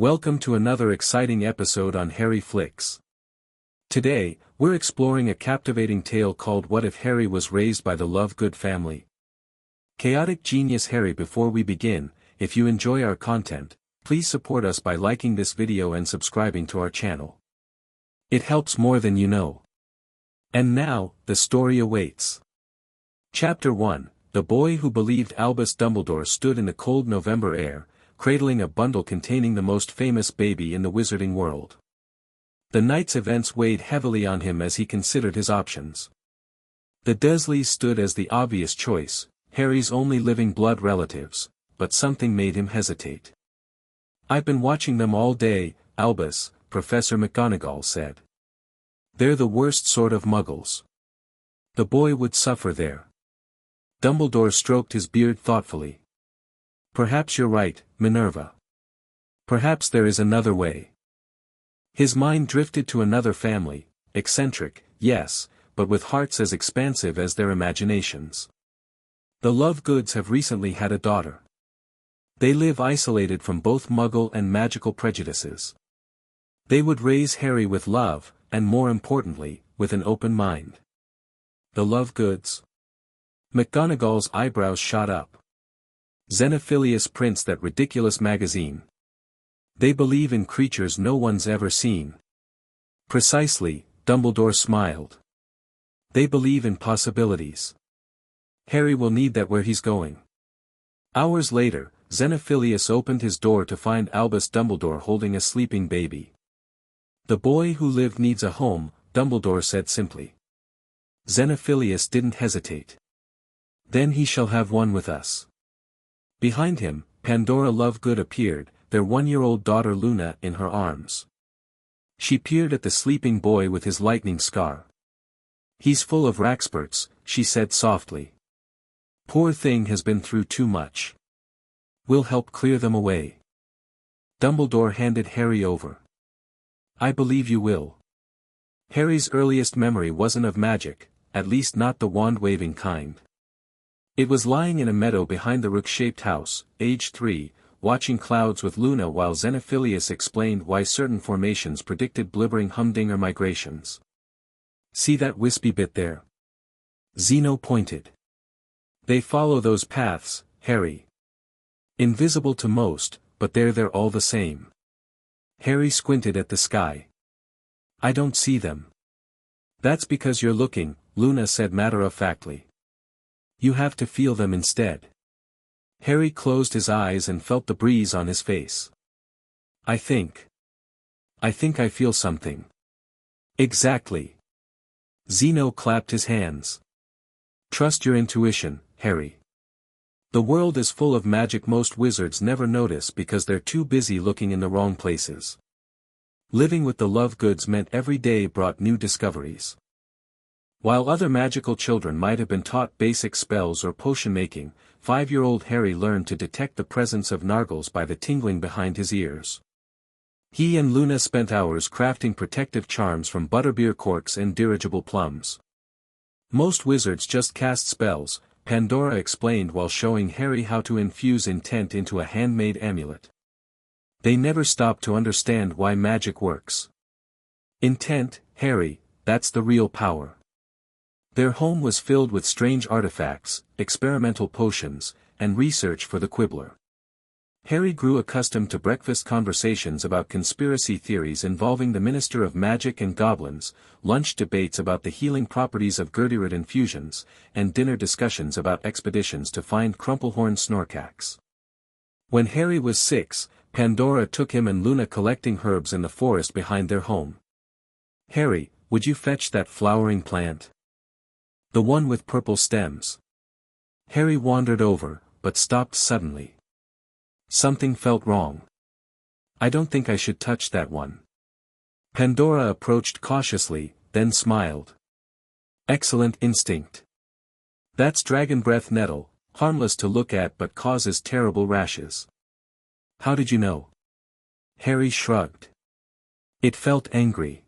Welcome to another exciting episode on Harry Flicks. Today, we're exploring a captivating tale called What If Harry Was Raised by the Lovegood Family? Chaotic Genius Harry. Before we begin, if you enjoy our content, please support us by liking this video and subscribing to our channel. It helps more than you know. And now, the story awaits. Chapter 1, The Boy Who Believed. Albus Dumbledore stood in the cold November air, cradling a bundle containing the most famous baby in the wizarding world. The night's events weighed heavily on him as he considered his options. The Dursleys stood as the obvious choice, Harry's only living blood relatives, but something made him hesitate. "I've been watching them all day, Albus," Professor McGonagall said. "They're the worst sort of muggles. The boy would suffer there." Dumbledore stroked his beard thoughtfully. "Perhaps you're right, Minerva. Perhaps there is another way." His mind drifted to another family, eccentric, yes, but with hearts as expansive as their imaginations. The Lovegoods have recently had a daughter. They live isolated from both Muggle and magical prejudices. They would raise Harry with love, and more importantly, with an open mind. The Lovegoods? McGonagall's eyebrows shot up. Xenophilius prints that ridiculous magazine. They believe in creatures no one's ever seen. Precisely, Dumbledore smiled. They believe in possibilities. Harry will need that where he's going. Hours later, Xenophilius opened his door to find Albus Dumbledore holding a sleeping baby. "The boy who lived needs a home," Dumbledore said simply. Xenophilius didn't hesitate. "Then he shall have one with us." Behind him, Pandora Lovegood appeared, their 1-year-old daughter Luna in her arms. She peered at the sleeping boy with his lightning scar. "He's full of rackspurts," she said softly. "Poor thing has been through too much. We'll help clear them away." Dumbledore handed Harry over. "I believe you will." Harry's earliest memory wasn't of magic, at least not the wand-waving kind. It was lying in a meadow behind the rook-shaped house, age 3, watching clouds with Luna while Xenophilius explained why certain formations predicted blibbering humdinger migrations. "See that wispy bit there?" Zeno pointed. "They follow those paths, Harry. Invisible to most, but they're there all the same." Harry squinted at the sky. "I don't see them." "That's because you're looking," Luna said matter-of-factly. "You have to feel them instead." Harry closed his eyes and felt the breeze on his face. I think I feel something." "Exactly." Zeno clapped his hands. "Trust your intuition, Harry. The world is full of magic most wizards never notice because they're too busy looking in the wrong places. Living with the Lovegoods meant every day brought new discoveries. While other magical children might have been taught basic spells or potion-making, 5-year-old Harry learned to detect the presence of nargles by the tingling behind his ears. He and Luna spent hours crafting protective charms from butterbeer corks and dirigible plums. "Most wizards just cast spells," Pandora explained while showing Harry how to infuse intent into a handmade amulet. "They never stop to understand why magic works. Intent, Harry, that's the real power." Their home was filled with strange artifacts, experimental potions, and research for the Quibbler. Harry grew accustomed to breakfast conversations about conspiracy theories involving the Minister of Magic and goblins, lunch debates about the healing properties of Gertrude infusions, and dinner discussions about expeditions to find Crumplehorn Snorkax. When Harry was 6, Pandora took him and Luna collecting herbs in the forest behind their home. "Harry, would you fetch that flowering plant? The one with purple stems." Harry wandered over, but stopped suddenly. Something felt wrong. "I don't think I should touch that one." Pandora approached cautiously, then smiled. "Excellent instinct. That's dragon breath nettle, harmless to look at but causes terrible rashes." "How did you know?" Harry shrugged. It felt angry.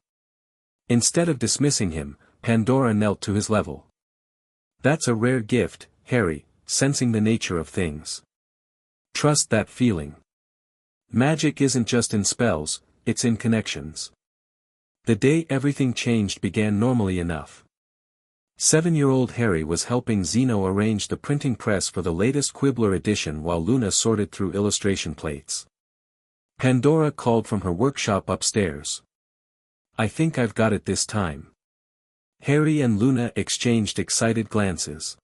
Instead of dismissing him, Pandora knelt to his level. "That's a rare gift, Harry, sensing the nature of things. Trust that feeling. Magic isn't just in spells, it's in connections. The day everything changed began normally enough. 7-year-old Harry was helping Zeno arrange the printing press for the latest Quibbler edition while Luna sorted through illustration plates. Pandora called from her workshop upstairs. "I think I've got it this time." Harry and Luna exchanged excited glances.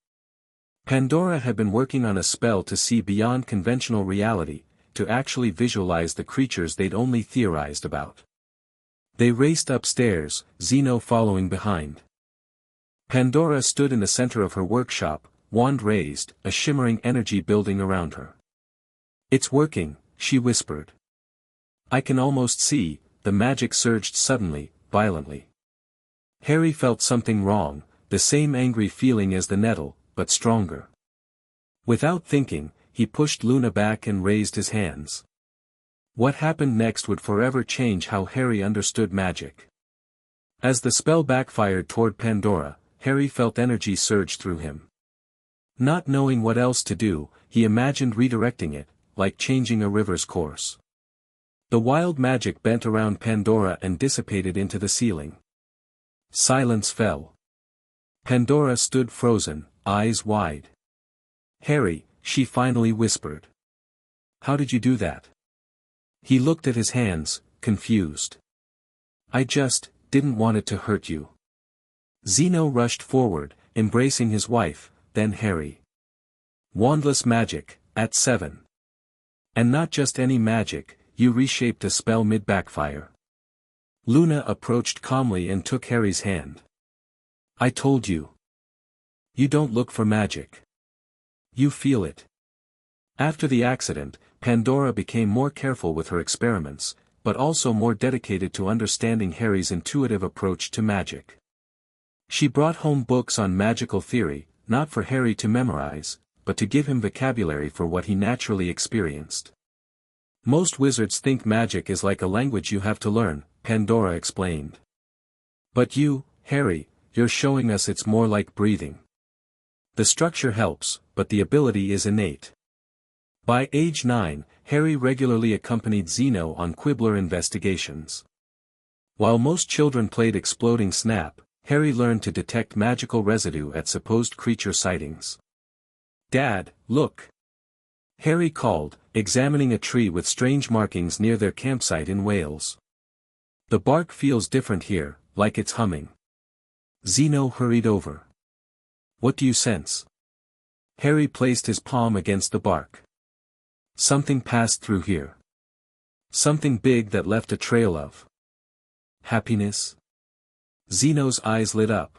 Pandora had been working on a spell to see beyond conventional reality, to actually visualize the creatures they'd only theorized about. They raced upstairs, Zeno following behind. Pandora stood in the center of her workshop, wand raised, a shimmering energy building around her. "It's working," she whispered. "I can almost see." The magic surged suddenly, violently. Harry felt something wrong, the same angry feeling as the nettle, but stronger. Without thinking, he pushed Luna back and raised his hands. What happened next would forever change how Harry understood magic. As the spell backfired toward Pandora, Harry felt energy surge through him. Not knowing what else to do, he imagined redirecting it, like changing a river's course. The wild magic bent around Pandora and dissipated into the ceiling. Silence fell. Pandora stood frozen, eyes wide. "Harry," she finally whispered. "How did you do that?" He looked at his hands, confused. "I just didn't want it to hurt you." Zeno rushed forward, embracing his wife, then Harry. "Wandless magic, at 7. And not just any magic, you reshaped a spell mid-backfire." Luna approached calmly and took Harry's hand. "I told you. You don't look for magic. You feel it." After the accident, Pandora became more careful with her experiments, but also more dedicated to understanding Harry's intuitive approach to magic. She brought home books on magical theory, not for Harry to memorize, but to give him vocabulary for what he naturally experienced. "Most wizards think magic is like a language you have to learn," Pandora explained. "But you, Harry, you're showing us it's more like breathing. The structure helps, but the ability is innate." By age 9, Harry regularly accompanied Zeno on Quibbler investigations. While most children played Exploding Snap, Harry learned to detect magical residue at supposed creature sightings. "Dad, look!" Harry called, examining a tree with strange markings near their campsite in Wales. "The bark feels different here, like it's humming." Zeno hurried over. "What do you sense?" Harry placed his palm against the bark. "Something passed through here. Something big that left a trail of happiness." Zeno's eyes lit up.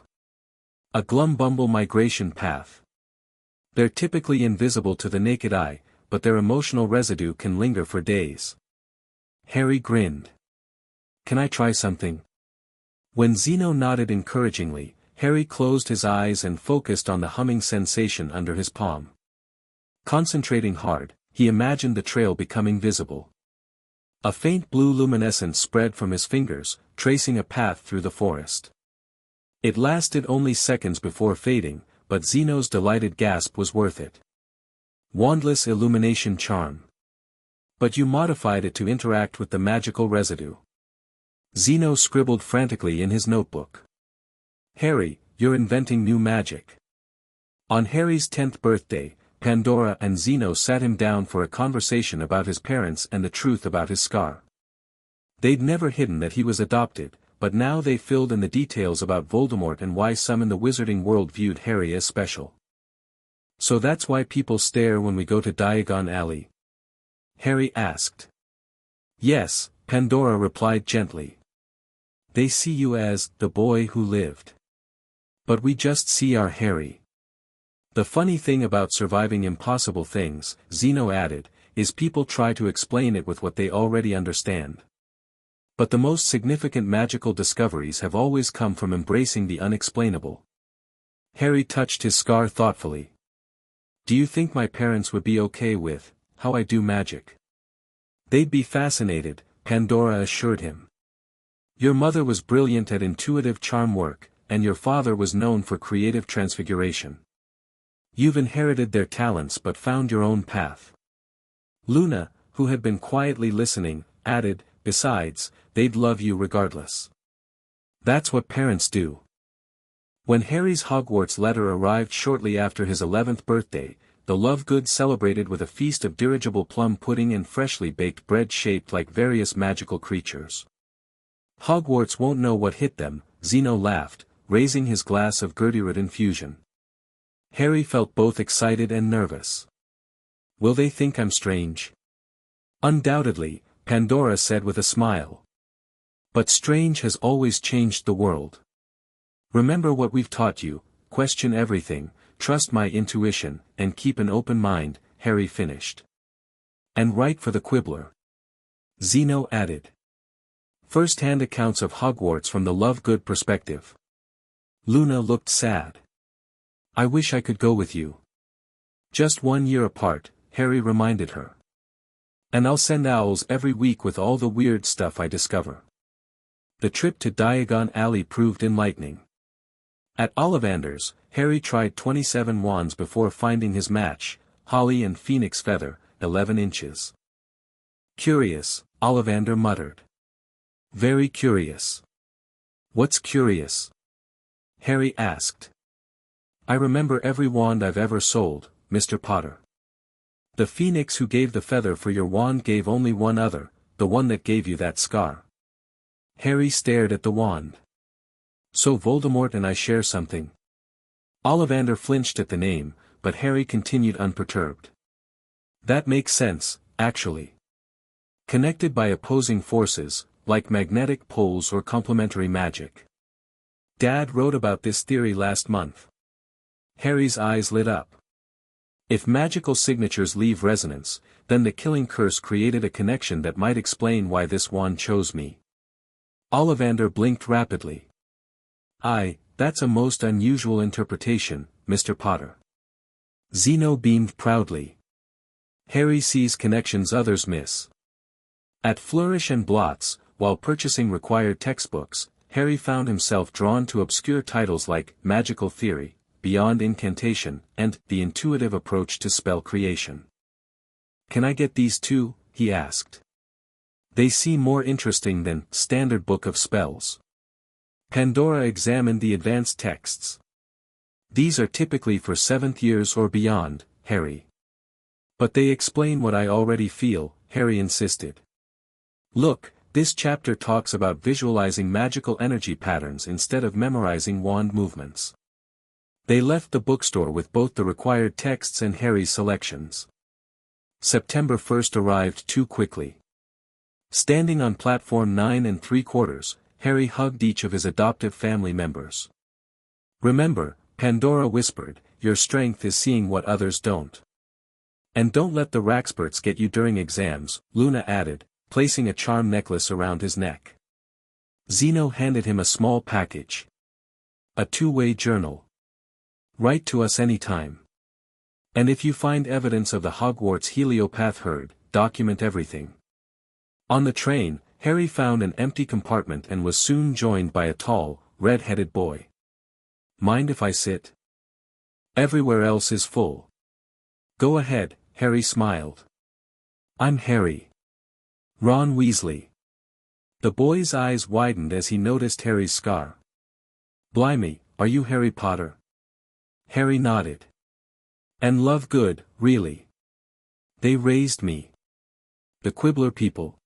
"A Glumbumble migration path. They're typically invisible to the naked eye, but their emotional residue can linger for days." Harry grinned. "Can I try something?" When Zeno nodded encouragingly, Harry closed his eyes and focused on the humming sensation under his palm. Concentrating hard, he imagined the trail becoming visible. A faint blue luminescence spread from his fingers, tracing a path through the forest. It lasted only seconds before fading, but Zeno's delighted gasp was worth it. "Wandless illumination charm. But you modified it to interact with the magical residue." Zeno scribbled frantically in his notebook. "Harry, you're inventing new magic." On Harry's 10th birthday, Pandora and Zeno sat him down for a conversation about his parents and the truth about his scar. They'd never hidden that he was adopted, but now they filled in the details about Voldemort and why some in the wizarding world viewed Harry as special. "So that's why people stare when we go to Diagon Alley?" Harry asked. "Yes," Pandora replied gently. "They see you as the boy who lived. But we just see our Harry. The funny thing about surviving impossible things," Zeno added, "is people try to explain it with what they already understand. But the most significant magical discoveries have always come from embracing the unexplainable." Harry touched his scar thoughtfully. "Do you think my parents would be okay with how I do magic?" "They'd be fascinated," Pandora assured him. "Your mother was brilliant at intuitive charm work, and your father was known for creative transfiguration. You've inherited their talents but found your own path." Luna, who had been quietly listening, added, "Besides, they'd love you regardless. That's what parents do." When Harry's Hogwarts letter arrived shortly after his 11th birthday, the Lovegood celebrated with a feast of dirigible plum pudding and freshly baked bread shaped like various magical creatures. "Hogwarts won't know what hit them," Zeno laughed, raising his glass of Gertrude infusion. Harry felt both excited and nervous. "Will they think I'm strange?" "Undoubtedly," Pandora said with a smile. "But strange has always changed the world. Remember what we've taught you: question everything, trust my intuition, and keep an open mind," Harry finished. "And write for the Quibbler," Zeno added. First-hand accounts of Hogwarts from the Lovegood perspective. Luna looked sad. "I wish I could go with you." "Just 1 year apart," Harry reminded her. "And I'll send owls every week with all the weird stuff I discover." The trip to Diagon Alley proved enlightening. At Ollivander's, Harry tried 27 wands before finding his match, Holly and Phoenix Feather, 11 inches. "Curious," Ollivander muttered. "Very curious." "What's curious?" Harry asked. "I remember every wand I've ever sold, Mr. Potter. The phoenix who gave the feather for your wand gave only one other, the one that gave you that scar." Harry stared at the wand. "So Voldemort and I share something?" Ollivander flinched at the name, but Harry continued unperturbed. "That makes sense, actually. Connected by opposing forces, like magnetic poles or complementary magic. Dad wrote about this theory last month." Harry's eyes lit up. If magical signatures leave resonance, then the killing curse created a connection that might explain why this wand chose me. Ollivander blinked rapidly. That's a most unusual interpretation, Mr. Potter." Zeno beamed proudly. "Harry sees connections others miss." At Flourish and Blots, while purchasing required textbooks, Harry found himself drawn to obscure titles like Magical Theory, Beyond Incantation, and The Intuitive Approach to Spell Creation. "Can I get these too?" he asked. "They seem more interesting than Standard Book of Spells." Pandora examined the advanced texts. "These are typically for 7th years or beyond, Harry." "But they explain what I already feel," Harry insisted. "Look, this chapter talks about visualizing magical energy patterns instead of memorizing wand movements." They left the bookstore with both the required texts and Harry's selections. September 1st arrived too quickly. Standing on platform 9 3/4, Harry hugged each of his adoptive family members. "Remember," Pandora whispered, "your strength is seeing what others don't." "And don't let the Raxperts get you during exams," Luna added, placing a charm necklace around his neck. Zeno handed him a small package. "A two-way journal. Write to us anytime. And if you find evidence of the Hogwarts heliopath herd, document everything." On the train, Harry found an empty compartment and was soon joined by a tall, red-headed boy. "Mind if I sit? Everywhere else is full." "Go ahead," Harry smiled. "I'm Harry. Ron Weasley." The boy's eyes widened as he noticed Harry's scar. "Blimey, are you Harry Potter?" Harry nodded. "And Lovegood, really? They raised me. The Quibbler people."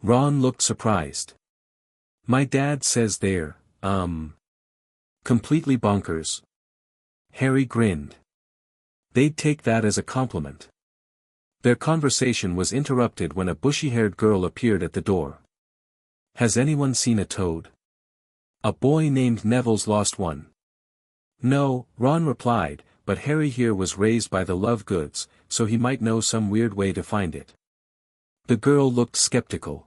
Ron looked surprised. "My dad says they're, completely bonkers." Harry grinned. "They'd take that as a compliment." Their conversation was interrupted when a bushy-haired girl appeared at the door. "Has anyone seen a toad? A boy named Neville's lost one." "No," Ron replied, "but Harry here was raised by the Lovegoods, so he might know some weird way to find it." The girl looked skeptical.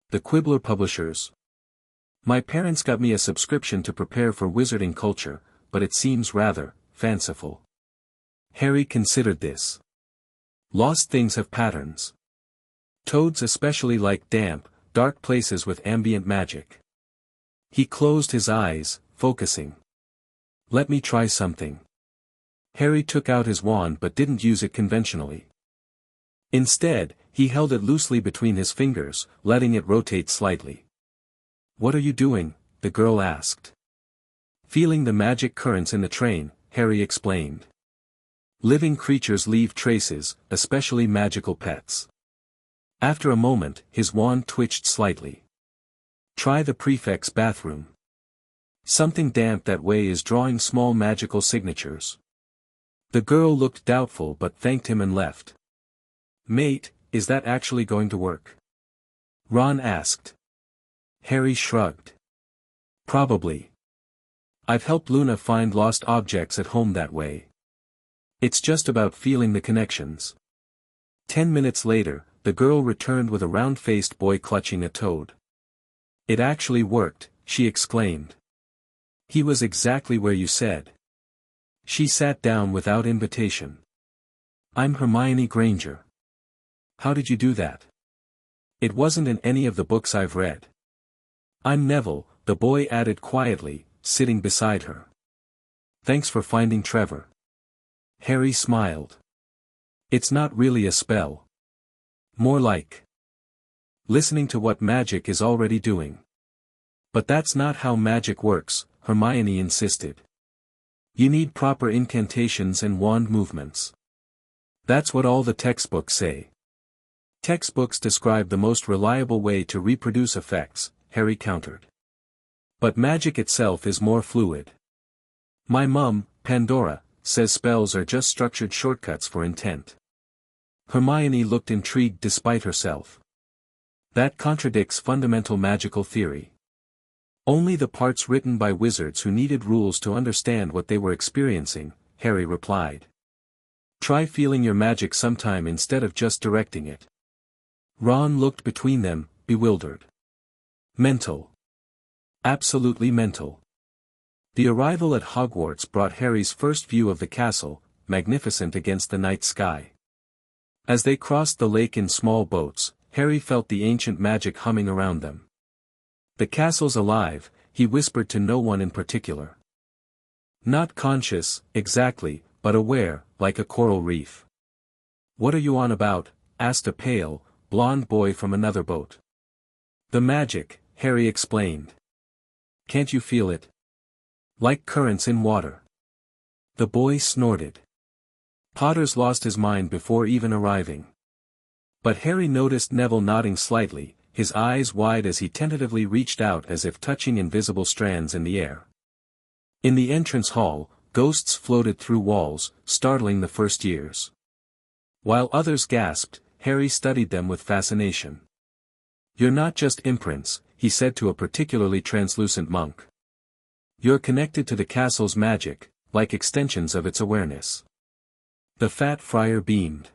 "The Quibbler publishers? My parents got me a subscription to prepare for wizarding culture, but it seems rather fanciful." Harry considered this. Lost things have patterns. Toads especially like damp, dark places with ambient magic. He closed his eyes, focusing. "Let me try something." Harry took out his wand but didn't use it conventionally. Instead, he held it loosely between his fingers, letting it rotate slightly. "What are you doing?" the girl asked. "Feeling the magic currents in the train," Harry explained. "Living creatures leave traces, especially magical pets." After a moment, his wand twitched slightly. "Try the prefect's bathroom. Something damp that way is drawing small magical signatures." The girl looked doubtful but thanked him and left. "Mate, is that actually going to work?" Ron asked. Harry shrugged. "Probably. I've helped Luna find lost objects at home that way. It's just about feeling the connections." 10 minutes later, the girl returned with a round-faced boy clutching a toad. "It actually worked," she exclaimed. "He was exactly where you said." She sat down without invitation. "I'm Hermione Granger." "How did you do that?" "It wasn't in any of the books I've read." "I'm Neville," the boy added quietly, sitting beside her. "Thanks for finding Trevor." Harry smiled. "It's not really a spell. More like listening to what magic is already doing." "But that's not how magic works," Hermione insisted. "You need proper incantations and wand movements." "That's what all the textbooks say." "Textbooks describe the most reliable way to reproduce effects," Harry countered. "But magic itself is more fluid. My mum, Pandora, says spells are just structured shortcuts for intent." Hermione looked intrigued despite herself. "That contradicts fundamental magical theory." "Only the parts written by wizards who needed rules to understand what they were experiencing," Harry replied. "Try feeling your magic sometime instead of just directing it." Ron looked between them, bewildered. Mental. Absolutely mental. The arrival at Hogwarts brought Harry's first view of the castle, magnificent against the night sky. As they crossed the lake in small boats, Harry felt the ancient magic humming around them. "The castle's alive," he whispered to no one in particular. "Not conscious, exactly, but aware, like a coral reef." "What are you on about?" asked a pale, blonde boy from another boat. "The magic," Harry explained. "Can't you feel it? Like currents in water." The boy snorted. "Potter's lost his mind before even arriving." But Harry noticed Neville nodding slightly, his eyes wide as he tentatively reached out as if touching invisible strands in the air. In the entrance hall, ghosts floated through walls, startling the first years. While others gasped, Harry studied them with fascination. "You're not just imprints," he said to a particularly translucent monk. "You're connected to the castle's magic, like extensions of its awareness." The fat friar beamed.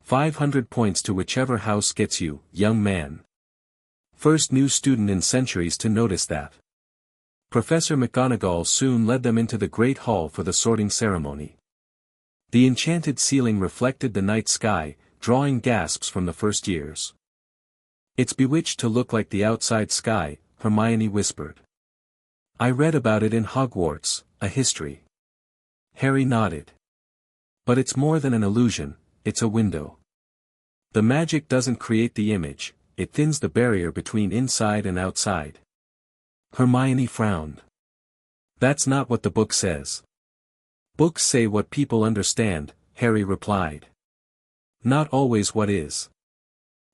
500 points to whichever house gets you, young man. First new student in centuries to notice that. Professor McGonagall soon led them into the great hall for the sorting ceremony. The enchanted ceiling reflected the night sky, drawing gasps from the first years. "It's bewitched to look like the outside sky," Hermione whispered. "I read about it in Hogwarts, a history." Harry nodded. "But it's more than an illusion, it's a window. The magic doesn't create the image, it thins the barrier between inside and outside." Hermione frowned. "That's not what the book says." "Books say what people understand," Harry replied. "Not always what is."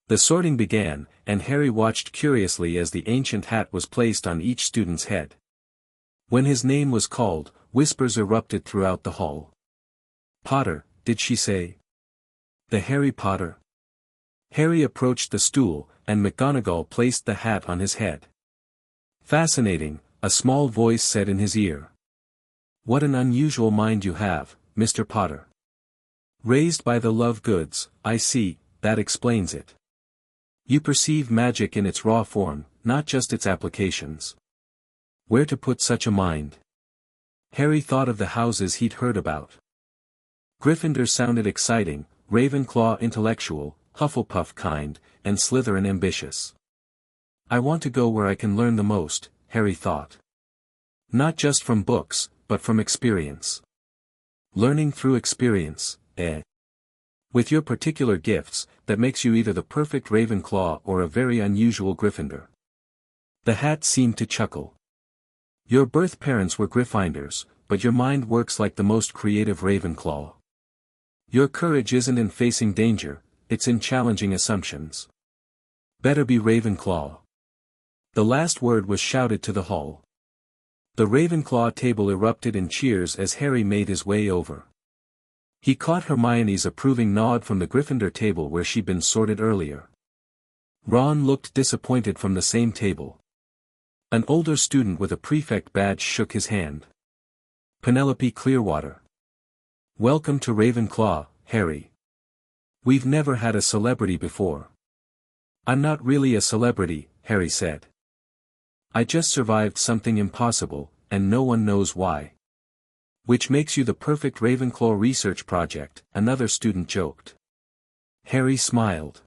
The sorting began, and Harry watched curiously as the ancient hat was placed on each student's head. When his name was called, whispers erupted throughout the hall. "Potter, did she say? The Harry Potter?" Harry approached the stool, and McGonagall placed the hat on his head. "Fascinating," a small voice said in his ear. "What an unusual mind you have, Mr. Potter. Raised by the Lovegoods, I see, that explains it. You perceive magic in its raw form, not just its applications. Where to put such a mind?" Harry thought of the houses he'd heard about. Gryffindor sounded exciting, Ravenclaw intellectual, Hufflepuff kind, and Slytherin ambitious. "I want to go where I can learn the most," Harry thought. "Not just from books, but from experience. Learning through experience, eh?" With your particular gifts, that makes you either the perfect Ravenclaw or a very unusual Gryffindor. The hat seemed to chuckle. Your birth parents were Gryffindors, but your mind works like the most creative Ravenclaw. Your courage isn't in facing danger, it's in challenging assumptions. Better be Ravenclaw. The last word was shouted to the hall. The Ravenclaw table erupted in cheers as Harry made his way over. He caught Hermione's approving nod from the Gryffindor table where she'd been sorted earlier. Ron looked disappointed from the same table. An older student with a prefect badge shook his hand. Penelope Clearwater. Welcome to Ravenclaw, Harry. We've never had a celebrity before. I'm not really a celebrity, Harry said. I just survived something impossible, and no one knows why. Which makes you the perfect Ravenclaw research project, another student joked. Harry smiled.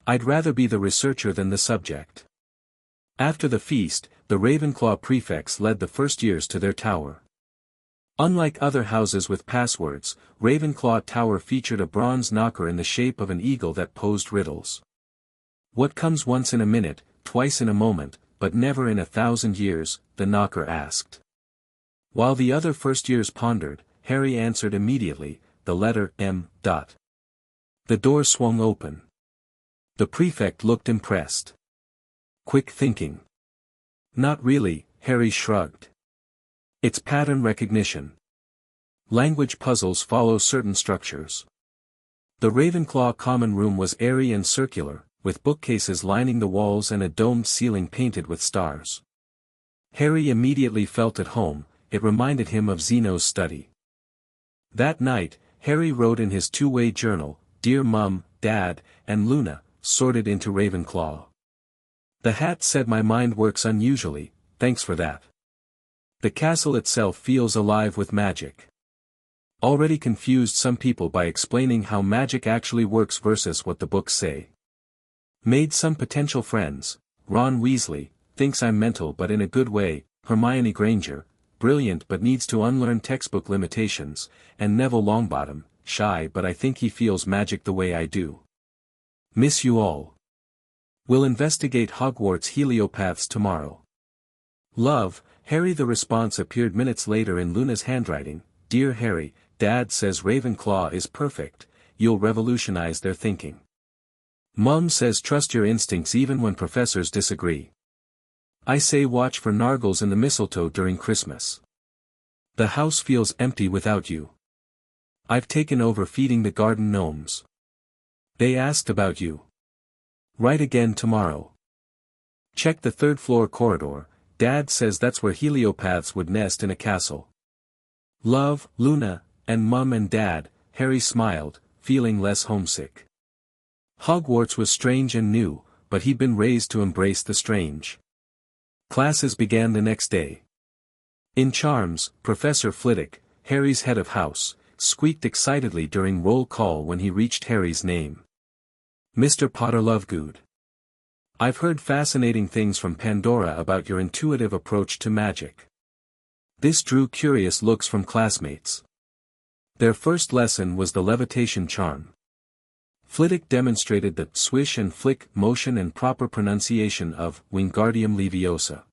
I'd rather be the researcher than the subject. After the feast, the Ravenclaw prefects led the first years to their tower. Unlike other houses with passwords, Ravenclaw Tower featured a bronze knocker in the shape of an eagle that posed riddles. What comes once in a minute, twice in a moment, but never in 1,000 years, the knocker asked. While the other first years pondered, Harry answered immediately, the letter M. The door swung open. The prefect looked impressed. Quick thinking. Not really, Harry shrugged. It's pattern recognition. Language puzzles follow certain structures. The Ravenclaw common room was airy and circular, with bookcases lining the walls and a domed ceiling painted with stars. Harry immediately felt at home, it reminded him of Zeno's study. That night, Harry wrote in his two-way journal, Dear Mum, Dad, and Luna, sorted into Ravenclaw. The hat said my mind works unusually, thanks for that. The castle itself feels alive with magic. Already confused some people by explaining how magic actually works versus what the books say. Made some potential friends. Ron Weasley, thinks I'm mental but in a good way, Hermione Granger, brilliant but needs to unlearn textbook limitations, and Neville Longbottom, shy but I think he feels magic the way I do. Miss you all. We'll investigate Hogwarts heliopaths tomorrow. Love, Harry. The response appeared minutes later in Luna's handwriting. Dear Harry, Dad says Ravenclaw is perfect, you'll revolutionize their thinking. Mum says trust your instincts even when professors disagree. I say watch for nargles in the mistletoe during Christmas. The house feels empty without you. I've taken over feeding the garden gnomes. They asked about you. Write again tomorrow. Check the third-floor corridor, Dad says that's where heliopaths would nest in a castle. Love, Luna, and Mum and Dad. Harry smiled, feeling less homesick. Hogwarts was strange and new, but he'd been raised to embrace the strange. Classes began the next day. In Charms, Professor Flitwick, Harry's head of house, squeaked excitedly during roll call when he reached Harry's name. Mr. Potter Lovegood. I've heard fascinating things from Pandora about your intuitive approach to magic. This drew curious looks from classmates. Their first lesson was the levitation charm. Flitwick demonstrated the swish and flick motion and proper pronunciation of Wingardium Leviosa.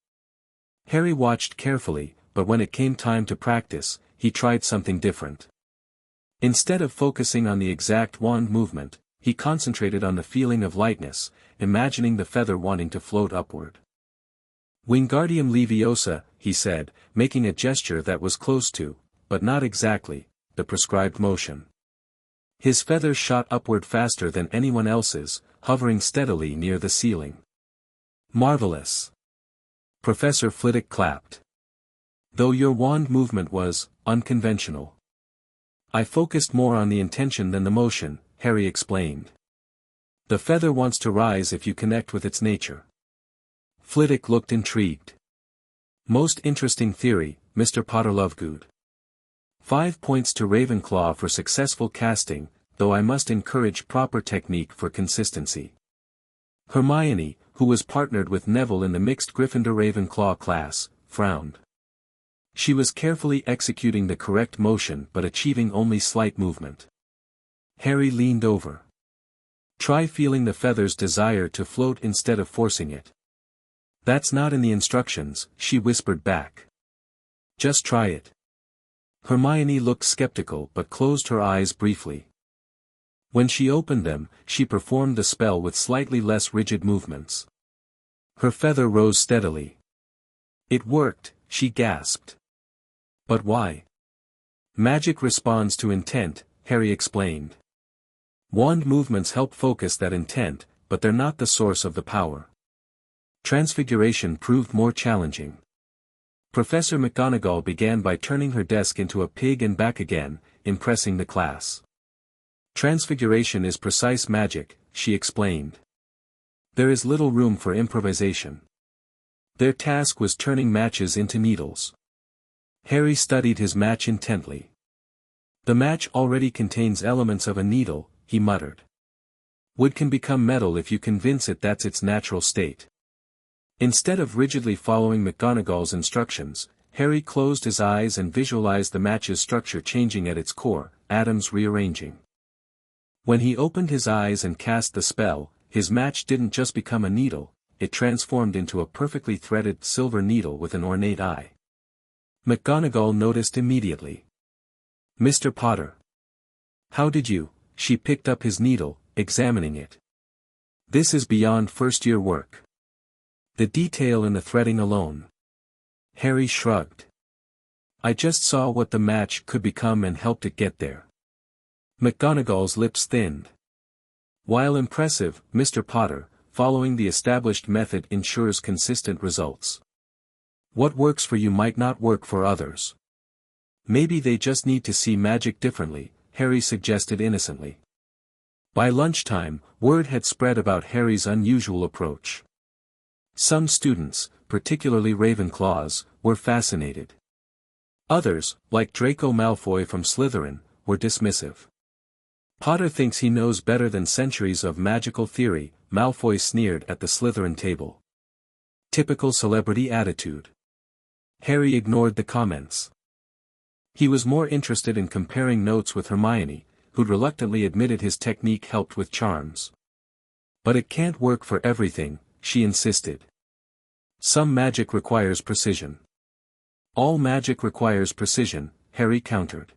Harry watched carefully, but when it came time to practice, he tried something different. Instead of focusing on the exact wand movement, he concentrated on the feeling of lightness, imagining the feather wanting to float upward. Wingardium Leviosa, he said, making a gesture that was close to, but not exactly, the prescribed motion. His feather shot upward faster than anyone else's, hovering steadily near the ceiling. Marvelous! Professor Flitwick clapped. Though your wand movement was unconventional. I focused more on the intention than the motion, Harry explained. The feather wants to rise if you connect with its nature. Flitwick looked intrigued. Most interesting theory, Mr. Potter Lovegood. 5 points to Ravenclaw for successful casting, though I must encourage proper technique for consistency. Hermione, who was partnered with Neville in the mixed Gryffindor-Ravenclaw class, frowned. She was carefully executing the correct motion but achieving only slight movement. Harry leaned over. Try feeling the feather's desire to float instead of forcing it. That's not in the instructions, she whispered back. Just try it. Hermione looked skeptical but closed her eyes briefly. When she opened them, she performed the spell with slightly less rigid movements. Her feather rose steadily. It worked, she gasped. But why? Magic responds to intent, Harry explained. Wand movements help focus that intent, but they're not the source of the power. Transfiguration proved more challenging. Professor McGonagall began by turning her desk into a pig and back again, impressing the class. Transfiguration is precise magic, she explained. There is little room for improvisation. Their task was turning matches into needles. Harry studied his match intently. The match already contains elements of a needle, he muttered. Wood can become metal if you convince it that's its natural state. Instead of rigidly following McGonagall's instructions, Harry closed his eyes and visualized the match's structure changing at its core, atoms rearranging. When he opened his eyes and cast the spell, his match didn't just become a needle, it transformed into a perfectly threaded silver needle with an ornate eye. McGonagall noticed immediately. Mr. Potter. How did you? She picked up his needle, examining it. This is beyond first-year work. The detail in the threading alone. Harry shrugged. I just saw what the match could become and helped it get there. McGonagall's lips thinned. While impressive, Mr. Potter, following the established method ensures consistent results. What works for you might not work for others. Maybe they just need to see magic differently, Harry suggested innocently. By lunchtime, word had spread about Harry's unusual approach. Some students, particularly Ravenclaws, were fascinated. Others, like Draco Malfoy from Slytherin, were dismissive. Potter thinks he knows better than centuries of magical theory, Malfoy sneered at the Slytherin table. Typical celebrity attitude. Harry ignored the comments. He was more interested in comparing notes with Hermione, who'd reluctantly admitted his technique helped with charms. But it can't work for everything, she insisted. Some magic requires precision. All magic requires precision, Harry countered.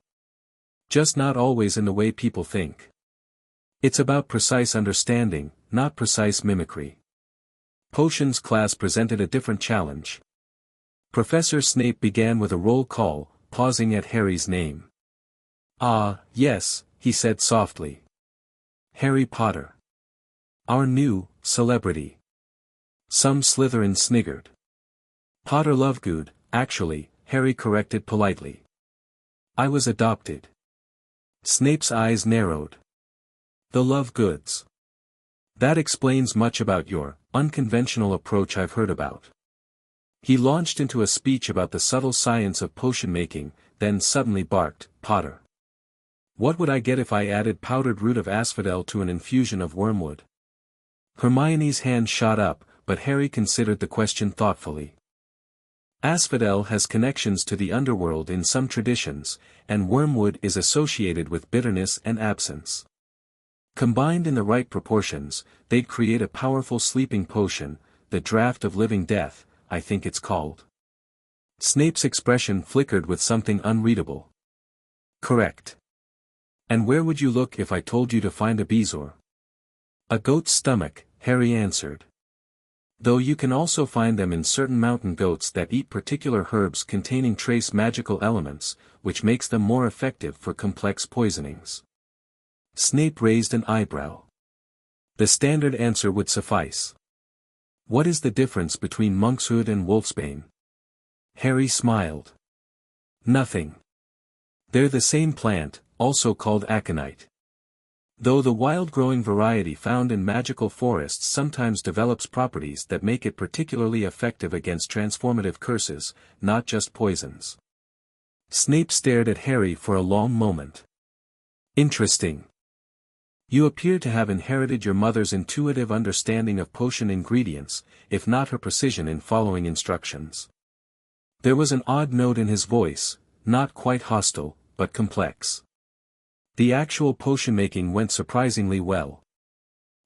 Just not always in the way people think. It's about precise understanding, not precise mimicry. Potions class presented a different challenge. Professor Snape began with a roll call, pausing at Harry's name. Ah, yes, he said softly. Harry Potter. Our new celebrity. Some Slytherin sniggered. Potter Lovegood, actually, Harry corrected politely. I was adopted. Snape's eyes narrowed. The Lovegoods. That explains much about your unconventional approach I've heard about. He launched into a speech about the subtle science of potion making, then suddenly barked, Potter. What would I get if I added powdered root of asphodel to an infusion of wormwood? Hermione's hand shot up, but Harry considered the question thoughtfully. Asphodel has connections to the underworld in some traditions, and wormwood is associated with bitterness and absence. Combined in the right proportions, they'd create a powerful sleeping potion, the Draught of Living Death, I think it's called. Snape's expression flickered with something unreadable. Correct. And where would you look if I told you to find a bezoar? A goat's stomach, Harry answered. Though you can also find them in certain mountain goats that eat particular herbs containing trace magical elements, which makes them more effective for complex poisonings. Snape raised an eyebrow. The standard answer would suffice. What is the difference between monkshood and wolfsbane? Harry smiled. Nothing. They're the same plant, also called aconite. Though the wild-growing variety found in magical forests sometimes develops properties that make it particularly effective against transformative curses, not just poisons. Snape stared at Harry for a long moment. Interesting. You appear to have inherited your mother's intuitive understanding of potion ingredients, if not her precision in following instructions. There was an odd note in his voice, not quite hostile, but complex. The actual potion making went surprisingly well.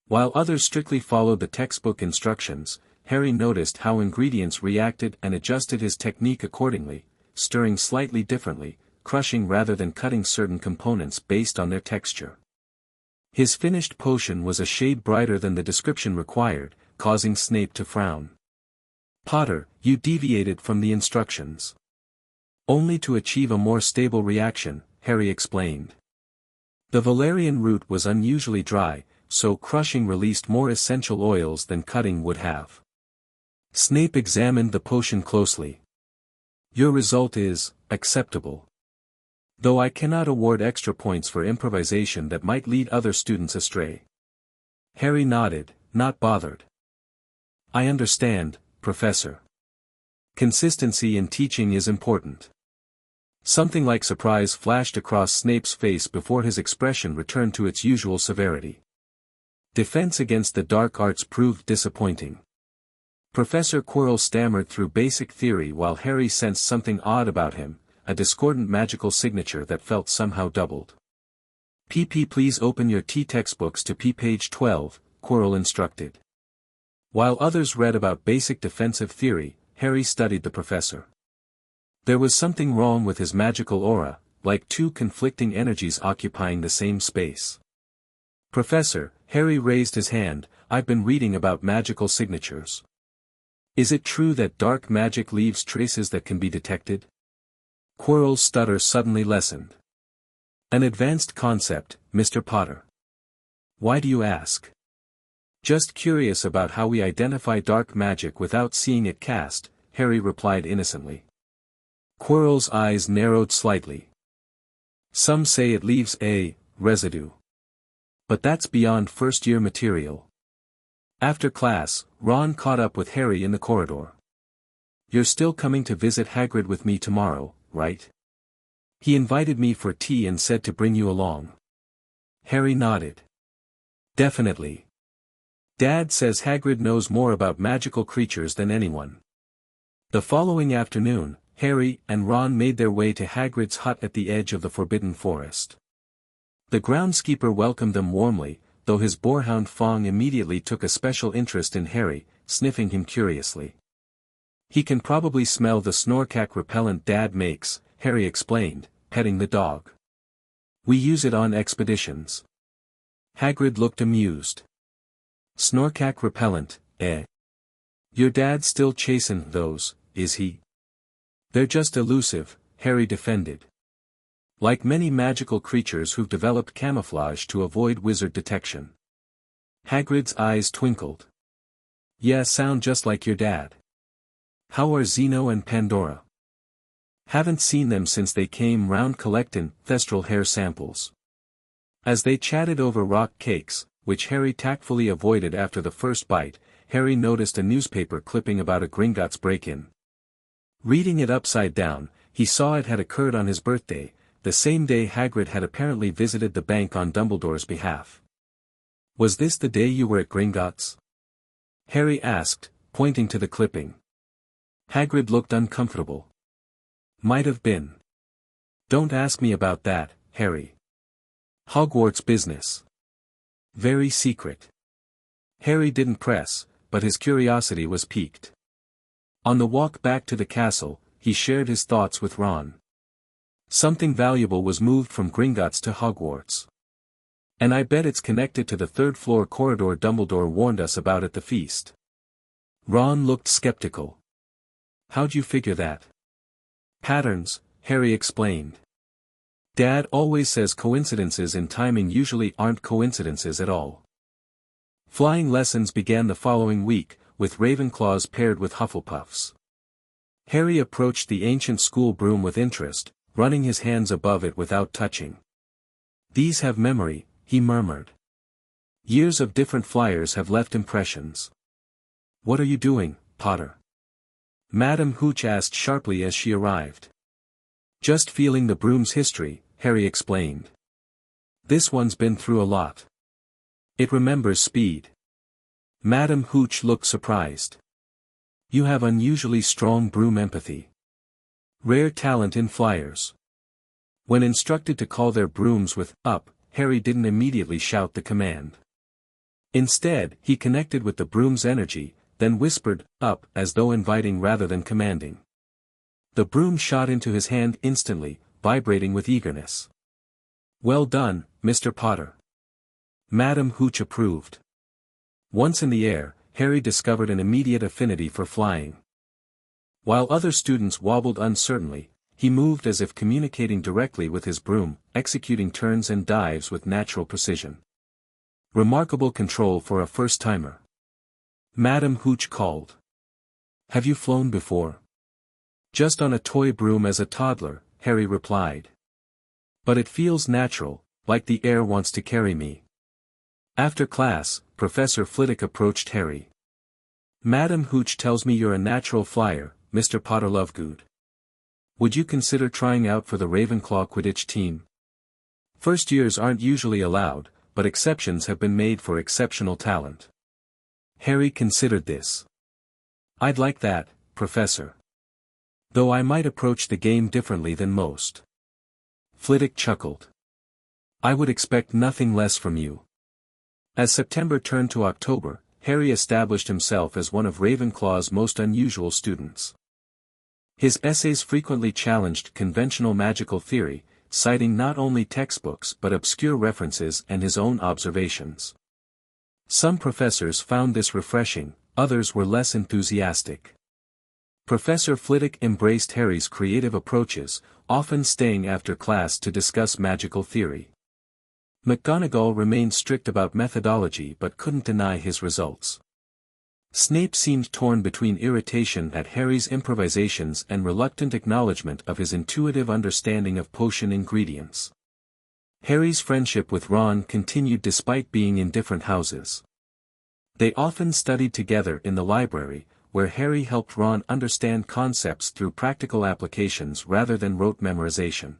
While others strictly followed the textbook instructions, Harry noticed how ingredients reacted and adjusted his technique accordingly, stirring slightly differently, crushing rather than cutting certain components based on their texture. His finished potion was a shade brighter than the description required, causing Snape to frown. "Potter, you deviated from the instructions." "Only to achieve a more stable reaction," Harry explained. The valerian root was unusually dry, so crushing released more essential oils than cutting would have. Snape examined the potion closely. "Your result is acceptable. Though I cannot award extra points for improvisation that might lead other students astray." Harry nodded, not bothered. "I understand, Professor. Consistency in teaching is important." Something like surprise flashed across Snape's face before his expression returned to its usual severity. Defense against the dark arts proved disappointing. Professor Quirrell stammered through basic theory while Harry sensed something odd about him, a discordant magical signature that felt somehow doubled. "PP, please open your T textbooks to P page 12, Quirrell instructed. While others read about basic defensive theory, Harry studied the professor. There was something wrong with his magical aura, like two conflicting energies occupying the same space. "Professor," Harry raised his hand, "I've been reading about magical signatures. Is it true that dark magic leaves traces that can be detected?" Quirrell's stutter suddenly lessened. "An advanced concept, Mr. Potter." "Why do you ask?" "Just curious about how we identify dark magic without seeing it cast," Harry replied innocently. Quirrell's eyes narrowed slightly. "Some say it leaves a residue. But that's beyond first-year material." After class, Ron caught up with Harry in the corridor. "You're still coming to visit Hagrid with me tomorrow, right? He invited me for tea and said to bring you along." Harry nodded. "Definitely. Dad says Hagrid knows more about magical creatures than anyone." The following afternoon, Harry and Ron made their way to Hagrid's hut at the edge of the Forbidden Forest. The groundskeeper welcomed them warmly, though his boarhound Fong immediately took a special interest in Harry, sniffing him curiously. "He can probably smell the snorkack repellent Dad makes," Harry explained, petting the dog. "We use it on expeditions." Hagrid looked amused. "Snorkack repellent, eh? Your dad's still chasing those, is he?" "They're just elusive," Harry defended. "Like many magical creatures who've developed camouflage to avoid wizard detection." Hagrid's eyes twinkled. "Yeah, sound just like your dad. How are Zeno and Pandora?" "Haven't seen them since they came round collectin' thestral hair samples." As they chatted over rock cakes, which Harry tactfully avoided after the first bite, Harry noticed a newspaper clipping about a Gringotts break-in. Reading it upside down, he saw it had occurred on his birthday, the same day Hagrid had apparently visited the bank on Dumbledore's behalf. "Was this the day you were at Gringotts?" Harry asked, pointing to the clipping. Hagrid looked uncomfortable. "Might have been. Don't ask me about that, Harry. Hogwarts business. Very secret." Harry didn't press, but his curiosity was piqued. On the walk back to the castle, he shared his thoughts with Ron. "Something valuable was moved from Gringotts to Hogwarts. And I bet it's connected to the third-floor corridor Dumbledore warned us about at the feast." Ron looked skeptical. "How'd you figure that?" "Patterns," Harry explained. "Dad always says coincidences in timing usually aren't coincidences at all." Flying lessons began the following week, with Ravenclaws paired with Hufflepuffs. Harry approached the ancient school broom with interest, running his hands above it without touching. "These have memory," he murmured. "Years of different flyers have left impressions." "What are you doing, Potter?" Madame Hooch asked sharply as she arrived. "Just feeling the broom's history," Harry explained. "This one's been through a lot. It remembers speed." Madame Hooch looked surprised. "You have unusually strong broom empathy. Rare talent in flyers." When instructed to call their brooms with "up," Harry didn't immediately shout the command. Instead, he connected with the broom's energy, then whispered, "up," as though inviting rather than commanding. The broom shot into his hand instantly, vibrating with eagerness. "Well done, Mr. Potter." Madam Hooch approved. Once in the air, Harry discovered an immediate affinity for flying. While other students wobbled uncertainly, he moved as if communicating directly with his broom, executing turns and dives with natural precision. Remarkable control for a first-timer. Madam Hooch called. "Have you flown before?" "Just on a toy broom as a toddler," Harry replied. "But it feels natural, like the air wants to carry me." After class, Professor Flitwick approached Harry. "Madam Hooch tells me you're a natural flyer, Mr. Potter Lovegood. Would you consider trying out for the Ravenclaw Quidditch team? First years aren't usually allowed, but exceptions have been made for exceptional talent." Harry considered this. "I'd like that, Professor. Though I might approach the game differently than most." Flitwick chuckled. "I would expect nothing less from you." As September turned to October, Harry established himself as one of Ravenclaw's most unusual students. His essays frequently challenged conventional magical theory, citing not only textbooks but obscure references and his own observations. Some professors found this refreshing, others were less enthusiastic. Professor Flitwick embraced Harry's creative approaches, often staying after class to discuss magical theory. McGonagall remained strict about methodology but couldn't deny his results. Snape seemed torn between irritation at Harry's improvisations and reluctant acknowledgement of his intuitive understanding of potion ingredients. Harry's friendship with Ron continued despite being in different houses. They often studied together in the library, where Harry helped Ron understand concepts through practical applications rather than rote memorization.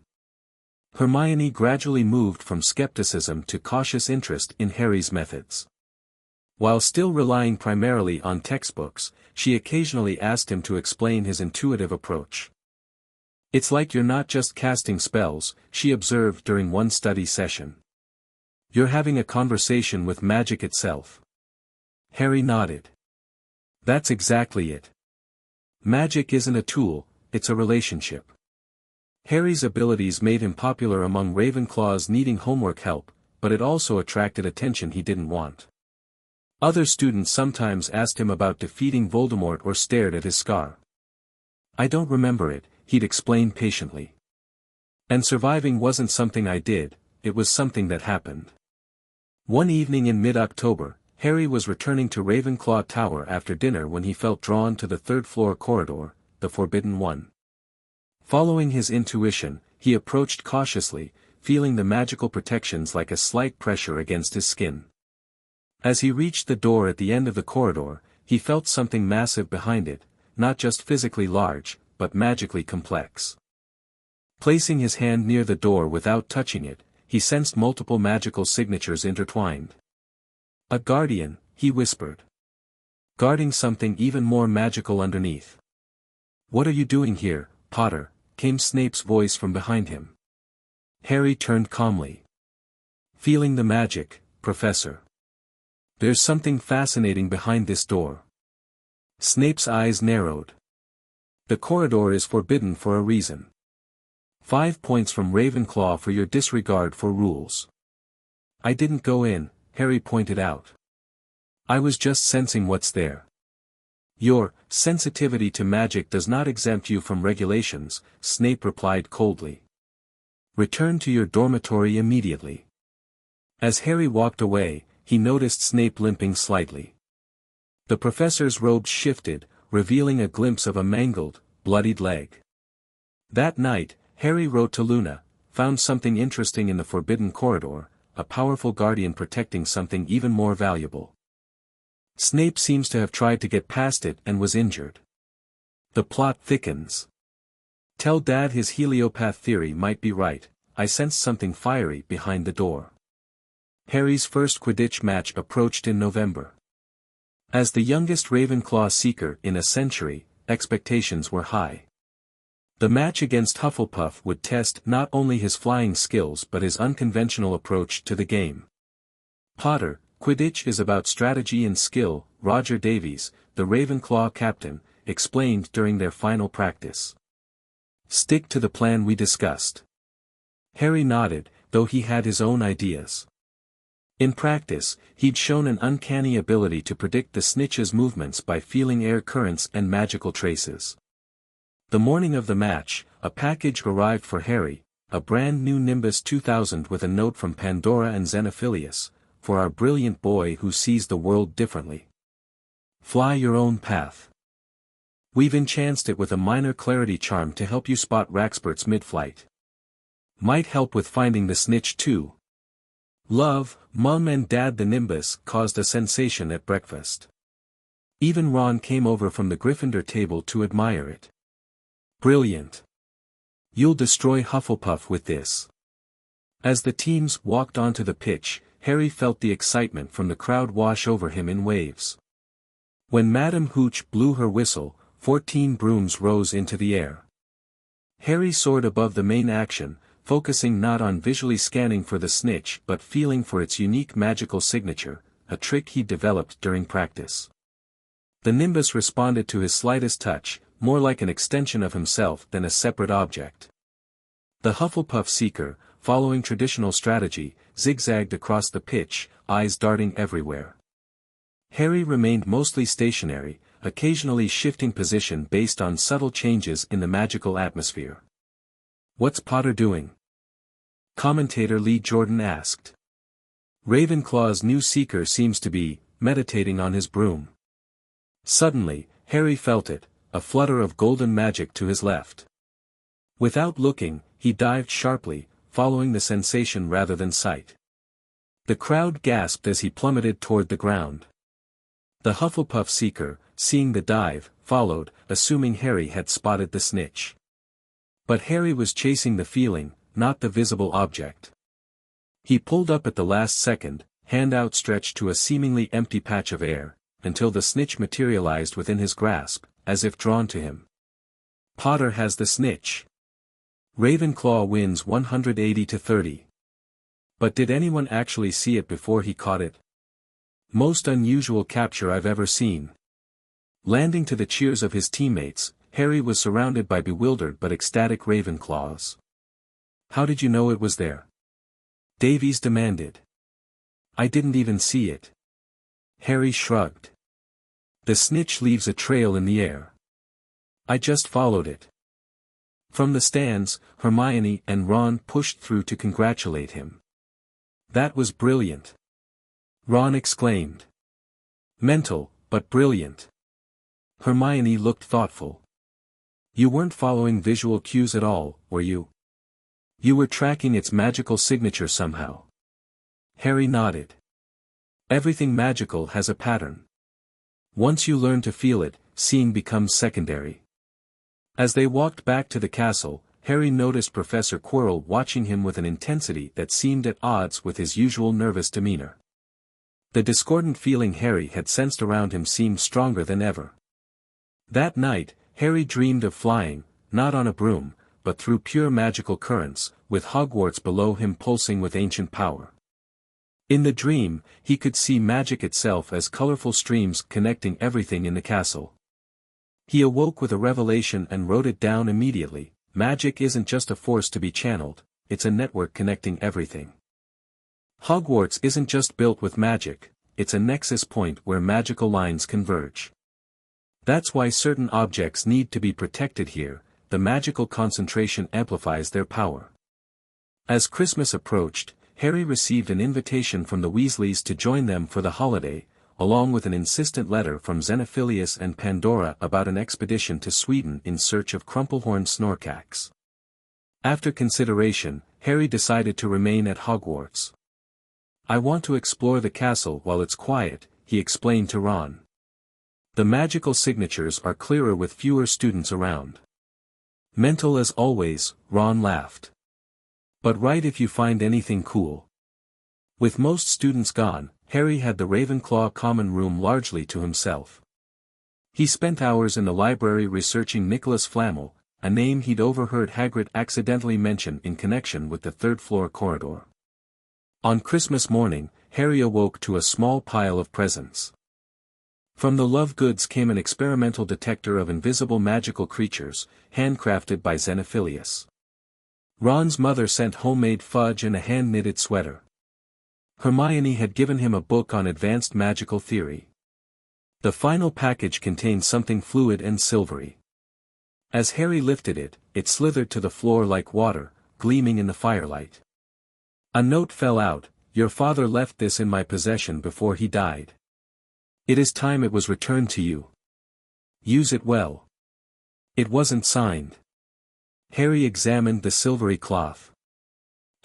Hermione gradually moved from skepticism to cautious interest in Harry's methods. While still relying primarily on textbooks, she occasionally asked him to explain his intuitive approach. "It's like you're not just casting spells," she observed during one study session. "You're having a conversation with magic itself." Harry nodded. "That's exactly it. Magic isn't a tool, it's a relationship." Harry's abilities made him popular among Ravenclaws needing homework help, but it also attracted attention he didn't want. Other students sometimes asked him about defeating Voldemort or stared at his scar. "I don't remember it," he'd explain patiently. "And surviving wasn't something I did, it was something that happened." One evening in mid-October, Harry was returning to Ravenclaw Tower after dinner when he felt drawn to the third-floor corridor, the forbidden one. Following his intuition, he approached cautiously, feeling the magical protections like a slight pressure against his skin. As he reached the door at the end of the corridor, he felt something massive behind it, not just physically large, but magically complex. Placing his hand near the door without touching it, he sensed multiple magical signatures intertwined. "A guardian," he whispered. "Guarding something even more magical underneath." "What are you doing here, Potter?" came Snape's voice from behind him. Harry turned calmly. "Feeling the magic, Professor. There's something fascinating behind this door." Snape's eyes narrowed. "The corridor is forbidden for a reason. 5 points from Ravenclaw for your disregard for rules." "I didn't go in," Harry pointed out. "I was just sensing what's there." "Your sensitivity to magic does not exempt you from regulations," Snape replied coldly. "Return to your dormitory immediately." As Harry walked away, he noticed Snape limping slightly. The professor's robes shifted, revealing a glimpse of a mangled, bloodied leg. That night, Harry wrote to Luna, "Found something interesting in the forbidden corridor, a powerful guardian protecting something even more valuable. Snape seems to have tried to get past it and was injured. The plot thickens. Tell Dad his heliopath theory might be right, I sensed something fiery behind the door." Harry's first Quidditch match approached in November. As the youngest Ravenclaw seeker in a century, expectations were high. The match against Hufflepuff would test not only his flying skills but his unconventional approach to the game. Potter, Quidditch is about strategy and skill, Roger Davies, the Ravenclaw captain, explained during their final practice. Stick to the plan we discussed. Harry nodded, though he had his own ideas. In practice, he'd shown an uncanny ability to predict the Snitch's movements by feeling air currents and magical traces. The morning of the match, a package arrived for Harry, a brand new Nimbus 2000 with a note from Pandora and Xenophilius, for our brilliant boy who sees the world differently. Fly your own path. We've enhanced it with a minor clarity charm to help you spot Raxperts mid-flight. Might help with finding the Snitch too. Love, Mum and Dad. The Nimbus caused a sensation at breakfast. Even Ron came over from the Gryffindor table to admire it. Brilliant. You'll destroy Hufflepuff with this. As the teams walked onto the pitch, Harry felt the excitement from the crowd wash over him in waves. When Madame Hooch blew her whistle, 14 brooms rose into the air. Harry soared above the main action, focusing not on visually scanning for the Snitch but feeling for its unique magical signature, a trick he developed during practice. The Nimbus responded to his slightest touch, more like an extension of himself than a separate object. The Hufflepuff Seeker, following traditional strategy, zigzagged across the pitch, eyes darting everywhere. Harry remained mostly stationary, occasionally shifting position based on subtle changes in the magical atmosphere. What's Potter doing? Commentator Lee Jordan asked. Ravenclaw's new Seeker seems to be meditating on his broom. Suddenly, Harry felt it, a flutter of golden magic to his left. Without looking, he dived sharply, following the sensation rather than sight. The crowd gasped as he plummeted toward the ground. The Hufflepuff Seeker, seeing the dive, followed, assuming Harry had spotted the Snitch. But Harry was chasing the feeling, not the visible object. He pulled up at the last second, hand outstretched to a seemingly empty patch of air, until the Snitch materialized within his grasp, as if drawn to him. Potter has the Snitch. Ravenclaw wins 180-30. But did anyone actually see it before he caught it? Most unusual capture I've ever seen. Landing to the cheers of his teammates, Harry was surrounded by bewildered but ecstatic Ravenclaws. How did you know it was there? Davies demanded. I didn't even see it. Harry shrugged. The Snitch leaves a trail in the air. I just followed it. From the stands, Hermione and Ron pushed through to congratulate him. That was brilliant. Ron exclaimed. Mental, but brilliant. Hermione looked thoughtful. You weren't following visual cues at all, were you? You were tracking its magical signature somehow. Harry nodded. Everything magical has a pattern. Once you learn to feel it, seeing becomes secondary. As they walked back to the castle, Harry noticed Professor Quirrell watching him with an intensity that seemed at odds with his usual nervous demeanor. The discordant feeling Harry had sensed around him seemed stronger than ever. That night, Harry dreamed of flying, not on a broom, but through pure magical currents, with Hogwarts below him pulsing with ancient power. In the dream, he could see magic itself as colorful streams connecting everything in the castle. He awoke with a revelation and wrote it down immediately. Magic isn't just a force to be channeled, it's a network connecting everything. Hogwarts isn't just built with magic, it's a nexus point where magical lines converge. That's why certain objects need to be protected here, the magical concentration amplifies their power. As Christmas approached, Harry received an invitation from the Weasleys to join them for the holiday, along with an insistent letter from Xenophilius and Pandora about an expedition to Sweden in search of Crumplehorn Snorkax. After consideration, Harry decided to remain at Hogwarts. I want to explore the castle while it's quiet, he explained to Ron. The magical signatures are clearer with fewer students around. Mental as always, Ron laughed. But right if you find anything cool. With most students gone, Harry had the Ravenclaw common room largely to himself. He spent hours in the library researching Nicholas Flamel, a name he'd overheard Hagrid accidentally mention in connection with the third-floor corridor. On Christmas morning, Harry awoke to a small pile of presents. From the Lovegoods came an experimental detector of invisible magical creatures, handcrafted by Xenophilius. Ron's mother sent homemade fudge and a hand-knitted sweater. Hermione had given him a book on advanced magical theory. The final package contained something fluid and silvery. As Harry lifted it, it slithered to the floor like water, gleaming in the firelight. A note fell out, "Your father left this in my possession before he died. It is time it was returned to you. Use it well." It wasn't signed. Harry examined the silvery cloth.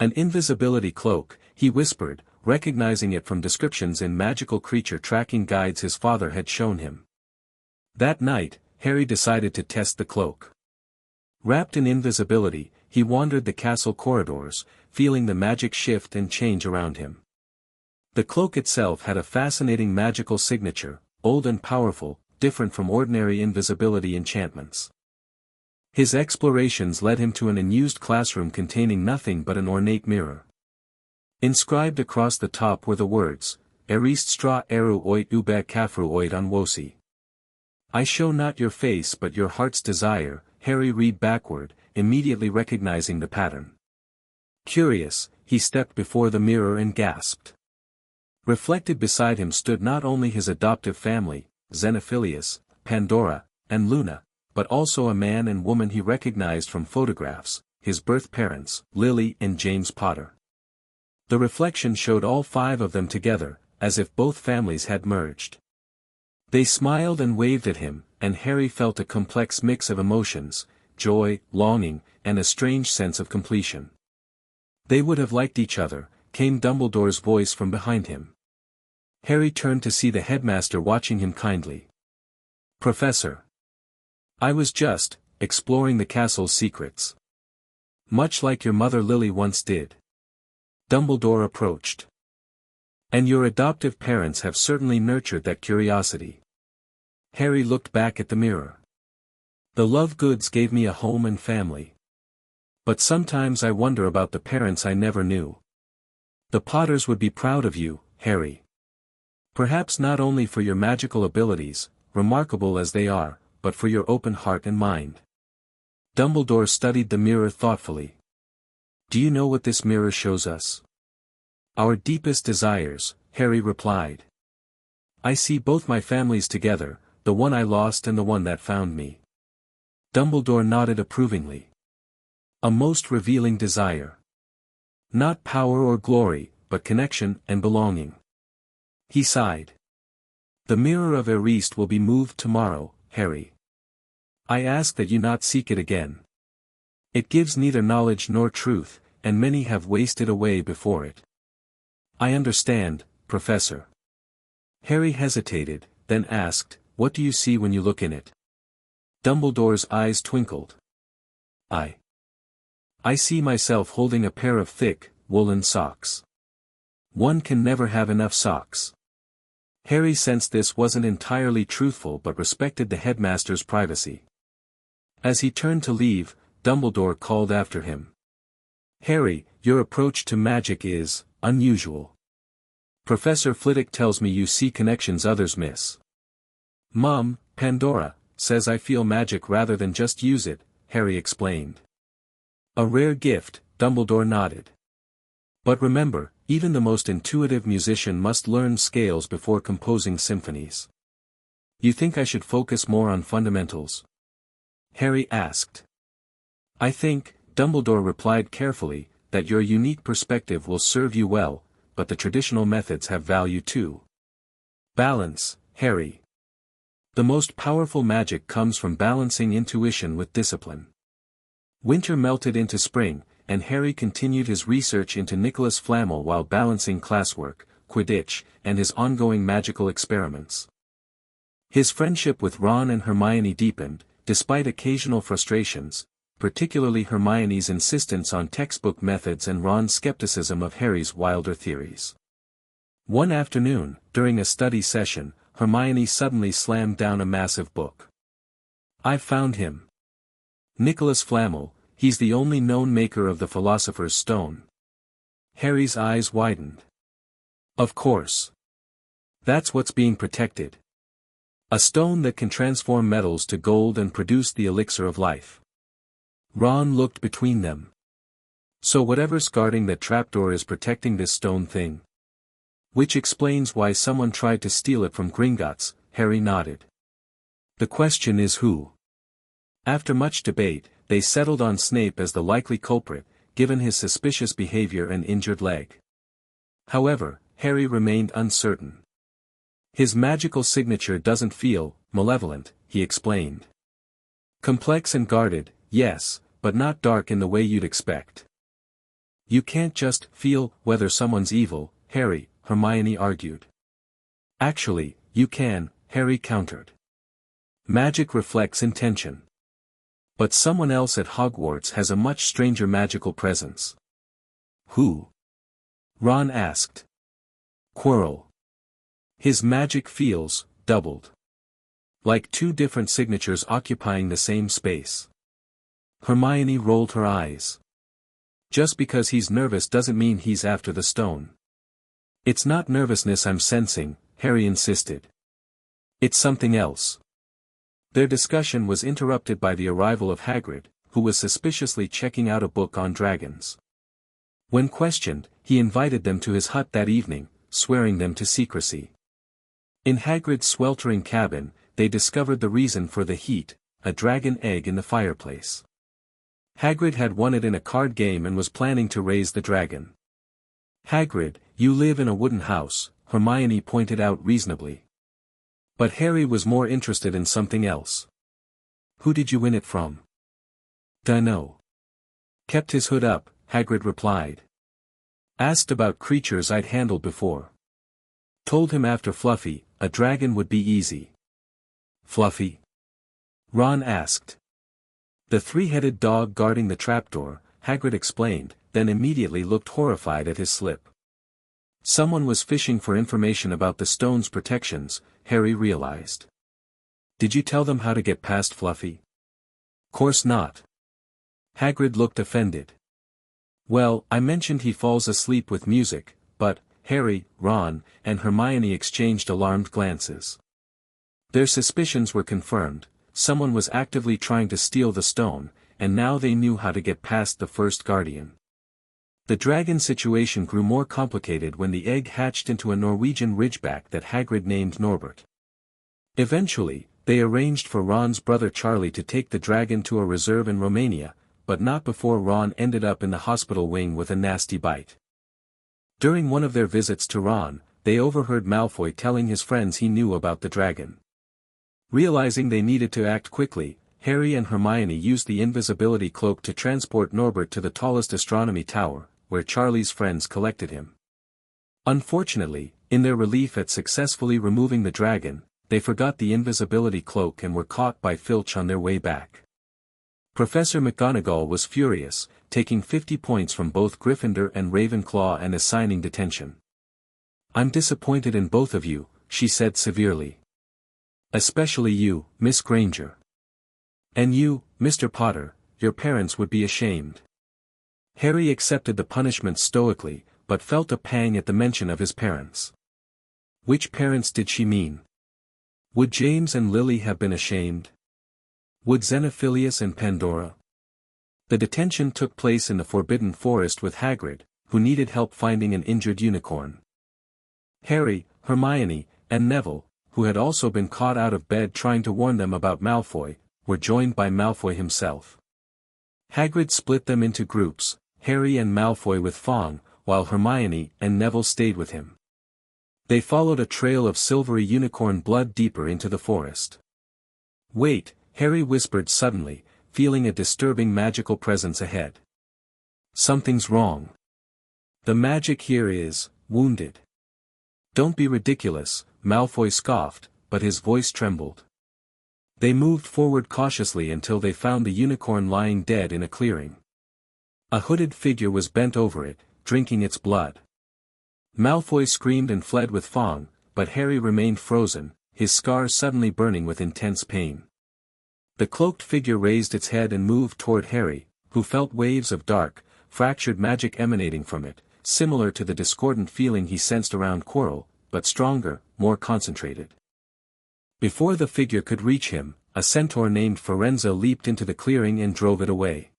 An invisibility cloak, he whispered, recognizing it from descriptions in magical creature tracking guides his father had shown him. That night, Harry decided to test the cloak. Wrapped in invisibility, he wandered the castle corridors, feeling the magic shift and change around him. The cloak itself had a fascinating magical signature, old and powerful, different from ordinary invisibility enchantments. His explorations led him to an unused classroom containing nothing but an ornate mirror. Inscribed across the top were the words, "Erist stra eru oit ube kafru oit onwosi." "I show not your face but your heart's desire," Harry read backward, immediately recognizing the pattern. Curious, he stepped before the mirror and gasped. Reflected beside him stood not only his adoptive family, Xenophilius, Pandora, and Luna, but also a man and woman he recognized from photographs, his birth parents, Lily and James Potter. The reflection showed all five of them together, as if both families had merged. They smiled and waved at him, and Harry felt a complex mix of emotions, joy, longing, and a strange sense of completion. "They would have liked each other," came Dumbledore's voice from behind him. Harry turned to see the headmaster watching him kindly. "Professor. I was just exploring the castle's secrets. Much like your mother Lily once did." Dumbledore approached. "And your adoptive parents have certainly nurtured that curiosity." Harry looked back at the mirror. "The Lovegoods gave me a home and family. But sometimes I wonder about the parents I never knew. The Potters would be proud of you, Harry. Perhaps not only for your magical abilities, remarkable as they are, but for your open heart and mind." Dumbledore studied the mirror thoughtfully. "Do you know what this mirror shows us?" "Our deepest desires," Harry replied. "I see both my families together, the one I lost and the one that found me." Dumbledore nodded approvingly. "A most revealing desire. Not power or glory, but connection and belonging." He sighed. "The mirror of Erist will be moved tomorrow, Harry. I ask that you not seek it again. It gives neither knowledge nor truth, and many have wasted away before it." "I understand, Professor." Harry hesitated, then asked, "What do you see when you look in it?" Dumbledore's eyes twinkled. I see myself holding a pair of thick, woolen socks. One can never have enough socks." Harry sensed this wasn't entirely truthful but respected the headmaster's privacy. As he turned to leave, Dumbledore called after him. "Harry, your approach to magic is unusual. Professor Flitwick tells me you see connections others miss." "Mom, Pandora, says I feel magic rather than just use it," Harry explained. "A rare gift," Dumbledore nodded. "But remember, even the most intuitive musician must learn scales before composing symphonies." "You think I should focus more on fundamentals?" Harry asked. "I think," Dumbledore replied carefully, "that your unique perspective will serve you well, but the traditional methods have value too. Balance, Harry. The most powerful magic comes from balancing intuition with discipline." Winter melted into spring, and Harry continued his research into Nicholas Flamel while balancing classwork, Quidditch, and his ongoing magical experiments. His friendship with Ron and Hermione deepened, despite occasional frustrations, particularly Hermione's insistence on textbook methods and Ron's skepticism of Harry's wilder theories. One afternoon, during a study session, Hermione suddenly slammed down a massive book. "I've found him." Nicholas Flamel, he's the only known maker of the Philosopher's Stone. Harry's eyes widened. Of course. That's what's being protected. A stone that can transform metals to gold and produce the elixir of life. Ron looked between them. So whatever's guarding that trapdoor is protecting this stone thing. Which explains why someone tried to steal it from Gringotts, Harry nodded. The question is who? After much debate, they settled on Snape as the likely culprit, given his suspicious behavior and injured leg. However, Harry remained uncertain. His magical signature doesn't feel malevolent, he explained. Complex and guarded, yes, but not dark in the way you'd expect. You can't just feel whether someone's evil, Harry, Hermione argued. Actually, you can, Harry countered. Magic reflects intention. But someone else at Hogwarts has a much stranger magical presence. Who? Ron asked. Quirrell. His magic feels doubled. Like two different signatures occupying the same space. Hermione rolled her eyes. Just because he's nervous doesn't mean he's after the stone. It's not nervousness I'm sensing, Harry insisted. It's something else. Their discussion was interrupted by the arrival of Hagrid, who was suspiciously checking out a book on dragons. When questioned, he invited them to his hut that evening, swearing them to secrecy. In Hagrid's sweltering cabin, they discovered the reason for the heat, a dragon egg in the fireplace. Hagrid had won it in a card game and was planning to raise the dragon. Hagrid, you live in a wooden house, Hermione pointed out reasonably. But Harry was more interested in something else. Who did you win it from? Dunno. Kept his hood up, Hagrid replied. Asked about creatures I'd handled before. Told him after Fluffy, a dragon would be easy. Fluffy? Ron asked. The three-headed dog guarding the trapdoor, Hagrid explained, then immediately looked horrified at his slip. Someone was fishing for information about the stone's protections, Harry realized. Did you tell them how to get past Fluffy? Course not. Hagrid looked offended. Well, I mentioned he falls asleep with music, but, Harry, Ron, and Hermione exchanged alarmed glances. Their suspicions were confirmed, someone was actively trying to steal the stone, and now they knew how to get past the first guardian. The dragon situation grew more complicated when the egg hatched into a Norwegian ridgeback that Hagrid named Norbert. Eventually, they arranged for Ron's brother Charlie to take the dragon to a reserve in Romania, but not before Ron ended up in the hospital wing with a nasty bite. During one of their visits to Ron, they overheard Malfoy telling his friends he knew about the dragon. Realizing they needed to act quickly, Harry and Hermione used the invisibility cloak to transport Norbert to the tallest astronomy tower, where Charlie's friends collected him. Unfortunately, in their relief at successfully removing the dragon, they forgot the invisibility cloak and were caught by Filch on their way back. Professor McGonagall was furious, taking 50 points from both Gryffindor and Ravenclaw and assigning detention. I'm disappointed in both of you, she said severely. Especially you, Miss Granger. And you, Mr. Potter, your parents would be ashamed. Harry accepted the punishment stoically, but felt a pang at the mention of his parents. Which parents did she mean? Would James and Lily have been ashamed? Would Xenophilius and Pandora? The detention took place in the Forbidden Forest with Hagrid, who needed help finding an injured unicorn. Harry, Hermione, and Neville, who had also been caught out of bed trying to warn them about Malfoy, were joined by Malfoy himself. Hagrid split them into groups, Harry and Malfoy with Fawkes, while Hermione and Neville stayed with him. They followed a trail of silvery unicorn blood deeper into the forest. Wait, Harry whispered suddenly, feeling a disturbing magical presence ahead. Something's wrong. The magic here is wounded. Don't be ridiculous, Malfoy scoffed, but his voice trembled. They moved forward cautiously until they found the unicorn lying dead in a clearing. A hooded figure was bent over it, drinking its blood. Malfoy screamed and fled with Fawkes, but Harry remained frozen, his scars suddenly burning with intense pain. The cloaked figure raised its head and moved toward Harry, who felt waves of dark, fractured magic emanating from it, similar to the discordant feeling he sensed around Quirrell, but stronger, more concentrated. Before the figure could reach him, a centaur named Firenze leaped into the clearing and drove it away.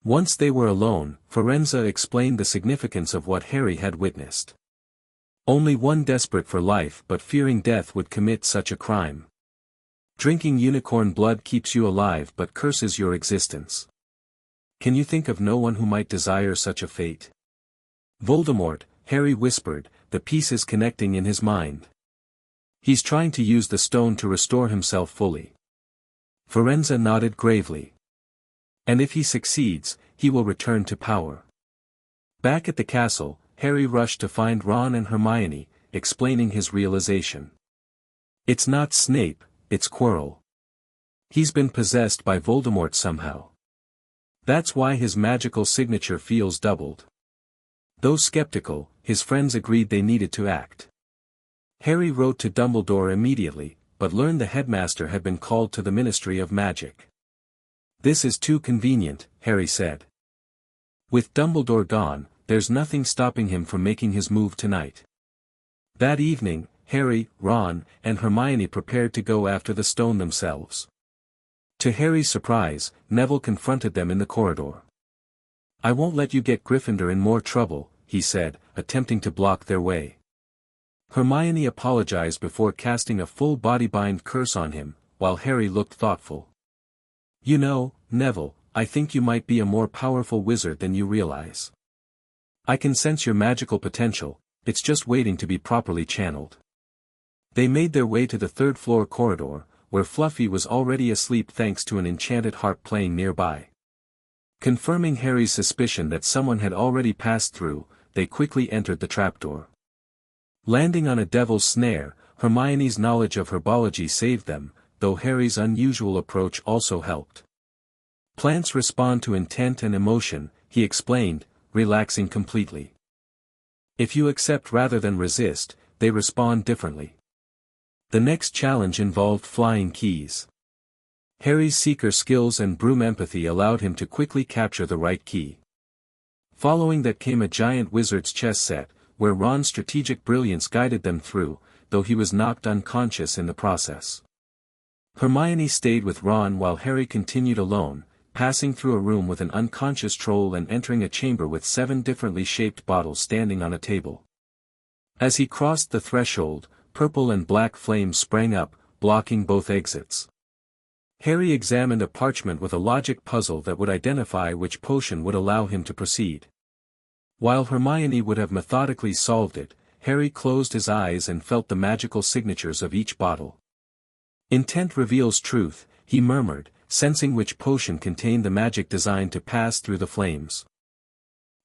Once they were alone, Firenze explained the significance of what Harry had witnessed. Only one desperate for life but fearing death would commit such a crime. Drinking unicorn blood keeps you alive but curses your existence. Can you think of no one who might desire such a fate? Voldemort, Harry whispered, the pieces connecting in his mind. He's trying to use the stone to restore himself fully. Firenze nodded gravely. And if he succeeds, he will return to power. Back at the castle, Harry rushed to find Ron and Hermione, explaining his realization. It's not Snape, it's Quirrell. He's been possessed by Voldemort somehow. That's why his magical signature feels doubled. Though skeptical, his friends agreed they needed to act. Harry wrote to Dumbledore immediately, but learned the headmaster had been called to the Ministry of Magic. This is too convenient, Harry said. With Dumbledore gone, there's nothing stopping him from making his move tonight. That evening, Harry, Ron, and Hermione prepared to go after the stone themselves. To Harry's surprise, Neville confronted them in the corridor. I won't let you get Gryffindor in more trouble, he said, attempting to block their way. Hermione apologized before casting a full body bind curse on him, while Harry looked thoughtful. You know, Neville, I think you might be a more powerful wizard than you realize. I can sense your magical potential, it's just waiting to be properly channeled. They made their way to the third-floor corridor, where Fluffy was already asleep thanks to an enchanted harp playing nearby. Confirming Harry's suspicion that someone had already passed through, they quickly entered the trapdoor. Landing on a devil's snare, Hermione's knowledge of herbology saved them, though Harry's unusual approach also helped. Plants respond to intent and emotion, he explained, relaxing completely. If you accept rather than resist, they respond differently. The next challenge involved flying keys. Harry's seeker skills and broom empathy allowed him to quickly capture the right key. Following that came a giant wizard's chess set, where Ron's strategic brilliance guided them through, though he was knocked unconscious in the process. Hermione stayed with Ron while Harry continued alone, passing through a room with an unconscious troll and entering a chamber with 7 differently shaped bottles standing on a table. As he crossed the threshold, purple and black flames sprang up, blocking both exits. Harry examined a parchment with a logic puzzle that would identify which potion would allow him to proceed. While Hermione would have methodically solved it, Harry closed his eyes and felt the magical signatures of each bottle. Intent reveals truth, he murmured, sensing which potion contained the magic designed to pass through the flames.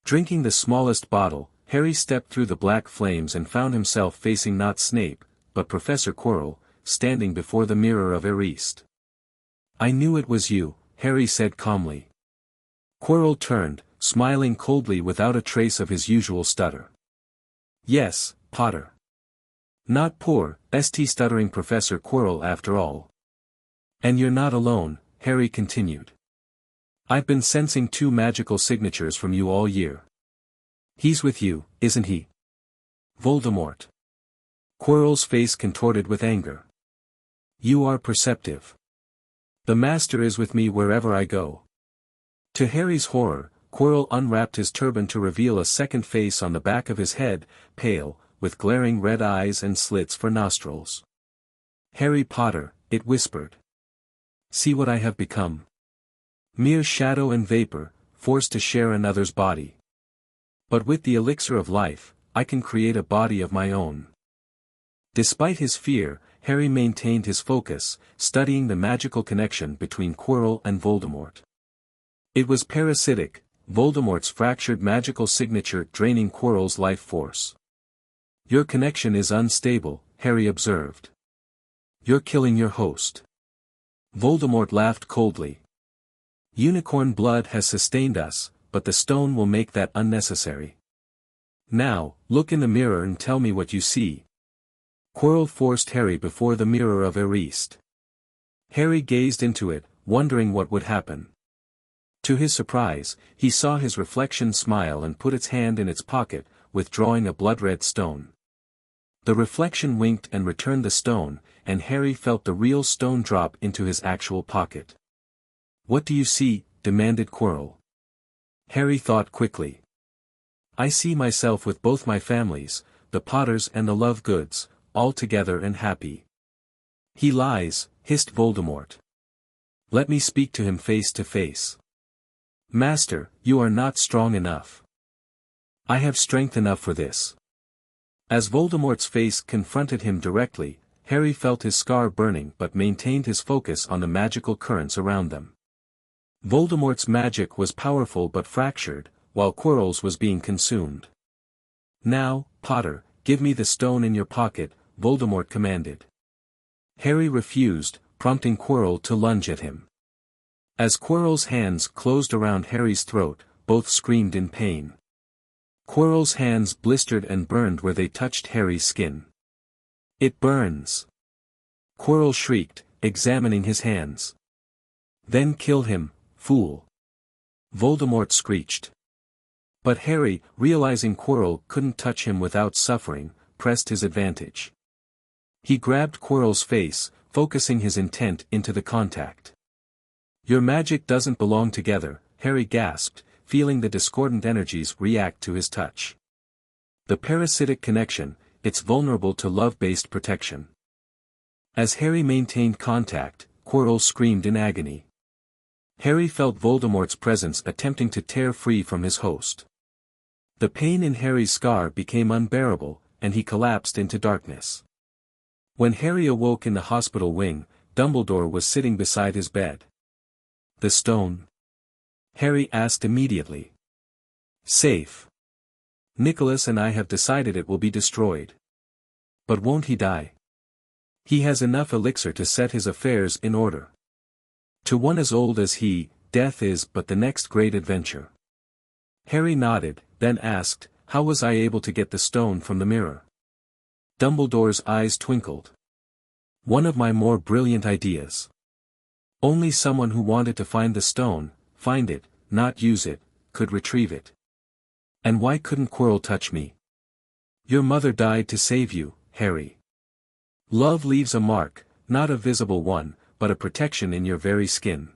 Drinking the smallest bottle, Harry stepped through the black flames and found himself facing not Snape, but Professor Quirrell, standing before the mirror of Eriste. I knew it was you, Harry said calmly. Quirrell turned, smiling coldly without a trace of his usual stutter. Yes, Potter. Not poor, stuttering Professor Quirrell after all. And you're not alone, Harry continued. I've been sensing 2 magical signatures from you all year. He's with you, isn't he? Voldemort. Quirrell's face contorted with anger. You are perceptive. The Master is with me wherever I go. To Harry's horror, Quirrell unwrapped his turban to reveal a second face on the back of his head, pale, with glaring red eyes and slits for nostrils. Harry Potter, it whispered. See what I have become. Mere shadow and vapor, forced to share another's body. But with the elixir of life, I can create a body of my own. Despite his fear, Harry maintained his focus, studying the magical connection between Quirrell and Voldemort. It was parasitic, Voldemort's fractured magical signature draining Quirrell's life force. Your connection is unstable, Harry observed. You're killing your host. Voldemort laughed coldly. Unicorn blood has sustained us, but the stone will make that unnecessary. Now, look in the mirror and tell me what you see. Quirrell forced Harry before the mirror of Eriste. Harry gazed into it, wondering what would happen. To his surprise, he saw his reflection smile and put its hand in its pocket, withdrawing a blood-red stone. The reflection winked and returned the stone, and Harry felt the real stone drop into his actual pocket. "What do you see?" demanded Quirrell. Harry thought quickly. "I see myself with both my families, the Potters and the Lovegoods, all together and happy." "He lies," hissed Voldemort. "Let me speak to him face to face." "Master, you are not strong enough." "I have strength enough for this." As Voldemort's face confronted him directly, Harry felt his scar burning but maintained his focus on the magical currents around them. Voldemort's magic was powerful but fractured, while Quirrell's was being consumed. "Now, Potter, give me the stone in your pocket," Voldemort commanded. Harry refused, prompting Quirrell to lunge at him. As Quirrell's hands closed around Harry's throat, both screamed in pain. Quirrell's hands blistered and burned where they touched Harry's skin. "It burns!" Quirrell shrieked, examining his hands. "Then kill him, fool!" Voldemort screeched. But Harry, realizing Quirrell couldn't touch him without suffering, pressed his advantage. He grabbed Quirrell's face, focusing his intent into the contact. "Your magic doesn't belong together," Harry gasped, feeling the discordant energies react to his touch. The parasitic connection, it's vulnerable to love-based protection. As Harry maintained contact, Quirrell screamed in agony. Harry felt Voldemort's presence attempting to tear free from his host. The pain in Harry's scar became unbearable, and he collapsed into darkness. When Harry awoke in the hospital wing, Dumbledore was sitting beside his bed. "The stone?" Harry asked immediately. "Safe. Nicholas and I have decided it will be destroyed." "But won't he die?" "He has enough elixir to set his affairs in order. To one as old as he, death is but the next great adventure." Harry nodded, then asked, "How was I able to get the stone from the mirror?" Dumbledore's eyes twinkled. "One of my more brilliant ideas. Only someone who wanted to find the stone, find it, not use it, could retrieve it. And why couldn't Quirrell touch me?" "Your mother died to save you, Harry. Love leaves a mark, not a visible one, but a protection in your very skin.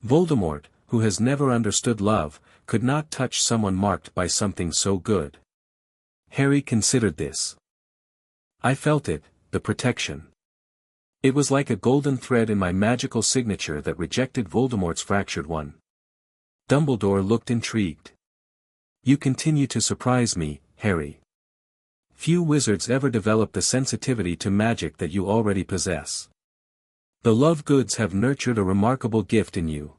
Voldemort, who has never understood love, could not touch someone marked by something so good." Harry considered this. "I felt it, the protection. It was like a golden thread in my magical signature that rejected Voldemort's fractured one." Dumbledore looked intrigued. "You continue to surprise me, Harry. Few wizards ever develop the sensitivity to magic that you already possess. The Lovegoods have nurtured a remarkable gift in you."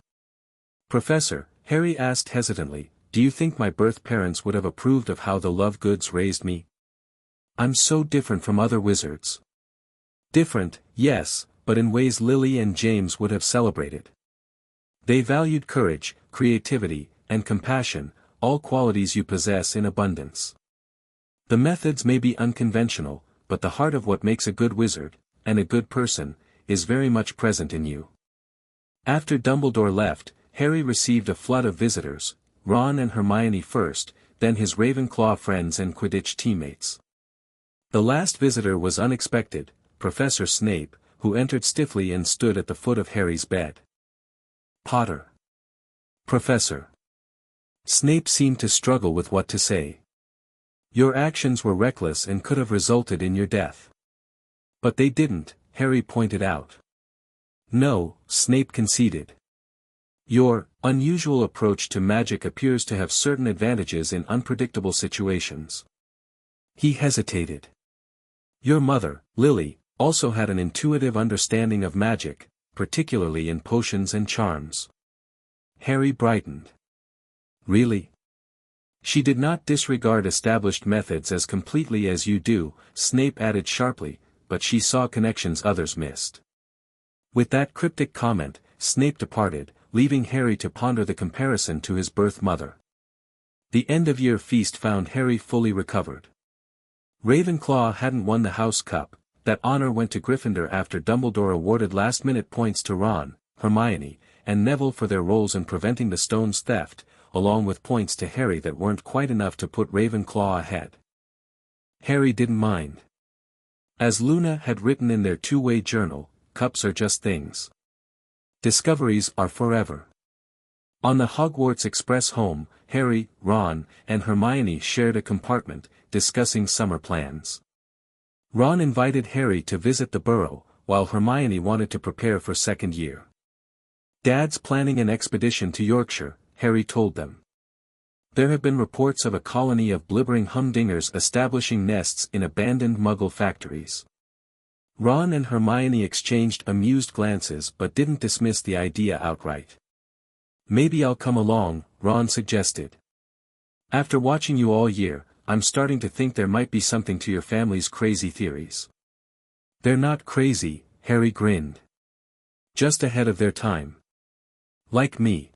"Professor," Harry asked hesitantly, "do you think my birth parents would have approved of how the Lovegoods raised me? I'm so different from other wizards." "Different, yes, but in ways Lily and James would have celebrated. They valued courage, creativity, and compassion, all qualities you possess in abundance. The methods may be unconventional, but the heart of what makes a good wizard, and a good person, is very much present in you." After Dumbledore left, Harry received a flood of visitors, Ron and Hermione first, then his Ravenclaw friends and Quidditch teammates. The last visitor was unexpected, Professor Snape, who entered stiffly and stood at the foot of Harry's bed. "Potter." "Professor." Snape seemed to struggle with what to say. "Your actions were reckless and could have resulted in your death." "But they didn't," Harry pointed out. "No," Snape conceded. "Your unusual approach to magic appears to have certain advantages in unpredictable situations." He hesitated. "Your mother, Lily, also had an intuitive understanding of magic, particularly in potions and charms." Harry brightened. "Really?" "She did not disregard established methods as completely as you do," Snape added sharply, "but she saw connections others missed." With that cryptic comment, Snape departed, leaving Harry to ponder the comparison to his birth mother. The end-of-year feast found Harry fully recovered. Ravenclaw hadn't won the House Cup, that honor went to Gryffindor after Dumbledore awarded last-minute points to Ron, Hermione, and Neville for their roles in preventing the stone's theft, along with points to Harry that weren't quite enough to put Ravenclaw ahead. Harry didn't mind. As Luna had written in their two-way journal, cups are just things. Discoveries are forever. On the Hogwarts Express home, Harry, Ron, and Hermione shared a compartment, discussing summer plans. Ron invited Harry to visit the Burrow, while Hermione wanted to prepare for second year. "Dad's planning an expedition to Yorkshire," Harry told them. "There have been reports of a colony of blibbering humdingers establishing nests in abandoned Muggle factories." Ron and Hermione exchanged amused glances but didn't dismiss the idea outright. "Maybe I'll come along," Ron suggested. "After watching you all year, I'm starting to think there might be something to your family's crazy theories." "They're not crazy," Harry grinned. "Just ahead of their time. Like me."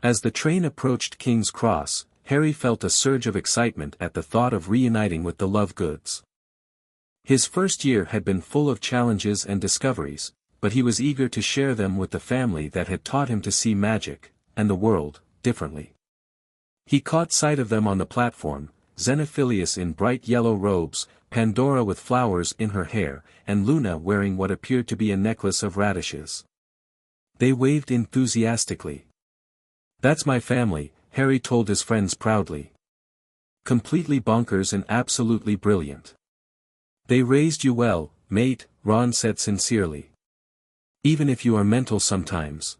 As the train approached King's Cross, Harry felt a surge of excitement at the thought of reuniting with the Lovegoods. His first year had been full of challenges and discoveries, but he was eager to share them with the family that had taught him to see magic, and the world, differently. He caught sight of them on the platform, Xenophilius in bright yellow robes, Pandora with flowers in her hair, and Luna wearing what appeared to be a necklace of radishes. They waved enthusiastically. "That's my family," Harry told his friends proudly. "Completely bonkers and absolutely brilliant." "They raised you well, mate," Ron said sincerely. "Even if you are mental sometimes."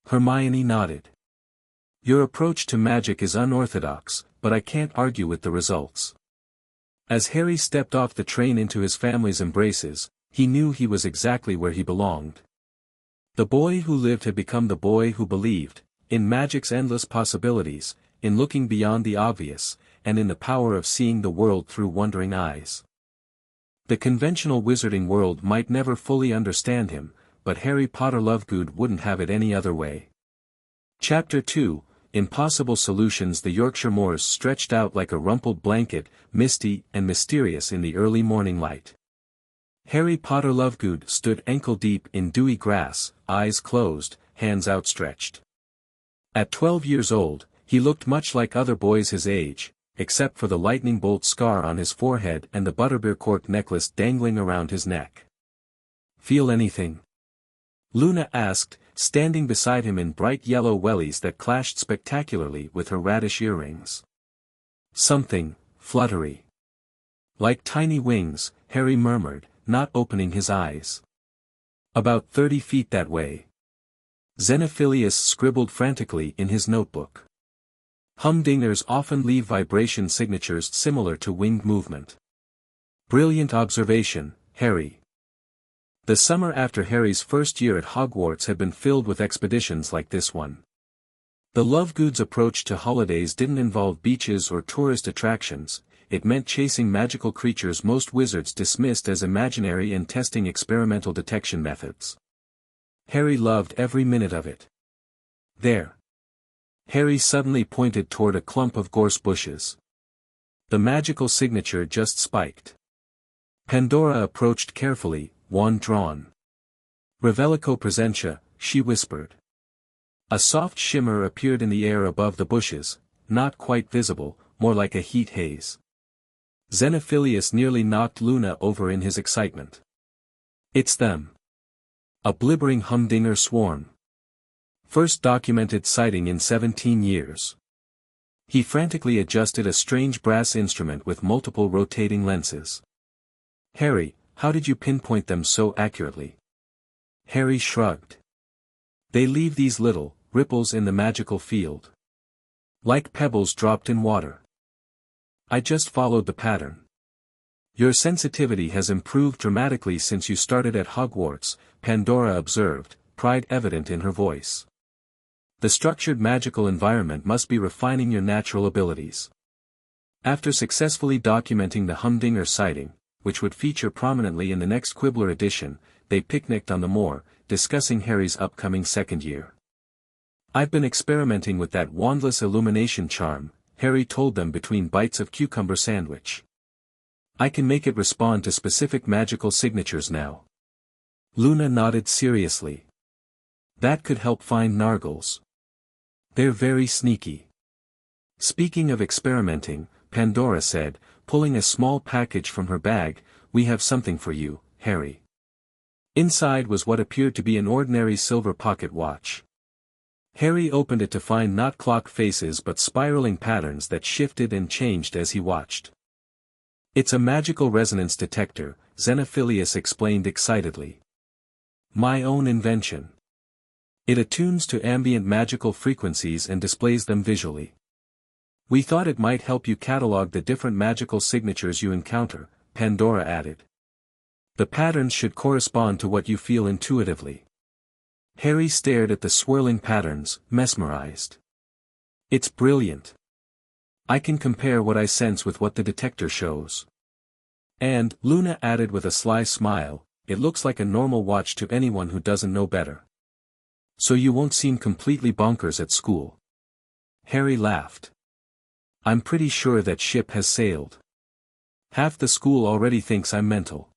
Hermione nodded. "Your approach to magic is unorthodox, but I can't argue with the results." As Harry stepped off the train into his family's embraces, he knew he was exactly where he belonged. The boy who lived had become the boy who believed, in magic's endless possibilities, in looking beyond the obvious, and in the power of seeing the world through wondering eyes. The conventional wizarding world might never fully understand him, but Harry Potter Lovegood wouldn't have it any other way. Chapter 2, Impossible Solutions. The Yorkshire moors stretched out like a rumpled blanket, misty and mysterious in the early morning light. Harry Potter Lovegood stood ankle-deep in dewy grass, eyes closed, hands outstretched. At 12 years old, he looked much like other boys his age, except for the lightning bolt scar on his forehead and the butterbeer cork necklace dangling around his neck. "Feel anything?" Luna asked, standing beside him in bright yellow wellies that clashed spectacularly with her radish earrings. "Something, fluttery. Like tiny wings," Harry murmured, not opening his eyes. "About 30 feet that way." Xenophilius scribbled frantically in his notebook. "Humdingers often leave vibration signatures similar to winged movement." "Brilliant observation, Harry." The summer after Harry's first year at Hogwarts had been filled with expeditions like this one. The Lovegoods' approach to holidays didn't involve beaches or tourist attractions, it meant chasing magical creatures most wizards dismissed as imaginary and testing experimental detection methods. Harry loved every minute of it. "There." Harry suddenly pointed toward a clump of gorse bushes. The magical signature just spiked. Pandora approached carefully, wand drawn. "Revelico Presentia," she whispered. A soft shimmer appeared in the air above the bushes, not quite visible, more like a heat haze. Xenophilius nearly knocked Luna over in his excitement. "It's them. A blibbering humdinger swarm. First documented sighting in 17 years. He frantically adjusted a strange brass instrument with multiple rotating lenses. "Harry, how did you pinpoint them so accurately?" Harry shrugged. "They leave these little ripples in the magical field. Like pebbles dropped in water. I just followed the pattern." "Your sensitivity has improved dramatically since you started at Hogwarts," Pandora observed, pride evident in her voice. "The structured magical environment must be refining your natural abilities." After successfully documenting the humdinger sighting, which would feature prominently in the next Quibbler edition, they picnicked on the moor, discussing Harry's upcoming second year. "I've been experimenting with that wandless illumination charm," Harry told them between bites of cucumber sandwich. I can make it respond to specific magical signatures now. Luna nodded seriously. That could help find Nargles. They're very sneaky. Speaking of experimenting, Pandora said, pulling a small package from her bag, we have something for you, Harry. Inside was what appeared to be an ordinary silver pocket watch. Harry opened it to find not clock faces but spiraling patterns that shifted and changed as he watched. It's a magical resonance detector, Xenophilius explained excitedly. My own invention. It attunes to ambient magical frequencies and displays them visually. We thought it might help you catalog the different magical signatures you encounter, Pandora added. The patterns should correspond to what you feel intuitively. Harry stared at the swirling patterns, mesmerized. It's brilliant. I can compare what I sense with what the detector shows. And, Luna added with a sly smile, it looks like a normal watch to anyone who doesn't know better. So you won't seem completely bonkers at school. Harry laughed. I'm pretty sure that ship has sailed. Half the school already thinks I'm mental.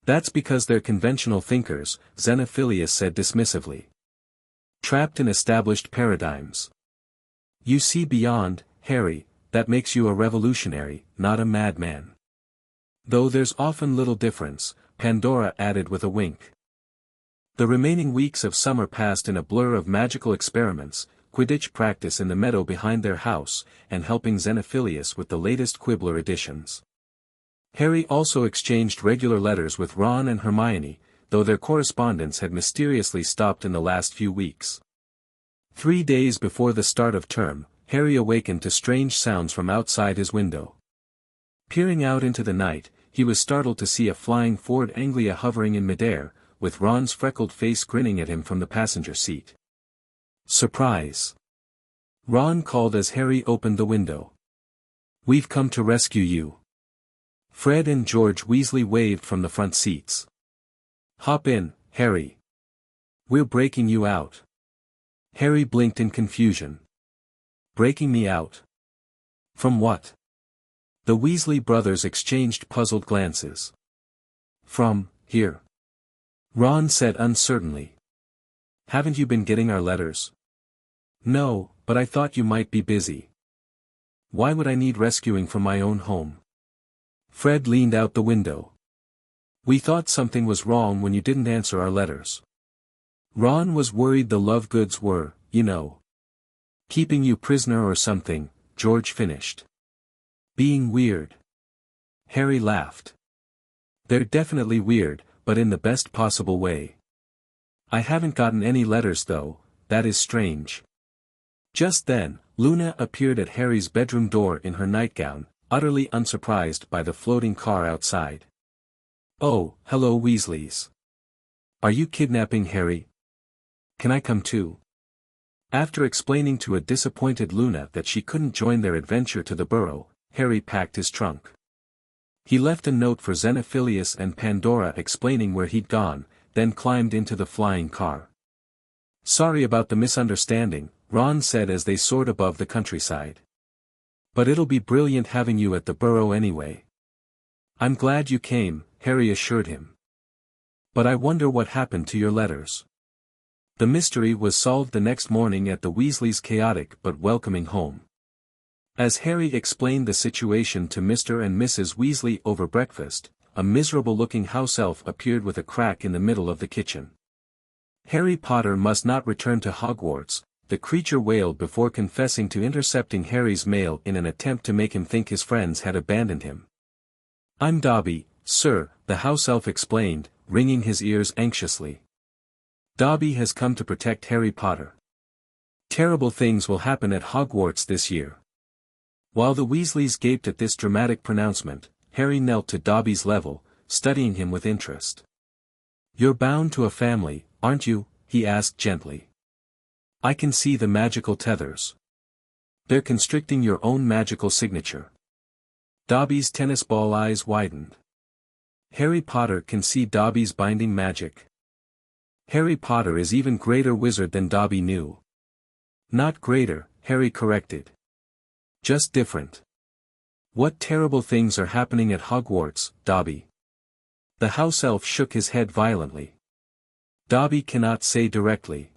That's because they're conventional thinkers, Xenophilius said dismissively. Trapped in established paradigms. You see beyond, Harry, that makes you a revolutionary, not a madman. Though there's often little difference, Pandora added with a wink. The remaining weeks of summer passed in a blur of magical experiments, Quidditch practice in the meadow behind their house, and helping Xenophilius with the latest Quibbler editions. Harry also exchanged regular letters with Ron and Hermione, though their correspondence had mysteriously stopped in the last few weeks. 3 days before the start of term, Harry awakened to strange sounds from outside his window. Peering out into the night, he was startled to see a flying Ford Anglia hovering in midair, with Ron's freckled face grinning at him from the passenger seat. Surprise! Ron called as Harry opened the window. We've come to rescue you. Fred and George Weasley waved from the front seats. Hop in, Harry. We're breaking you out. Harry blinked in confusion. Breaking me out? From what? The Weasley brothers exchanged puzzled glances. From here. Ron said uncertainly. Haven't you been getting our letters? No, but I thought you might be busy. Why would I need rescuing from my own home? Fred leaned out the window. We thought something was wrong when you didn't answer our letters. Ron was worried the Lovegoods were, keeping you prisoner or something, George finished. Being weird. Harry laughed. They're definitely weird, but in the best possible way. I haven't gotten any letters though, that is strange. Just then, Luna appeared at Harry's bedroom door in her nightgown, utterly unsurprised by the floating car outside. Oh, hello Weasleys. Are you kidnapping Harry? Can I come too? After explaining to a disappointed Luna that she couldn't join their adventure to the burrow, Harry packed his trunk. He left a note for Xenophilius and Pandora explaining where he'd gone, then climbed into the flying car. Sorry about the misunderstanding, Ron said as they soared above the countryside. But it'll be brilliant having you at the burrow anyway. I'm glad you came, Harry assured him. But I wonder what happened to your letters. The mystery was solved the next morning at the Weasleys' chaotic but welcoming home. As Harry explained the situation to Mr. and Mrs. Weasley over breakfast, a miserable-looking house elf appeared with a crack in the middle of the kitchen. Harry Potter must not return to Hogwarts, the creature wailed before confessing to intercepting Harry's mail in an attempt to make him think his friends had abandoned him. I'm Dobby, sir, the house elf explained, wringing his ears anxiously. Dobby has come to protect Harry Potter. Terrible things will happen at Hogwarts this year. While the Weasleys gaped at this dramatic pronouncement, Harry knelt to Dobby's level, studying him with interest. You're bound to a family, aren't you? He asked gently. I can see the magical tethers. They're constricting your own magical signature. Dobby's tennis ball eyes widened. Harry Potter can see Dobby's binding magic. Harry Potter is even greater wizard than Dobby knew. Not greater, Harry corrected. Just different. What terrible things are happening at Hogwarts, Dobby? The house elf shook his head violently. Dobby cannot say directly.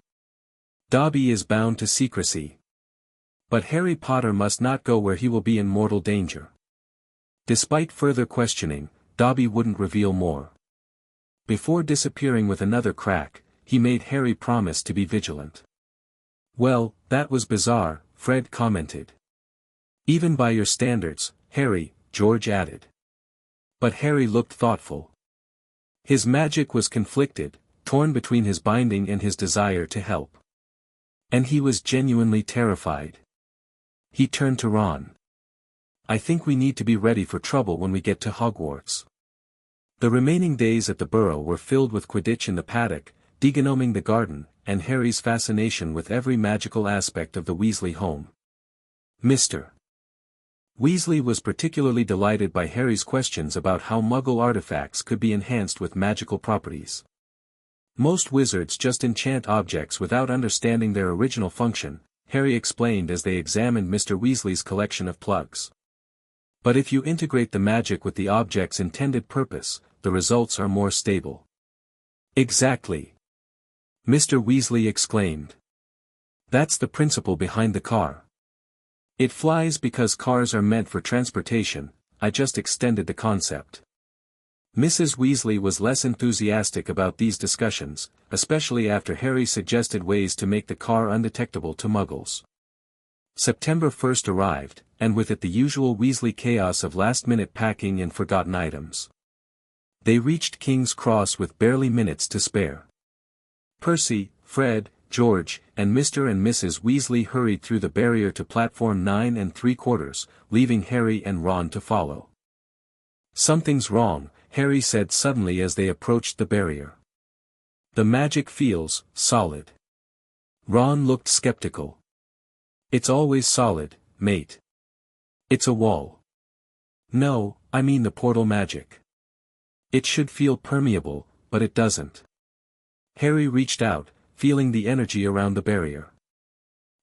Dobby is bound to secrecy. But Harry Potter must not go where he will be in mortal danger. Despite further questioning, Dobby wouldn't reveal more. Before disappearing with another crack, he made Harry promise to be vigilant. Well, that was bizarre, Fred commented. Even by your standards, Harry, George added. But Harry looked thoughtful. His magic was conflicted, torn between his binding and his desire to help. And he was genuinely terrified. He turned to Ron. I think we need to be ready for trouble when we get to Hogwarts. The remaining days at the Burrow were filled with Quidditch in the paddock, degnoming the garden, and Harry's fascination with every magical aspect of the Weasley home. Mr. Weasley was particularly delighted by Harry's questions about how Muggle artifacts could be enhanced with magical properties. Most wizards just enchant objects without understanding their original function, Harry explained as they examined Mr. Weasley's collection of plugs. But if you integrate the magic with the object's intended purpose, the results are more stable. Exactly. Mr. Weasley exclaimed. That's the principle behind the car. It flies because cars are meant for transportation, I just extended the concept. Mrs. Weasley was less enthusiastic about these discussions, especially after Harry suggested ways to make the car undetectable to Muggles. September 1st arrived, and with it the usual Weasley chaos of last-minute packing and forgotten items. They reached King's Cross with barely minutes to spare. Percy, Fred, George, and Mr. and Mrs. Weasley hurried through the barrier to platform 9 3/4, leaving Harry and Ron to follow. Something's wrong, Harry said suddenly as they approached the barrier. The magic feels solid. Ron looked skeptical. It's always solid, mate. It's a wall. No, I mean the portal magic. It should feel permeable, but it doesn't. Harry reached out, feeling the energy around the barrier.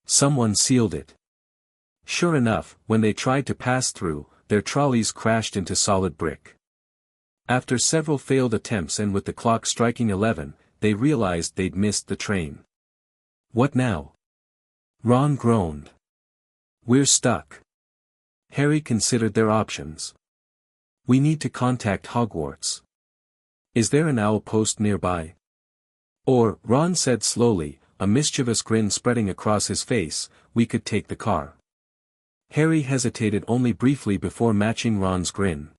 Someone sealed it. Sure enough, when they tried to pass through, their trolleys crashed into solid brick. After several failed attempts and with the clock striking 11, they realized they'd missed the train. What now? Ron groaned. We're stuck. Harry considered their options. We need to contact Hogwarts. Is there an owl post nearby? Or, Ron said slowly, a mischievous grin spreading across his face, we could take the car. Harry hesitated only briefly before matching Ron's grin.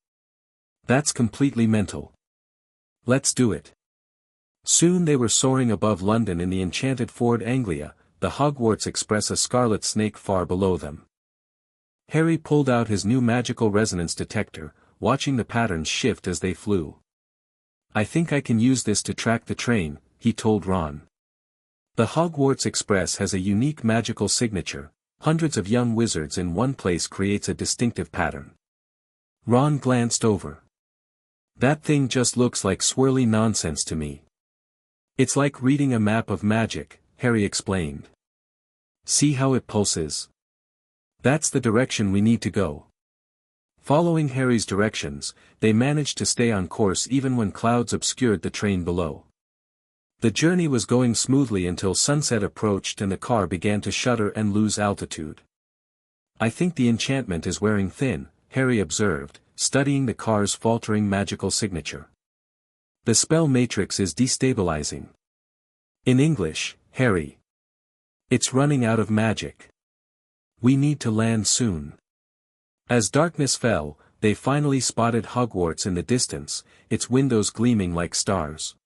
That's completely mental. Let's do it. Soon they were soaring above London in the enchanted Ford Anglia, the Hogwarts Express a scarlet snake far below them. Harry pulled out his new magical resonance detector, watching the patterns shift as they flew. I think I can use this to track the train, he told Ron. The Hogwarts Express has a unique magical signature, hundreds of young wizards in one place creates a distinctive pattern. Ron glanced over. That thing just looks like swirly nonsense to me. It's like reading a map of magic, Harry explained. See how it pulses? That's the direction we need to go. Following Harry's directions, they managed to stay on course even when clouds obscured the train below. The journey was going smoothly until sunset approached and the car began to shudder and lose altitude. I think the enchantment is wearing thin, Harry observed, studying the car's faltering magical signature. The spell matrix is destabilizing. In English, Harry. It's running out of magic. We need to land soon. As darkness fell, they finally spotted Hogwarts in the distance, its windows gleaming like stars.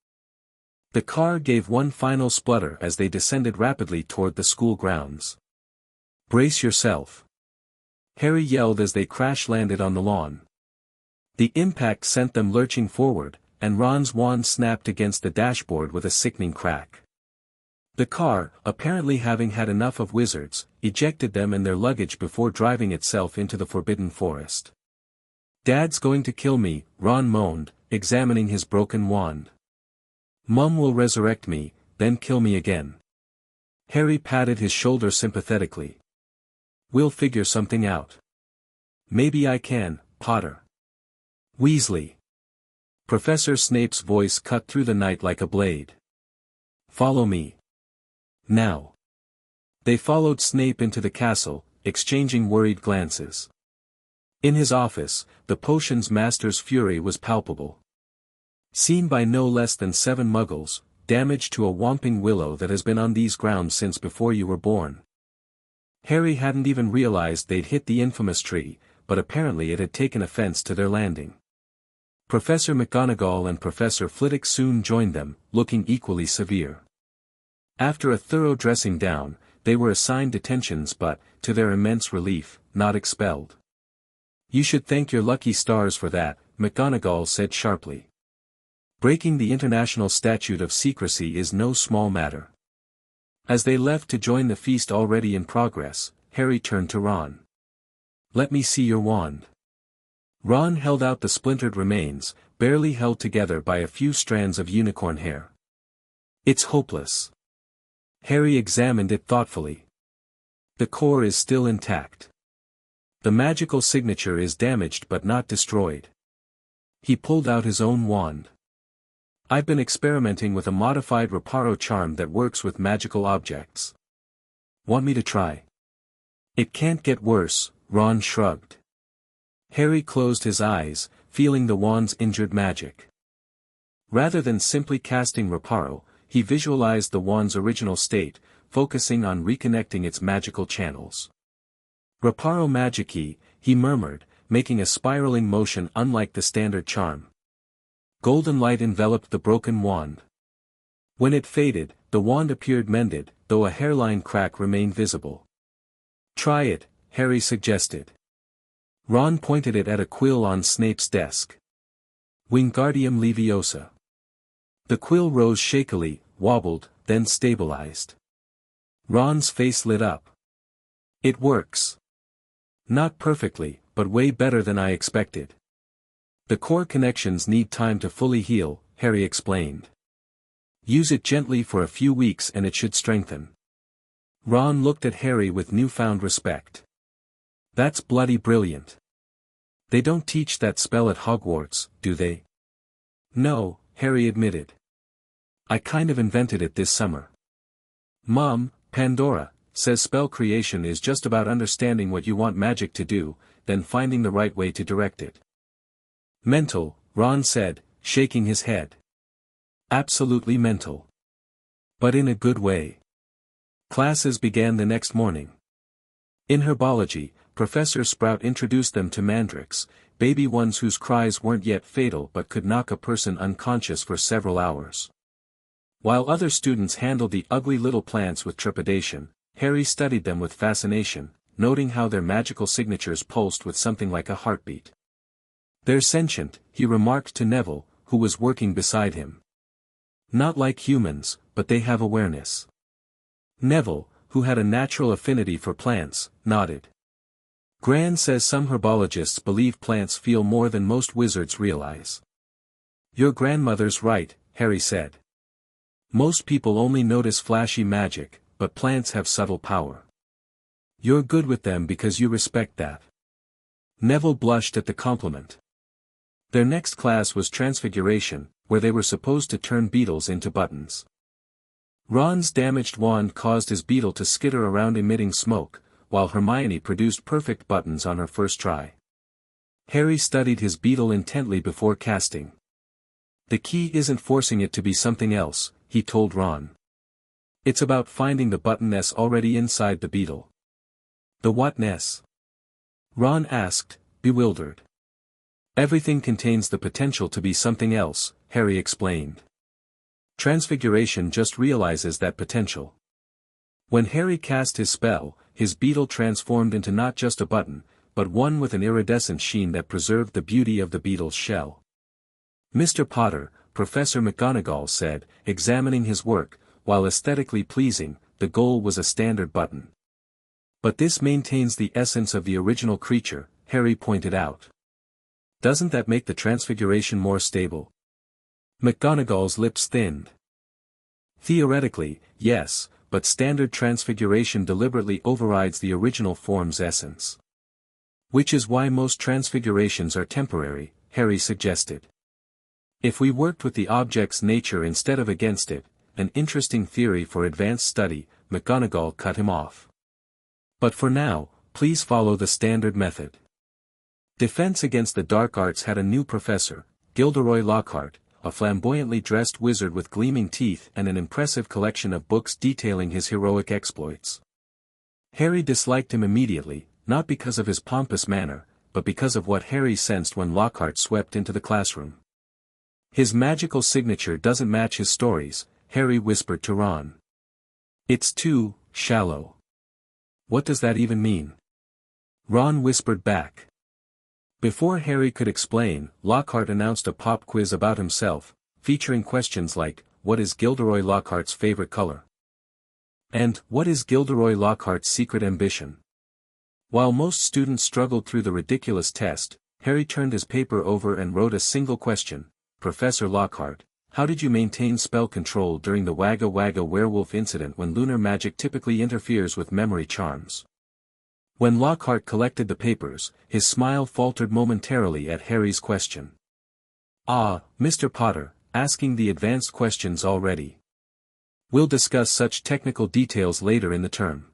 The car gave one final splutter as they descended rapidly toward the school grounds. Brace yourself. Harry yelled as they crash-landed on the lawn. The impact sent them lurching forward, and Ron's wand snapped against the dashboard with a sickening crack. The car, apparently having had enough of wizards, ejected them and their luggage before driving itself into the forbidden forest. Dad's going to kill me, Ron moaned, examining his broken wand. Mum will resurrect me, then kill me again. Harry patted his shoulder sympathetically. We'll figure something out. Maybe I can, Potter. Weasley. Professor Snape's voice cut through the night like a blade. Follow me. Now. They followed Snape into the castle, exchanging worried glances. In his office, the potions master's fury was palpable. Seen by no less than 7 muggles, damage to a whomping willow that has been on these grounds since before you were born. Harry hadn't even realized they'd hit the infamous tree, but apparently it had taken offense to their landing. Professor McGonagall and Professor Flitwick soon joined them, looking equally severe. After a thorough dressing down, they were assigned detentions but, to their immense relief, not expelled. You should thank your lucky stars for that, McGonagall said sharply. Breaking the international statute of secrecy is no small matter. As they left to join the feast already in progress, Harry turned to Ron. Let me see your wand. Ron held out the splintered remains, barely held together by a few strands of unicorn hair. It's hopeless. Harry examined it thoughtfully. The core is still intact. The magical signature is damaged but not destroyed. He pulled out his own wand. I've been experimenting with a modified Reparo charm that works with magical objects. Want me to try? It can't get worse, Ron shrugged. Harry closed his eyes, feeling the wand's injured magic. Rather than simply casting Reparo, he visualized the wand's original state, focusing on reconnecting its magical channels. Reparo Magicki, he murmured, making a spiraling motion unlike the standard charm. Golden light enveloped the broken wand. When it faded, the wand appeared mended, though a hairline crack remained visible. Try it, Harry suggested. Ron pointed it at a quill on Snape's desk. Wingardium Leviosa. The quill rose shakily, wobbled, then stabilized. Ron's face lit up. It works. Not perfectly, but way better than I expected. The core connections need time to fully heal, Harry explained. Use it gently for a few weeks and it should strengthen. Ron looked at Harry with newfound respect. That's bloody brilliant. They don't teach that spell at Hogwarts, do they? No, Harry admitted. I kind of invented it this summer. Mom, Pandora, says spell creation is just about understanding what you want magic to do, then finding the right way to direct it. Mental, Ron said, shaking his head. Absolutely mental. But in a good way. Classes began the next morning. In herbology, Professor Sprout introduced them to mandrakes, baby ones whose cries weren't yet fatal but could knock a person unconscious for several hours. While other students handled the ugly little plants with trepidation, Harry studied them with fascination, noting how their magical signatures pulsed with something like a heartbeat. They're sentient, he remarked to Neville, who was working beside him. Not like humans, but they have awareness. Neville, who had a natural affinity for plants, nodded. Gran says some herbologists believe plants feel more than most wizards realize. Your grandmother's right, Harry said. Most people only notice flashy magic, but plants have subtle power. You're good with them because you respect that. Neville blushed at the compliment. Their next class was Transfiguration, where they were supposed to turn beetles into buttons. Ron's damaged wand caused his beetle to skitter around emitting smoke, while Hermione produced perfect buttons on her first try. Harry studied his beetle intently before casting. The key isn't forcing it to be something else, he told Ron. It's about finding the button-ness already inside the beetle. The what-ness? Ron asked, bewildered. Everything contains the potential to be something else, Harry explained. Transfiguration just realizes that potential. When Harry cast his spell, his beetle transformed into not just a button, but one with an iridescent sheen that preserved the beauty of the beetle's shell. Mr. Potter, Professor McGonagall said, examining his work, while aesthetically pleasing, the goal was a standard button. But this maintains the essence of the original creature, Harry pointed out. Doesn't that make the transfiguration more stable? McGonagall's lips thinned. Theoretically, yes, but standard transfiguration deliberately overrides the original form's essence. Which is why most transfigurations are temporary, Harry suggested. If we worked with the object's nature instead of against it, an interesting theory for advanced study, McGonagall cut him off. But for now, please follow the standard method. Defense against the dark arts had a new professor, Gilderoy Lockhart, a flamboyantly dressed wizard with gleaming teeth and an impressive collection of books detailing his heroic exploits. Harry disliked him immediately, not because of his pompous manner, but because of what Harry sensed when Lockhart swept into the classroom. His magical signature doesn't match his stories, Harry whispered to Ron. It's too shallow. What does that even mean? Ron whispered back. Before Harry could explain, Lockhart announced a pop quiz about himself, featuring questions like, what is Gilderoy Lockhart's favorite color? And, what is Gilderoy Lockhart's secret ambition? While most students struggled through the ridiculous test, Harry turned his paper over and wrote a single question. Professor Lockhart, how did you maintain spell control during the Wagga Wagga werewolf incident when lunar magic typically interferes with memory charms? When Lockhart collected the papers, his smile faltered momentarily at Harry's question. Ah, Mr. Potter, asking the advanced questions already. We'll discuss such technical details later in the term.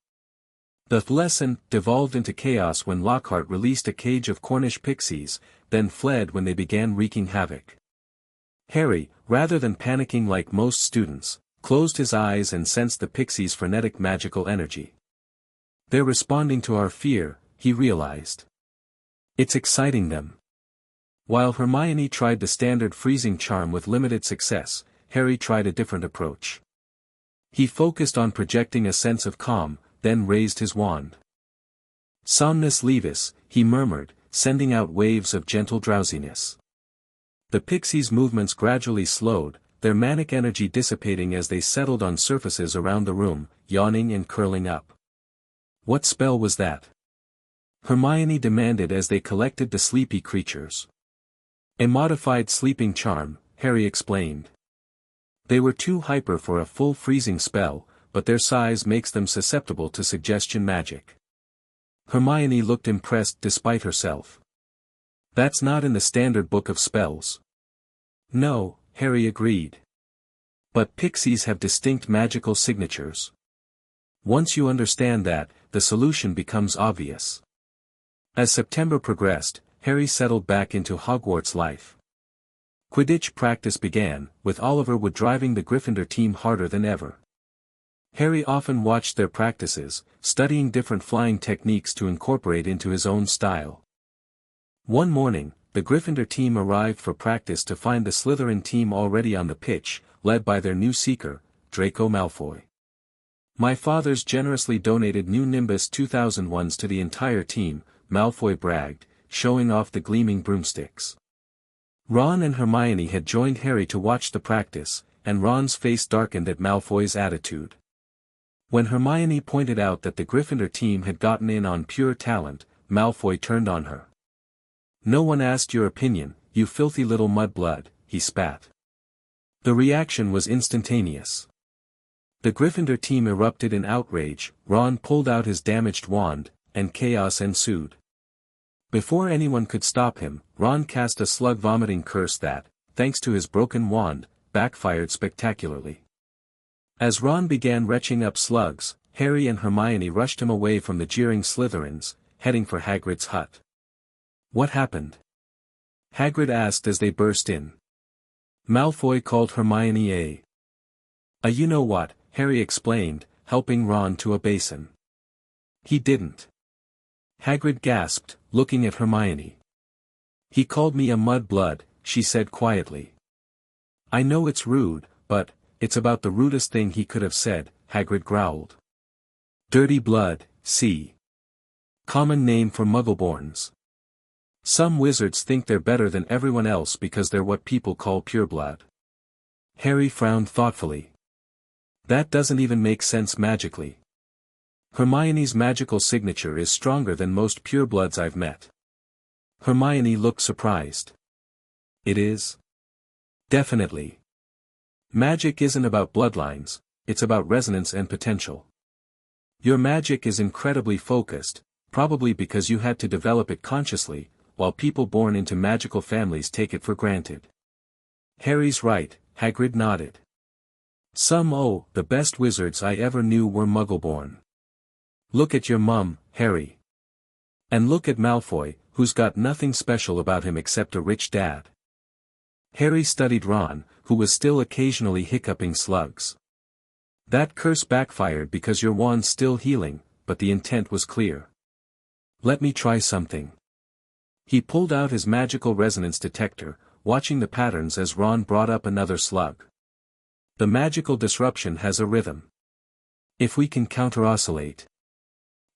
The lesson devolved into chaos when Lockhart released a cage of Cornish pixies, then fled when they began wreaking havoc. Harry, rather than panicking like most students, closed his eyes and sensed the pixies' frenetic magical energy. They're responding to our fear, he realized. It's exciting them. While Hermione tried the standard freezing charm with limited success, Harry tried a different approach. He focused on projecting a sense of calm, then raised his wand. Somnus levis, he murmured, sending out waves of gentle drowsiness. The pixies' movements gradually slowed, their manic energy dissipating as they settled on surfaces around the room, yawning and curling up. What spell was that? Hermione demanded as they collected the sleepy creatures. A modified sleeping charm, Harry explained. They were too hyper for a full freezing spell, but their size makes them susceptible to suggestion magic. Hermione looked impressed despite herself. That's not in the standard book of spells. No, Harry agreed. But pixies have distinct magical signatures. Once you understand that, the solution becomes obvious. As September progressed, Harry settled back into Hogwarts life. Quidditch practice began, with Oliver Wood driving the Gryffindor team harder than ever. Harry often watched their practices, studying different flying techniques to incorporate into his own style. One morning, the Gryffindor team arrived for practice to find the Slytherin team already on the pitch, led by their new seeker, Draco Malfoy. My father's generously donated new Nimbus 2001s to the entire team, Malfoy bragged, showing off the gleaming broomsticks. Ron and Hermione had joined Harry to watch the practice, and Ron's face darkened at Malfoy's attitude. When Hermione pointed out that the Gryffindor team had gotten in on pure talent, Malfoy turned on her. No one asked your opinion, you filthy little mudblood, he spat. The reaction was instantaneous. The Gryffindor team erupted in outrage, Ron pulled out his damaged wand, and chaos ensued. Before anyone could stop him, Ron cast a slug-vomiting curse that, thanks to his broken wand, backfired spectacularly. As Ron began retching up slugs, Harry and Hermione rushed him away from the jeering Slytherins, heading for Hagrid's hut. What happened? Hagrid asked as they burst in. Malfoy called Hermione a you-know-what, Harry explained, helping Ron to a basin. He didn't. Hagrid gasped, looking at Hermione. He called me a mudblood, she said quietly. I know it's rude, but, it's about the rudest thing he could have said, Hagrid growled. Dirty blood, see. Common name for muggleborns. Some wizards think they're better than everyone else because they're what people call pureblood. Harry frowned thoughtfully. That doesn't even make sense magically. Hermione's magical signature is stronger than most purebloods I've met. Hermione looked surprised. It is? Definitely. Magic isn't about bloodlines, it's about resonance and potential. Your magic is incredibly focused, probably because you had to develop it consciously, while people born into magical families take it for granted. Harry's right, Hagrid nodded. The best wizards I ever knew were Muggle-born. Look at your mum, Harry. And look at Malfoy, who's got nothing special about him except a rich dad. Harry studied Ron, who was still occasionally hiccuping slugs. That curse backfired because your wand's still healing, but the intent was clear. Let me try something. He pulled out his magical resonance detector, watching the patterns as Ron brought up another slug. The magical disruption has a rhythm. If we can counter-oscillate.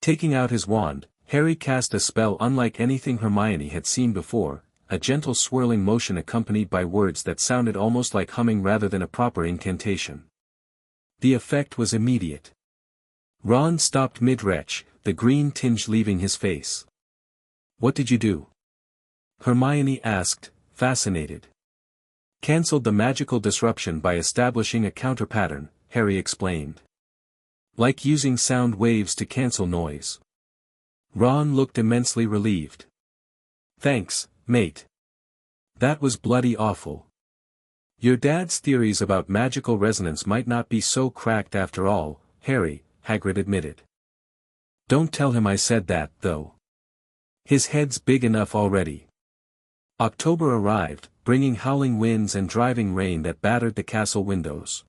Taking out his wand, Harry cast a spell unlike anything Hermione had seen before, a gentle swirling motion accompanied by words that sounded almost like humming rather than a proper incantation. The effect was immediate. Ron stopped mid-retch, the green tinge leaving his face. What did you do? Hermione asked, fascinated. Cancelled the magical disruption by establishing a counter-pattern, Harry explained. Like using sound waves to cancel noise. Ron looked immensely relieved. Thanks, mate. That was bloody awful. Your dad's theories about magical resonance might not be so cracked after all, Harry, Hagrid admitted. Don't tell him I said that, though. His head's big enough already. October arrived, bringing howling winds and driving rain that battered the castle windows.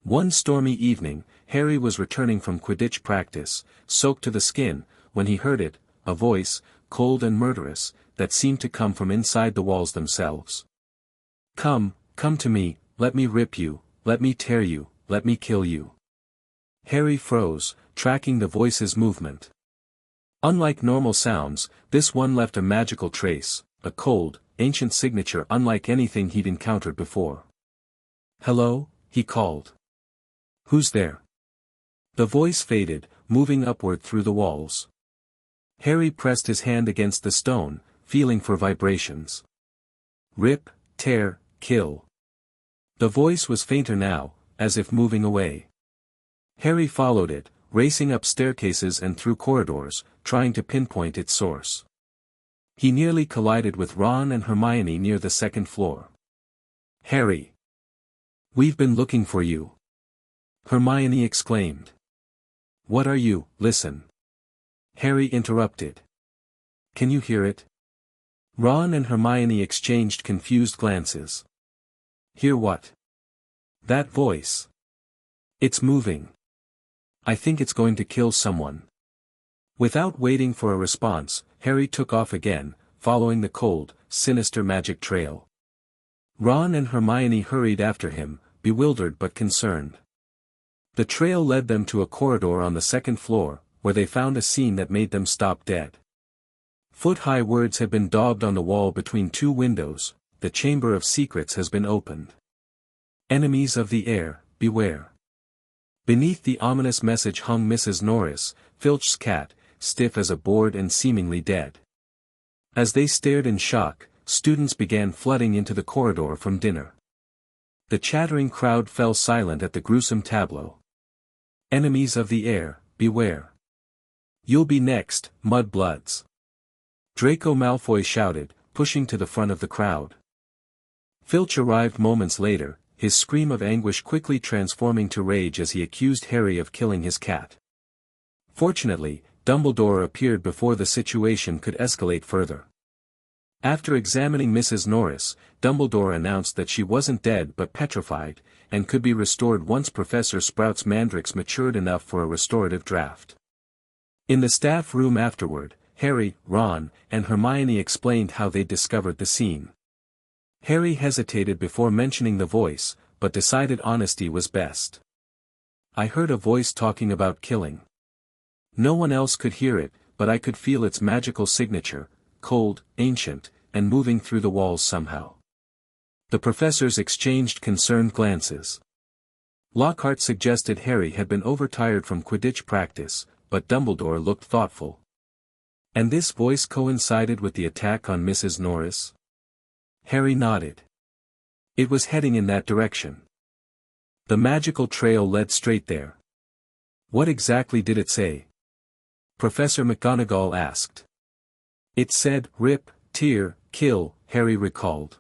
One stormy evening, Harry was returning from Quidditch practice, soaked to the skin, when he heard it, a voice, cold and murderous, that seemed to come from inside the walls themselves. Come to me, let me rip you, let me tear you, let me kill you. Harry froze, tracking the voice's movement. Unlike normal sounds, this one left a magical trace, a cold, ancient signature unlike anything he'd encountered before. Hello, he called. Who's there? The voice faded, moving upward through the walls. Harry pressed his hand against the stone, feeling for vibrations. Rip, tear, kill. The voice was fainter now, as if moving away. Harry followed it, racing up staircases and through corridors, trying to pinpoint its source. He nearly collided with Ron and Hermione near the second floor. Harry! We've been looking for you! Hermione exclaimed. What are you? Listen. Harry interrupted. Can you hear it? Ron and Hermione exchanged confused glances. Hear what? That voice. It's moving. I think it's going to kill someone. Without waiting for a response, Harry took off again, following the cold, sinister magic trail. Ron and Hermione hurried after him, bewildered but concerned. The trail led them to a corridor on the second floor, where they found a scene that made them stop dead. Foot-high words had been daubed on the wall between two windows, the Chamber of Secrets has been opened. Enemies of the air, beware. Beneath the ominous message hung Mrs. Norris, Filch's cat, stiff as a board and seemingly dead. As they stared in shock, students began flooding into the corridor from dinner. The chattering crowd fell silent at the gruesome tableau. Enemies of the air, beware. You'll be next, mudbloods. Draco Malfoy shouted, pushing to the front of the crowd. Filch arrived moments later, his scream of anguish quickly transforming to rage as he accused Harry of killing his cat. Fortunately, Dumbledore appeared before the situation could escalate further. After examining Mrs. Norris, Dumbledore announced that she wasn't dead but petrified, and could be restored once Professor Sprout's mandrakes matured enough for a restorative draft. In the staff room afterward, Harry, Ron, and Hermione explained how they'd discovered the scene. Harry hesitated before mentioning the voice, but decided honesty was best. I heard a voice talking about killing. No one else could hear it, but I could feel its magical signature, cold, ancient, and moving through the walls somehow. The professors exchanged concerned glances. Lockhart suggested Harry had been overtired from Quidditch practice, but Dumbledore looked thoughtful. And this voice coincided with the attack on Mrs. Norris? Harry nodded. It was heading in that direction. The magical trail led straight there. What exactly did it say? Professor McGonagall asked. It said, rip, tear, kill, Harry recalled.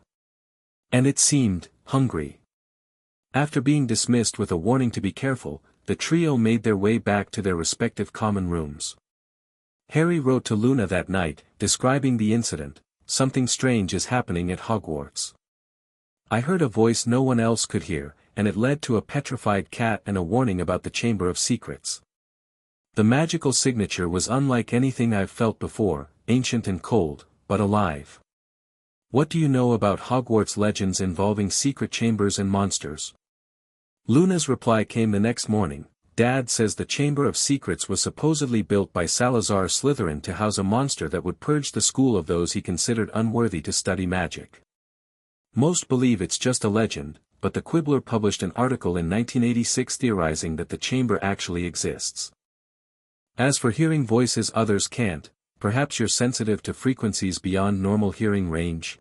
And it seemed hungry. After being dismissed with a warning to be careful, the trio made their way back to their respective common rooms. Harry wrote to Luna that night, describing the incident. Something strange is happening at Hogwarts. I heard a voice no one else could hear, and it led to a petrified cat and a warning about the Chamber of Secrets. The magical signature was unlike anything I've felt before, ancient and cold, but alive. What do you know about Hogwarts legends involving secret chambers and monsters? Luna's reply came the next morning. Dad says the Chamber of Secrets was supposedly built by Salazar Slytherin to house a monster that would purge the school of those he considered unworthy to study magic. Most believe it's just a legend, but the Quibbler published an article in 1986 theorizing that the chamber actually exists. As for hearing voices others can't, perhaps you're sensitive to frequencies beyond normal hearing range?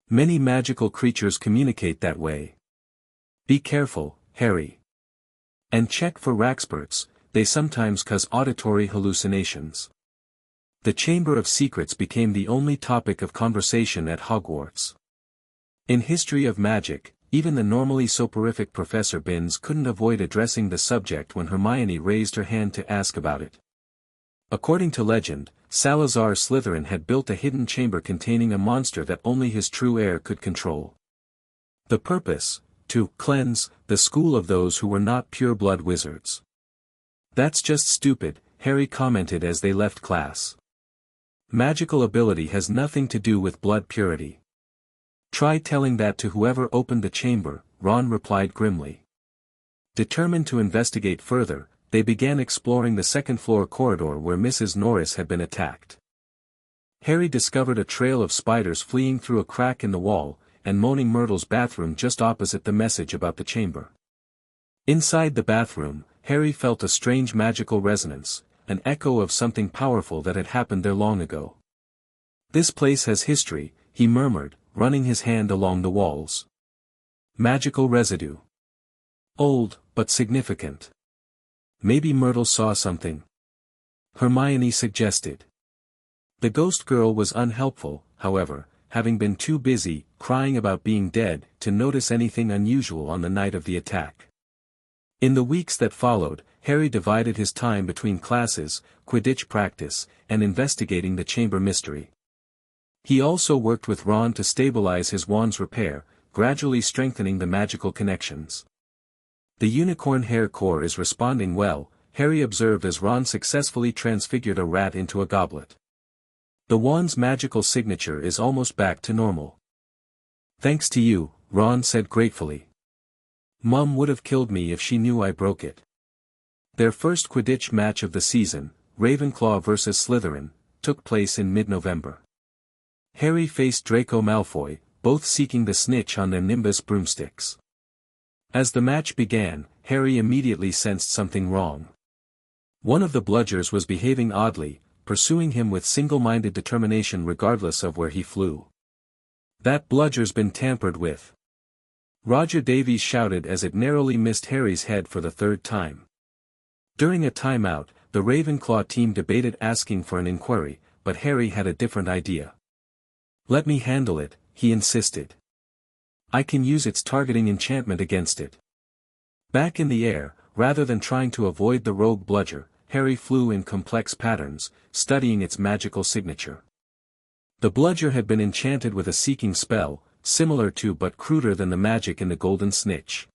Many magical creatures communicate that way. Be careful, Harry. And check for Raxperts, they sometimes cause auditory hallucinations. The Chamber of Secrets became the only topic of conversation at Hogwarts. In History of Magic, even the normally soporific Professor Binns couldn't avoid addressing the subject when Hermione raised her hand to ask about it. According to legend, Salazar Slytherin had built a hidden chamber containing a monster that only his true heir could control. The purpose? To cleanse the school of those who were not pure-blood wizards. That's just stupid, Harry commented as they left class. Magical ability has nothing to do with blood purity. Try telling that to whoever opened the chamber, Ron replied grimly. Determined to investigate further, they began exploring the second-floor corridor where Mrs. Norris had been attacked. Harry discovered a trail of spiders fleeing through a crack in the wall, and Moaning Myrtle's bathroom just opposite the message about the chamber. Inside the bathroom, Harry felt a strange magical resonance, an echo of something powerful that had happened there long ago. This place has history, he murmured, running his hand along the walls. Magical residue. Old, but significant. Maybe Myrtle saw something. Hermione suggested. The ghost girl was unhelpful, however, having been too busy, crying about being dead, to notice anything unusual on the night of the attack. In the weeks that followed, Harry divided his time between classes, Quidditch practice, and investigating the chamber mystery. He also worked with Ron to stabilize his wand's repair, gradually strengthening the magical connections. The unicorn hair core is responding well, Harry observed as Ron successfully transfigured a rat into a goblet. The wand's magical signature is almost back to normal. Thanks to you, Ron said gratefully. Mum would have killed me if she knew I broke it. Their first Quidditch match of the season, Ravenclaw vs. Slytherin, took place in mid-November. Harry faced Draco Malfoy, both seeking the snitch on their Nimbus broomsticks. As the match began, Harry immediately sensed something wrong. One of the bludgers was behaving oddly, pursuing him with single-minded determination regardless of where he flew. That bludger's been tampered with. Roger Davies shouted as it narrowly missed Harry's head for the third time. During a timeout, the Ravenclaw team debated asking for an inquiry, but Harry had a different idea. Let me handle it, he insisted. I can use its targeting enchantment against it. Back in the air, rather than trying to avoid the rogue bludger, Harry flew in complex patterns, studying its magical signature. The bludger had been enchanted with a seeking spell, similar to but cruder than the magic in the golden snitch.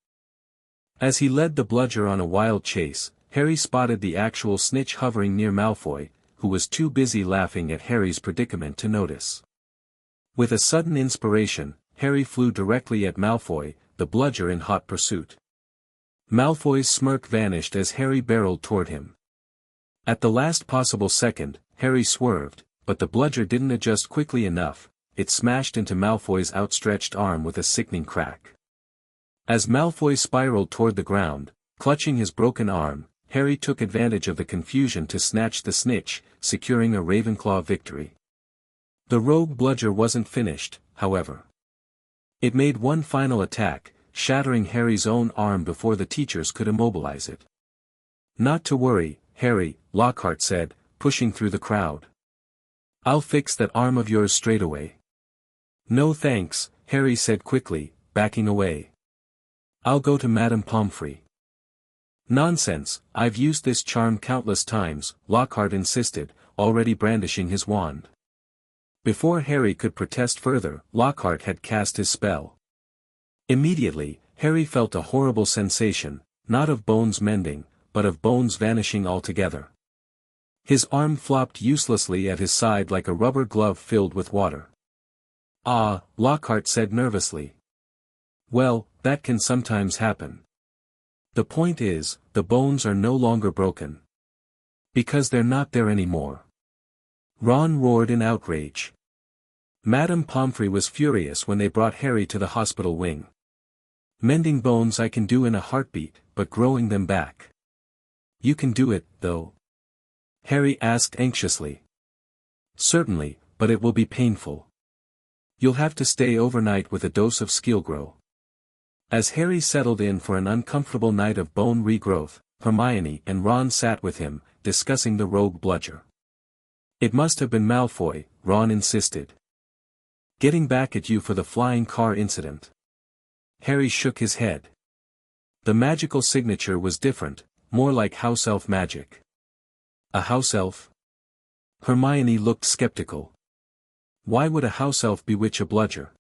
As he led the bludger on a wild chase, Harry spotted the actual snitch hovering near Malfoy, who was too busy laughing at Harry's predicament to notice. With a sudden inspiration, Harry flew directly at Malfoy, the bludger in hot pursuit. Malfoy's smirk vanished as Harry barreled toward him. At the last possible second, Harry swerved, but the bludger didn't adjust quickly enough, it smashed into Malfoy's outstretched arm with a sickening crack. As Malfoy spiraled toward the ground, clutching his broken arm, Harry took advantage of the confusion to snatch the snitch, securing a Ravenclaw victory. The rogue bludger wasn't finished, however. It made one final attack, shattering Harry's own arm before the teachers could immobilize it. Not to worry, Harry, Lockhart said, pushing through the crowd. "I'll fix that arm of yours straight away." "No thanks," Harry said quickly, backing away. "I'll go to Madame Pomfrey." "Nonsense, I've used this charm countless times," Lockhart insisted, already brandishing his wand. Before Harry could protest further, Lockhart had cast his spell. Immediately, Harry felt a horrible sensation, not of bones mending, but of bones vanishing altogether. His arm flopped uselessly at his side like a rubber glove filled with water. "Ah," Lockhart said nervously. "Well, that can sometimes happen. The point is, the bones are no longer broken. Because they're not there anymore." Ron roared in outrage. Madame Pomfrey was furious when they brought Harry to the hospital wing. "Mending bones I can do in a heartbeat, but growing them back. You can do it, though?" Harry asked anxiously. "Certainly, but it will be painful. You'll have to stay overnight with a dose of Skillgrow." As Harry settled in for an uncomfortable night of bone regrowth, Hermione and Ron sat with him, discussing the rogue bludger. "It must have been Malfoy," Ron insisted. "Getting back at you for the flying car incident." Harry shook his head. The magical signature was different, more like house elf magic. "A house elf?" Hermione looked skeptical. "Why would a house elf bewitch a bludger?"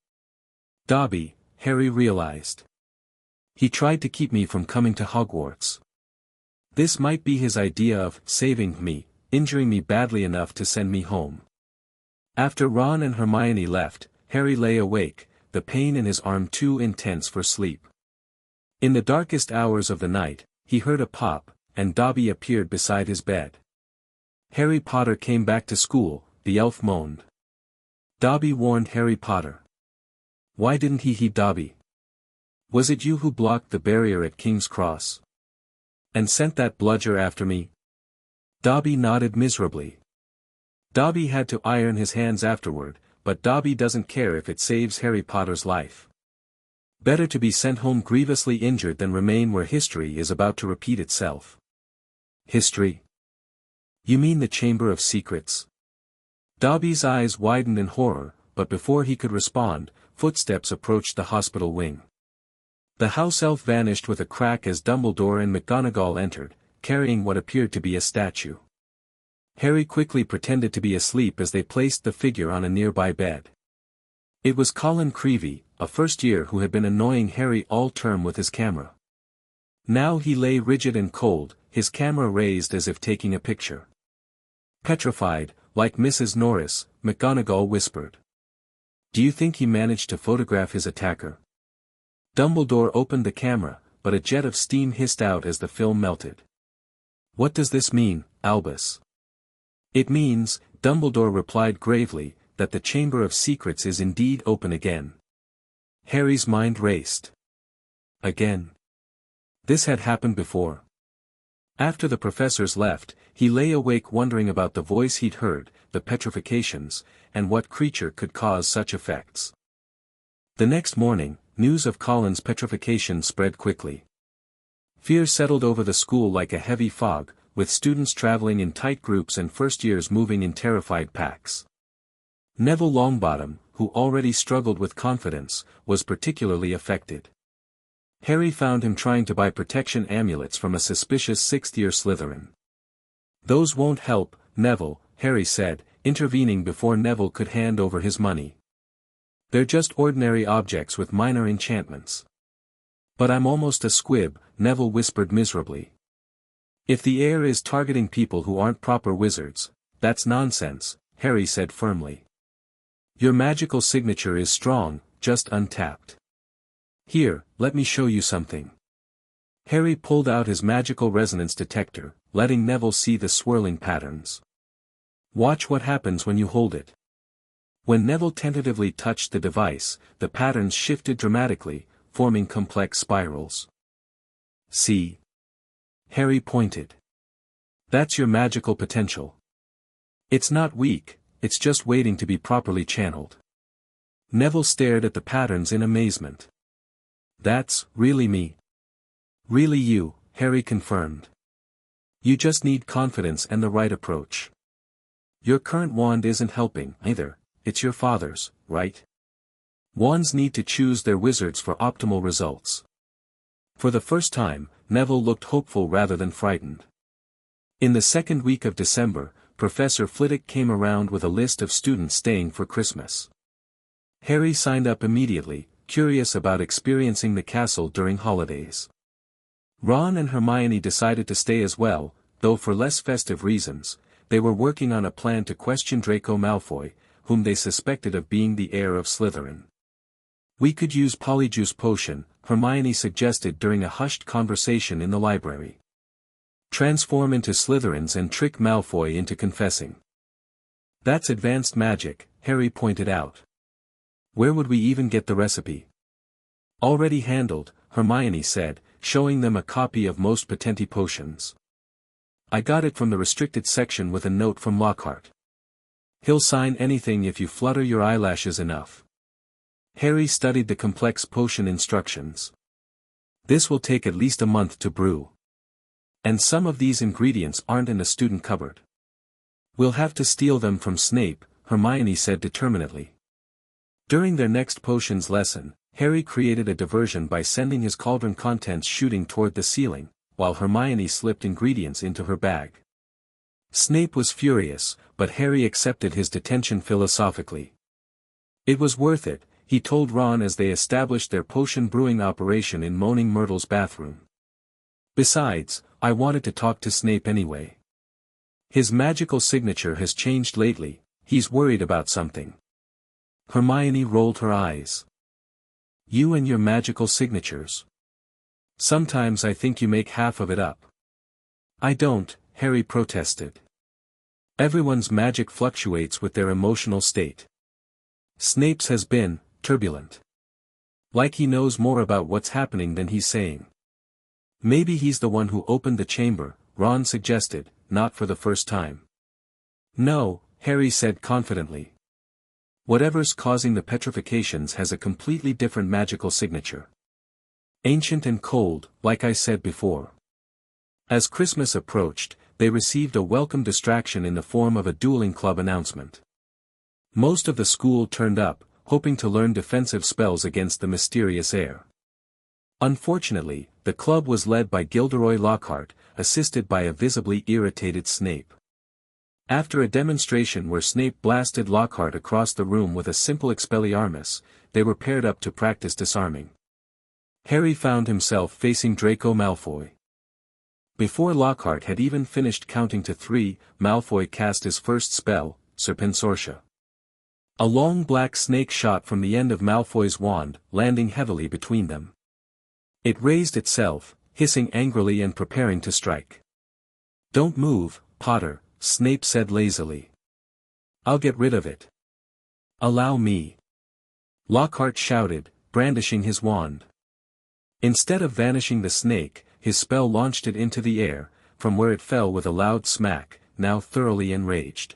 "Dobby," Harry realized. "He tried to keep me from coming to Hogwarts. This might be his idea of saving me, injuring me badly enough to send me home." After Ron and Hermione left, Harry lay awake, the pain in his arm too intense for sleep. In the darkest hours of the night, he heard a pop, and Dobby appeared beside his bed. "Harry Potter came back to school," the elf moaned. Dobby warned Harry Potter. Why didn't he heed Dobby? "Was it you who blocked the barrier at King's Cross? And sent that bludger after me?" Dobby nodded miserably. Dobby had to iron his hands afterward, but Dobby doesn't care if it saves Harry Potter's life. Better to be sent home grievously injured than remain where history is about to repeat itself. "History? You mean the Chamber of Secrets?" Dobby's eyes widened in horror, but before he could respond, footsteps approached the hospital wing. The house elf vanished with a crack as Dumbledore and McGonagall entered, carrying what appeared to be a statue. Harry quickly pretended to be asleep as they placed the figure on a nearby bed. It was Colin Creevey, a first-year who had been annoying Harry all term with his camera. Now he lay rigid and cold, his camera raised as if taking a picture. "Petrified, like Mrs. Norris," McGonagall whispered. "Do you think he managed to photograph his attacker?" Dumbledore opened the camera, but a jet of steam hissed out as the film melted. "What does this mean, Albus?" "It means," Dumbledore replied gravely, "that the Chamber of Secrets is indeed open again." Harry's mind raced. Again. This had happened before. After the professors left, he lay awake wondering about the voice he'd heard, the petrifications, and what creature could cause such effects. The next morning, news of Colin's petrification spread quickly. Fear settled over the school like a heavy fog, with students traveling in tight groups and first-years moving in terrified packs. Neville Longbottom, who already struggled with confidence, was particularly affected. Harry found him trying to buy protection amulets from a suspicious sixth-year Slytherin. "Those won't help, Neville," Harry said, intervening before Neville could hand over his money. "They're just ordinary objects with minor enchantments." "But I'm almost a squib," Neville whispered miserably. "If the heir is targeting people who aren't proper wizards, that's nonsense," Harry said firmly. "Your magical signature is strong, just untapped. Here, let me show you something." Harry pulled out his magical resonance detector, letting Neville see the swirling patterns. "Watch what happens when you hold it." When Neville tentatively touched the device, the patterns shifted dramatically, forming complex spirals. "See?" Harry pointed. "That's your magical potential. It's not weak, it's just waiting to be properly channeled." Neville stared at the patterns in amazement. "That's really me." "Really you," Harry confirmed. "You just need confidence and the right approach." Your current wand isn't helping, either. It's your father's, right? Wands need to choose their wizards for optimal results. For the first time, Neville looked hopeful rather than frightened. In the second week of December, Professor Flitwick came around with a list of students staying for Christmas. Harry signed up immediately, curious about experiencing the castle during holidays. Ron and Hermione decided to stay as well, though for less festive reasons. They were working on a plan to question Draco Malfoy, whom they suspected of being the heir of Slytherin. "We could use Polyjuice Potion," Hermione suggested during a hushed conversation in the library. "Transform into Slytherins and trick Malfoy into confessing." "That's advanced magic," Harry pointed out. "Where would we even get the recipe?" "Already handled," Hermione said, showing them a copy of Most Potenti Potions. "I got it from the restricted section with a note from Lockhart. He'll sign anything if you flutter your eyelashes enough." Harry studied the complex potion instructions. "This will take at least a month to brew. And some of these ingredients aren't in the student cupboard. We'll have to steal them from Snape," Hermione said determinedly. During their next potions lesson, Harry created a diversion by sending his cauldron contents shooting toward the ceiling, while Hermione slipped ingredients into her bag. Snape was furious, but Harry accepted his detention philosophically. It was worth it, he told Ron as they established their potion brewing operation in Moaning Myrtle's bathroom. "Besides, I wanted to talk to Snape anyway. His magical signature has changed lately, he's worried about something." Hermione rolled her eyes. "You and your magical signatures. Sometimes I think you make half of it up." "I don't," Harry protested. "Everyone's magic fluctuates with their emotional state. Snape's has been turbulent. Like he knows more about what's happening than he's saying." "Maybe he's the one who opened the chamber," Ron suggested, not for the first time. "No," Harry said confidently. "Whatever's causing the petrifications has a completely different magical signature. Ancient and cold, like I said before." As Christmas approached, they received a welcome distraction in the form of a dueling club announcement. Most of the school turned up, hoping to learn defensive spells against the mysterious heir. Unfortunately, the club was led by Gilderoy Lockhart, assisted by a visibly irritated Snape. After a demonstration where Snape blasted Lockhart across the room with a simple Expelliarmus, they were paired up to practice disarming. Harry found himself facing Draco Malfoy. Before Lockhart had even finished counting to 3, Malfoy cast his first spell, Serpensortia. A long black snake shot from the end of Malfoy's wand, landing heavily between them. It raised itself, hissing angrily and preparing to strike. "Don't move, Potter," Snape said lazily. "I'll get rid of it." "Allow me." Lockhart shouted, brandishing his wand. Instead of vanishing the snake, his spell launched it into the air, from where it fell with a loud smack, now thoroughly enraged.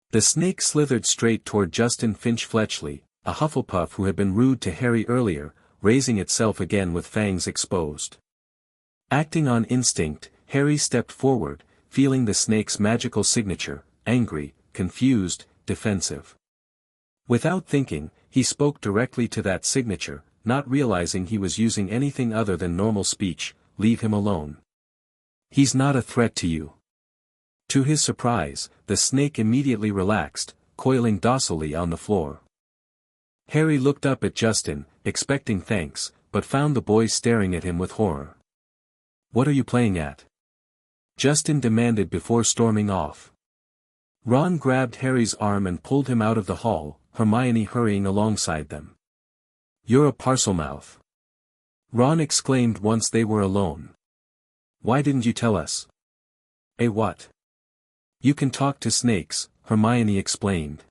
The snake slithered straight toward Justin Finch-Fletchley, a Hufflepuff who had been rude to Harry earlier, raising itself again with fangs exposed. Acting on instinct, Harry stepped forward, feeling the snake's magical signature, angry, confused, defensive. Without thinking, he spoke directly to that signature, not realizing he was using anything other than normal speech. "Leave him alone. He's not a threat to you." To his surprise, the snake immediately relaxed, coiling docilely on the floor. Harry looked up at Justin, expecting thanks, but found the boy staring at him with horror. "What are you playing at?" Justin demanded before storming off. Ron grabbed Harry's arm and pulled him out of the hall, Hermione hurrying alongside them. "You're a Parselmouth!" Ron exclaimed once they were alone. "Why didn't you tell us?" "A what?" "You can talk to snakes," Hermione explained.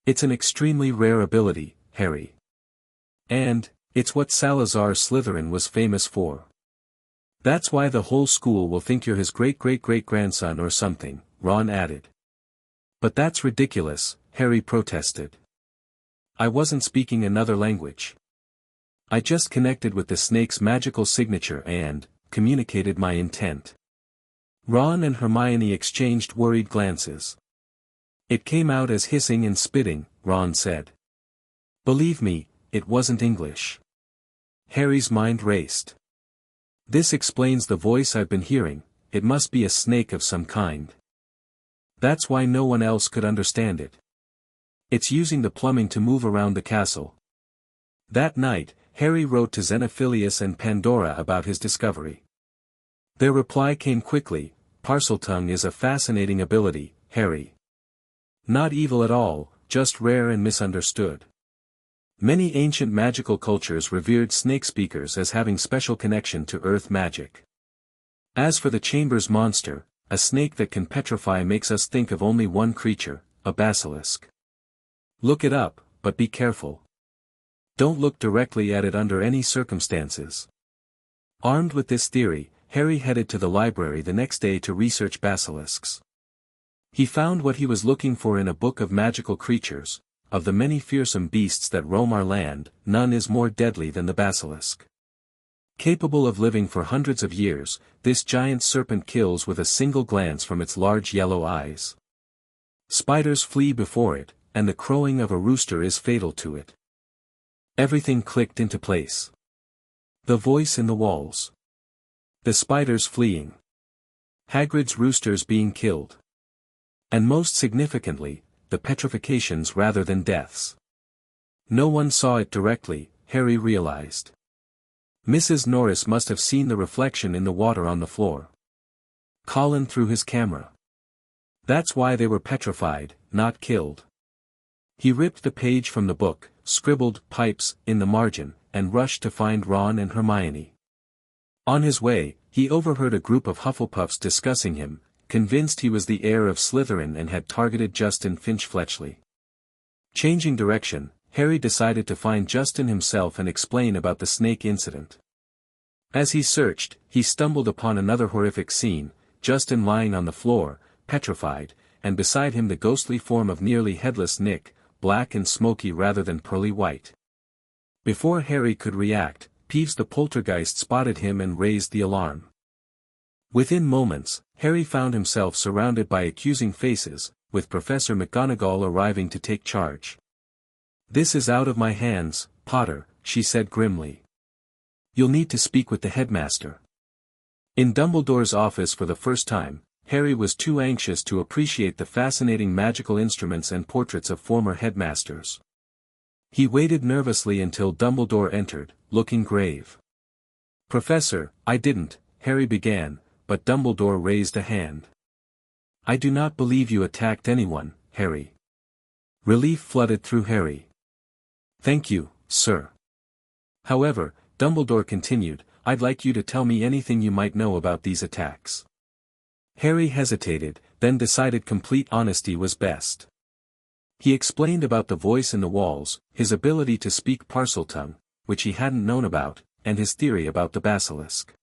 "It's an extremely rare ability, Harry. And, it's what Salazar Slytherin was famous for. That's why the whole school will think you're his great-great-great-grandson or something," Ron added. "But that's ridiculous," Harry protested. "I wasn't speaking another language. I just connected with the snake's magical signature and communicated my intent." Ron and Hermione exchanged worried glances. It came out as hissing and spitting, Ron said. Believe me, it wasn't English. Harry's mind raced. This explains the voice I've been hearing, it must be a snake of some kind. That's why no one else could understand it. It's using the plumbing to move around the castle. That night, Harry wrote to Xenophilius and Pandora about his discovery. Their reply came quickly, Parseltongue is a fascinating ability, Harry. Not evil at all, just rare and misunderstood. Many ancient magical cultures revered snake speakers as having special connection to earth magic. As for the Chambers monster, a snake that can petrify makes us think of only one creature, a basilisk. Look it up, but be careful. Don't look directly at it under any circumstances. Armed with this theory, Harry headed to the library the next day to research basilisks. He found what he was looking for in a book of magical creatures. Of the many fearsome beasts that roam our land, none is more deadly than the basilisk. Capable of living for hundreds of years, this giant serpent kills with a single glance from its large yellow eyes. Spiders flee before it, and the crowing of a rooster is fatal to it. Everything clicked into place. The voice in the walls. The spiders fleeing. Hagrid's roosters being killed. And most significantly, the petrifications rather than deaths. No one saw it directly, Harry realized. Mrs. Norris must have seen the reflection in the water on the floor. Colin threw his camera. That's why they were petrified, not killed. He ripped the page from the book, scribbled "pipes" in the margin, and rushed to find Ron and Hermione. On his way, he overheard a group of Hufflepuffs discussing him, convinced he was the heir of Slytherin and had targeted Justin Finch-Fletchley. Changing direction, Harry decided to find Justin himself and explain about the snake incident. As he searched, he stumbled upon another horrific scene, Justin lying on the floor, petrified, and beside him the ghostly form of nearly headless Nick, black and smoky rather than pearly white. Before Harry could react, Peeves the poltergeist spotted him and raised the alarm. Within moments, Harry found himself surrounded by accusing faces, with Professor McGonagall arriving to take charge. "This is out of my hands, Potter," she said grimly. "You'll need to speak with the headmaster." In Dumbledore's office for the first time, Harry was too anxious to appreciate the fascinating magical instruments and portraits of former headmasters. He waited nervously until Dumbledore entered, looking grave. "Professor, I didn't," Harry began, but Dumbledore raised a hand. "I do not believe you attacked anyone, Harry." Relief flooded through Harry. "Thank you, sir. However," Dumbledore continued, "I'd like you to tell me anything you might know about these attacks." Harry hesitated, then decided complete honesty was best. He explained about the voice in the walls, his ability to speak Parseltongue, which he hadn't known about, and his theory about the basilisk.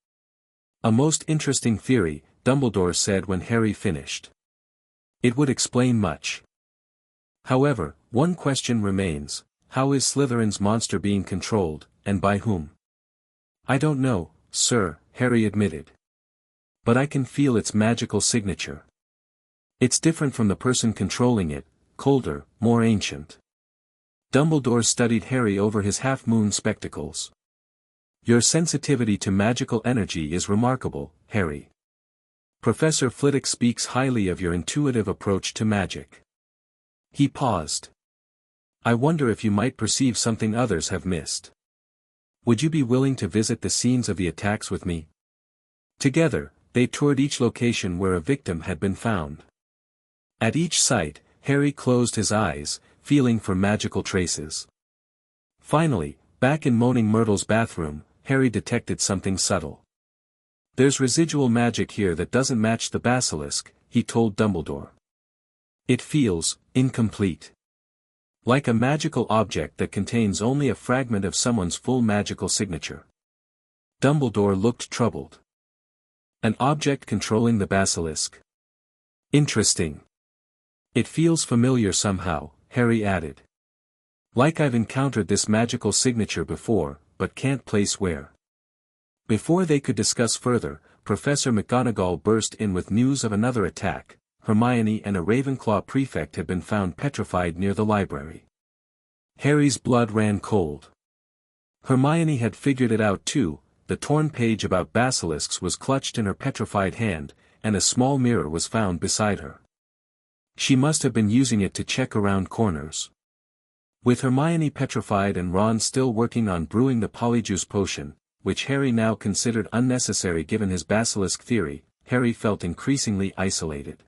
"A most interesting theory," Dumbledore said when Harry finished. "It would explain much. However, one question remains, how is Slytherin's monster being controlled, and by whom?" "I don't know, sir," Harry admitted. "But I can feel its magical signature. It's different from the person controlling it, colder, more ancient." Dumbledore studied Harry over his half-moon spectacles. "Your sensitivity to magical energy is remarkable, Harry. Professor Flitwick speaks highly of your intuitive approach to magic." He paused. "I wonder if you might perceive something others have missed. Would you be willing to visit the scenes of the attacks with me?" Together, they toured each location where a victim had been found. At each site, Harry closed his eyes, feeling for magical traces. Finally, back in Moaning Myrtle's bathroom, Harry detected something subtle. "There's residual magic here that doesn't match the basilisk," he told Dumbledore. "It feels incomplete. Like a magical object that contains only a fragment of someone's full magical signature." Dumbledore looked troubled. "An object controlling the basilisk? Interesting. It feels familiar somehow," Harry added. "Like I've encountered this magical signature before, but can't place where." Before they could discuss further, Professor McGonagall burst in with news of another attack, Hermione and a Ravenclaw prefect had been found petrified near the library. Harry's blood ran cold. Hermione had figured it out too. The torn page about basilisks was clutched in her petrified hand, and a small mirror was found beside her. She must have been using it to check around corners. With Hermione petrified and Ron still working on brewing the polyjuice potion, which Harry now considered unnecessary given his basilisk theory, Harry felt increasingly isolated.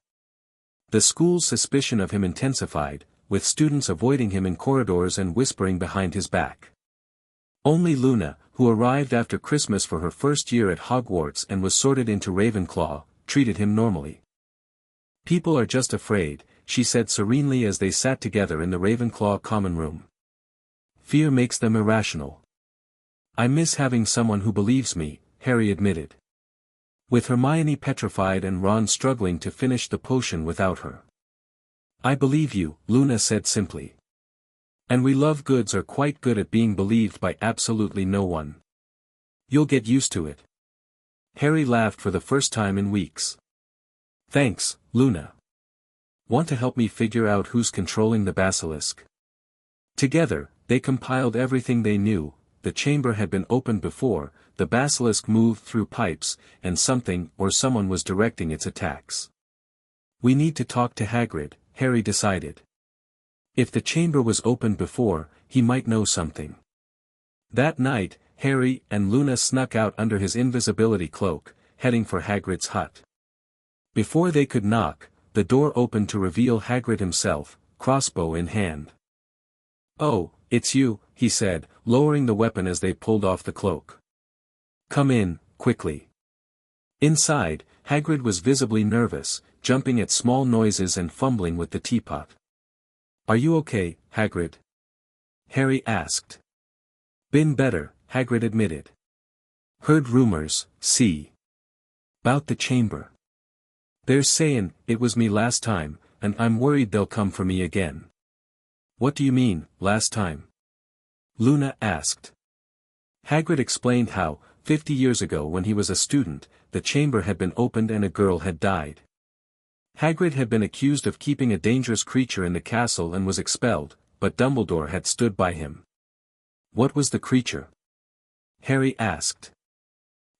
The school's suspicion of him intensified, with students avoiding him in corridors and whispering behind his back. Only Luna, who arrived after Christmas for her first year at Hogwarts and was sorted into Ravenclaw, treated him normally. "People are just afraid," she said serenely as they sat together in the Ravenclaw common room. "Fear makes them irrational." "I miss having someone who believes me," Harry admitted. With Hermione petrified and Ron struggling to finish the potion without her. "I believe you," Luna said simply. "And we Lovegoods are quite good at being believed by absolutely no one. You'll get used to it." Harry laughed for the first time in weeks. "Thanks, Luna. Want to help me figure out who's controlling the basilisk?" Together, they compiled everything they knew. The chamber had been opened before, the basilisk moved through pipes, and something or someone was directing its attacks. "We need to talk to Hagrid," Harry decided. If the chamber was opened before, he might know something. That night, Harry and Luna snuck out under his invisibility cloak, heading for Hagrid's hut. Before they could knock, the door opened to reveal Hagrid himself, crossbow in hand. "Oh, it's you," he said, lowering the weapon as they pulled off the cloak. "Come in, quickly." Inside, Hagrid was visibly nervous, jumping at small noises and fumbling with the teapot. "Are you okay, Hagrid?" Harry asked. "Been better," Hagrid admitted. "Heard rumors, see. 'Bout the chamber. They're sayin' it was me last time, and I'm worried they'll come for me again." "What do you mean, last time?" Luna asked. Hagrid explained how, 50 years ago when he was a student, the chamber had been opened and a girl had died. Hagrid had been accused of keeping a dangerous creature in the castle and was expelled, but Dumbledore had stood by him. "What was the creature?" Harry asked.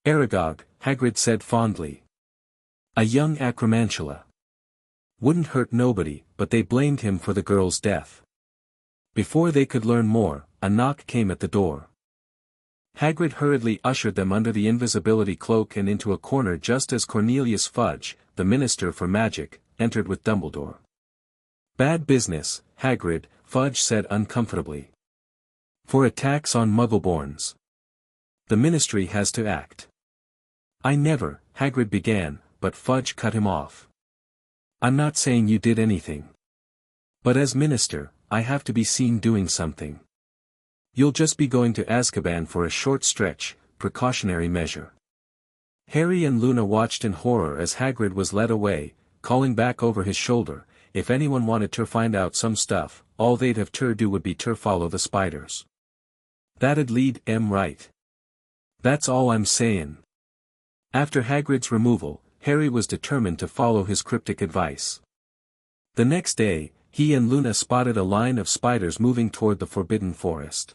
"Aragog," Hagrid said fondly. "A young acromantula. Wouldn't hurt nobody, but they blamed him for the girl's death." Before they could learn more, a knock came at the door. Hagrid hurriedly ushered them under the invisibility cloak and into a corner just as Cornelius Fudge, the Minister for Magic, entered with Dumbledore. "Bad business, Hagrid," Fudge said uncomfortably. "For attacks on Muggleborns. The Ministry has to act." "I never," Hagrid began, but Fudge cut him off. "I'm not saying you did anything. But as Minister, I have to be seen doing something. You'll just be going to Azkaban for a short stretch, precautionary measure." Harry and Luna watched in horror as Hagrid was led away, calling back over his shoulder, "If anyone wanted to find out some stuff, all they'd have to do would be to follow the spiders. That'd lead 'em right. That's all I'm sayin'." After Hagrid's removal, Harry was determined to follow his cryptic advice. The next day, he and Luna spotted a line of spiders moving toward the Forbidden Forest.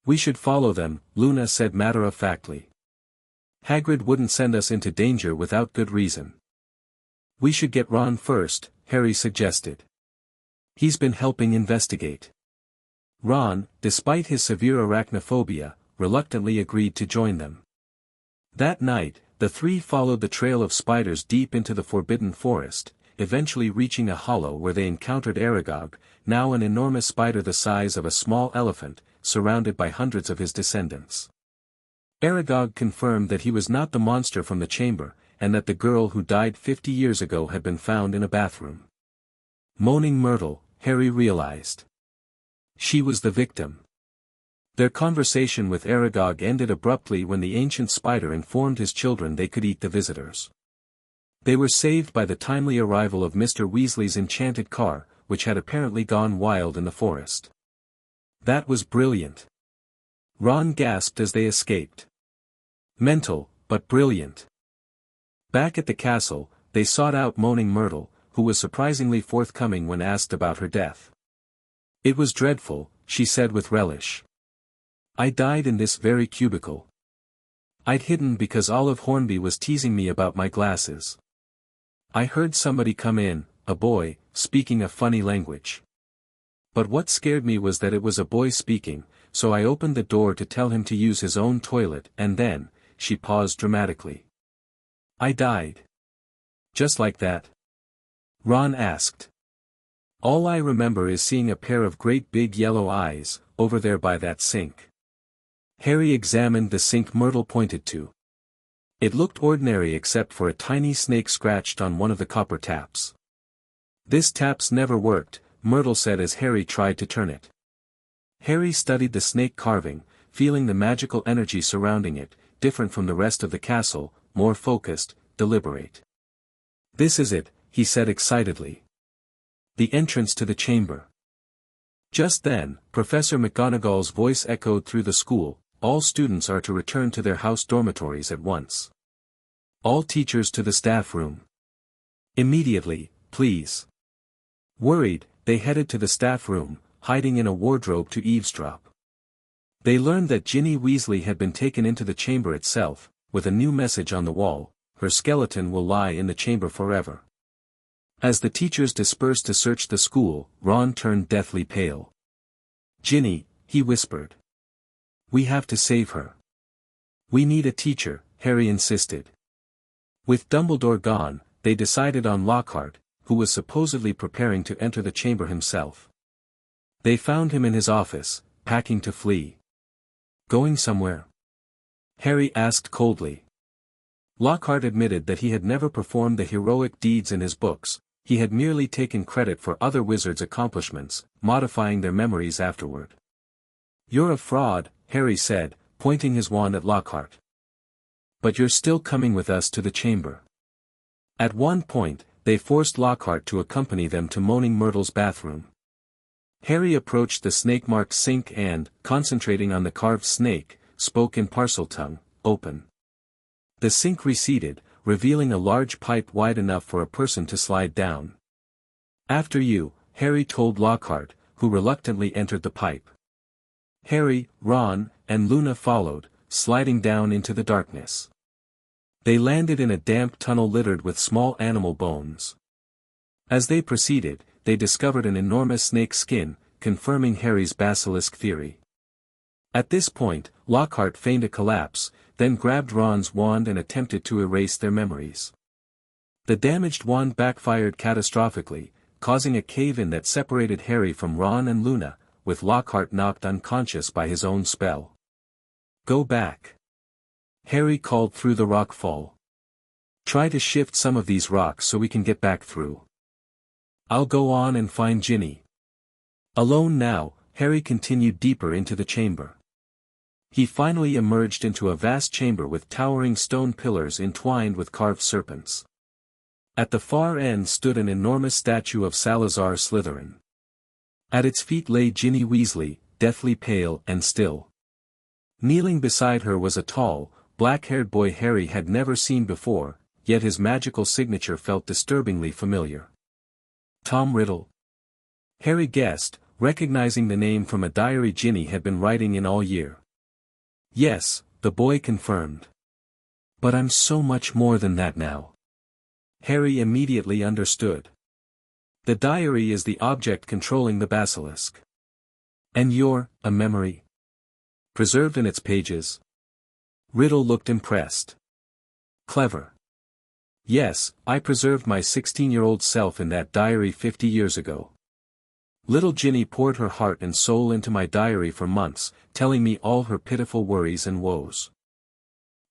"We should follow them," Luna said matter-of-factly. "Hagrid wouldn't send us into danger without good reason." "We should get Ron first," Harry suggested. "He's been helping investigate." Ron, despite his severe arachnophobia, reluctantly agreed to join them. That night, the three followed the trail of spiders deep into the Forbidden Forest, eventually reaching a hollow where they encountered Aragog, now an enormous spider the size of a small elephant, surrounded by hundreds of his descendants. Aragog confirmed that he was not the monster from the chamber, and that the girl who died 50 years ago had been found in a bathroom. Moaning Myrtle, Harry realized. She was the victim. Their conversation with Aragog ended abruptly when the ancient spider informed his children they could eat the visitors. They were saved by the timely arrival of Mr. Weasley's enchanted car, which had apparently gone wild in the forest. "That was brilliant." Ron gasped as they escaped. "Mental, but brilliant." Back at the castle, they sought out Moaning Myrtle, who was surprisingly forthcoming when asked about her death. "It was dreadful," she said with relish. "I died in this very cubicle. I'd hidden because Olive Hornby was teasing me about my glasses. I heard somebody come in, a boy, speaking a funny language. But what scared me was that it was a boy speaking, so I opened the door to tell him to use his own toilet and then," she paused dramatically. "I died. Just like that?" Ron asked. "All I remember is seeing a pair of great big yellow eyes, over there by that sink." Harry examined the sink Myrtle pointed to. It looked ordinary except for a tiny snake scratched on one of the copper taps. "This tap's never worked," Myrtle said as Harry tried to turn it. Harry studied the snake carving, feeling the magical energy surrounding it, different from the rest of the castle, more focused, deliberate. "This is it," he said excitedly. "The entrance to the chamber." Just then, Professor McGonagall's voice echoed through the school, "All students are to return to their house dormitories at once. All teachers to the staff room. Immediately, please." Worried, they headed to the staff room, hiding in a wardrobe to eavesdrop. They learned that Ginny Weasley had been taken into the chamber itself, with a new message on the wall: "Her skeleton will lie in the chamber forever." As the teachers dispersed to search the school, Ron turned deathly pale. "Ginny," he whispered. "We have to save her." "We need a teacher," Harry insisted. With Dumbledore gone, they decided on Lockhart, who was supposedly preparing to enter the chamber himself. They found him in his office, packing to flee. "Going somewhere?" Harry asked coldly. Lockhart admitted that he had never performed the heroic deeds in his books, he had merely taken credit for other wizards' accomplishments, modifying their memories afterward. "You're a fraud," Harry said, pointing his wand at Lockhart. "But you're still coming with us to the chamber." At one point, they forced Lockhart to accompany them to Moaning Myrtle's bathroom. Harry approached the snake-marked sink and, concentrating on the carved snake, spoke in Parseltongue, "Open." The sink receded, revealing a large pipe wide enough for a person to slide down. "After you," Harry told Lockhart, who reluctantly entered the pipe. Harry, Ron, and Luna followed, sliding down into the darkness. They landed in a damp tunnel littered with small animal bones. As they proceeded, they discovered an enormous snake skin, confirming Harry's basilisk theory. At this point, Lockhart feigned a collapse, then grabbed Ron's wand and attempted to erase their memories. The damaged wand backfired catastrophically, causing a cave-in that separated Harry from Ron and Luna, with Lockhart knocked unconscious by his own spell. "Go back," Harry called through the rock fall. "Try to shift some of these rocks so we can get back through. I'll go on and find Ginny." Alone now, Harry continued deeper into the chamber. He finally emerged into a vast chamber with towering stone pillars entwined with carved serpents. At the far end stood an enormous statue of Salazar Slytherin. At its feet lay Ginny Weasley, deathly pale and still. Kneeling beside her was a tall, black-haired boy Harry had never seen before, yet his magical signature felt disturbingly familiar. Tom Riddle. Harry guessed, recognizing the name from a diary Ginny had been writing in all year. "Yes," the boy confirmed. "But I'm so much more than that now." Harry immediately understood. "The diary is the object controlling the basilisk. And you're, a memory? Preserved in its pages?" Riddle looked impressed. "Clever. Yes, I preserved my 16-year-old self in that diary 50 years ago. Little Ginny poured her heart and soul into my diary for months, telling me all her pitiful worries and woes.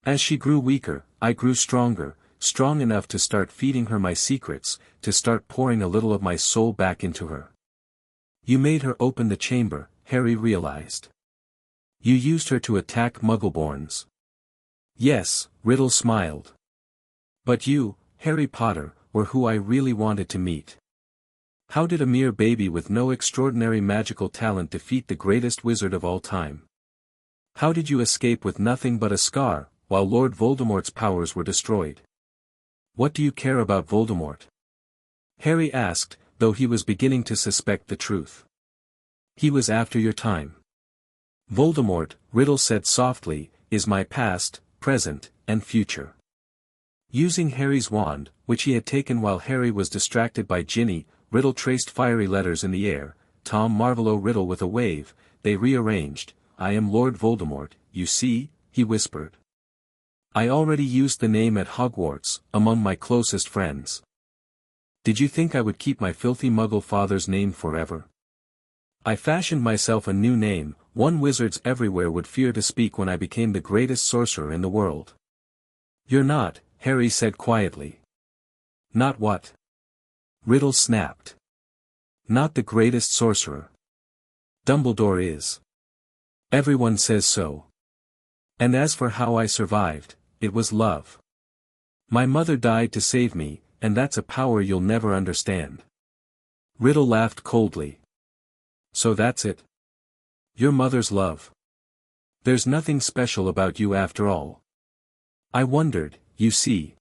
As she grew weaker, I grew stronger, strong enough to start feeding her my secrets, to start pouring a little of my soul back into her. You made her open the chamber," Harry realized. "You used her to attack Muggleborns." "Yes," Riddle smiled. "But you, Harry Potter, were who I really wanted to meet. How did a mere baby with no extraordinary magical talent defeat the greatest wizard of all time? How did you escape with nothing but a scar, while Lord Voldemort's powers were destroyed? What do you care about Voldemort? Harry asked, though he was beginning to suspect the truth. He was after your time. Voldemort, Riddle said softly, is my past, present, and future. Using Harry's wand, which he had taken while Harry was distracted by Ginny, Riddle traced fiery letters in the air. Tom Marvolo Riddle with a wave, they rearranged. I am Lord Voldemort, you see, he whispered. I already used the name at Hogwarts, among my closest friends. Did you think I would keep my filthy Muggle father's name forever? I fashioned myself a new name, one wizards everywhere would fear to speak when I became the greatest sorcerer in the world. You're not, Harry said quietly. Not what? Riddle snapped. Not the greatest sorcerer. Dumbledore is. Everyone says so. And as for how I survived, it was love. My mother died to save me, and that's a power you'll never understand. Riddle laughed coldly. So that's it? Your mother's love. There's nothing special about you after all. I wondered, you see.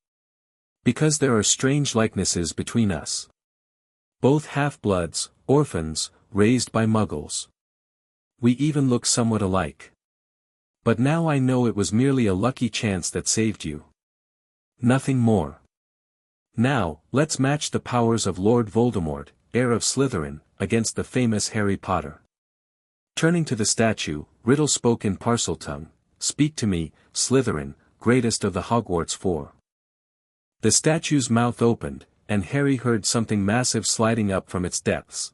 Because there are strange likenesses between us. Both half-bloods, orphans, raised by Muggles. We even look somewhat alike. But now I know it was merely a lucky chance that saved you. Nothing more. Now, let's match the powers of Lord Voldemort, heir of Slytherin, against the famous Harry Potter. Turning to the statue, Riddle spoke in Parseltongue, speak to me, Slytherin, greatest of the Hogwarts Four. The statue's mouth opened, and Harry heard something massive sliding up from its depths.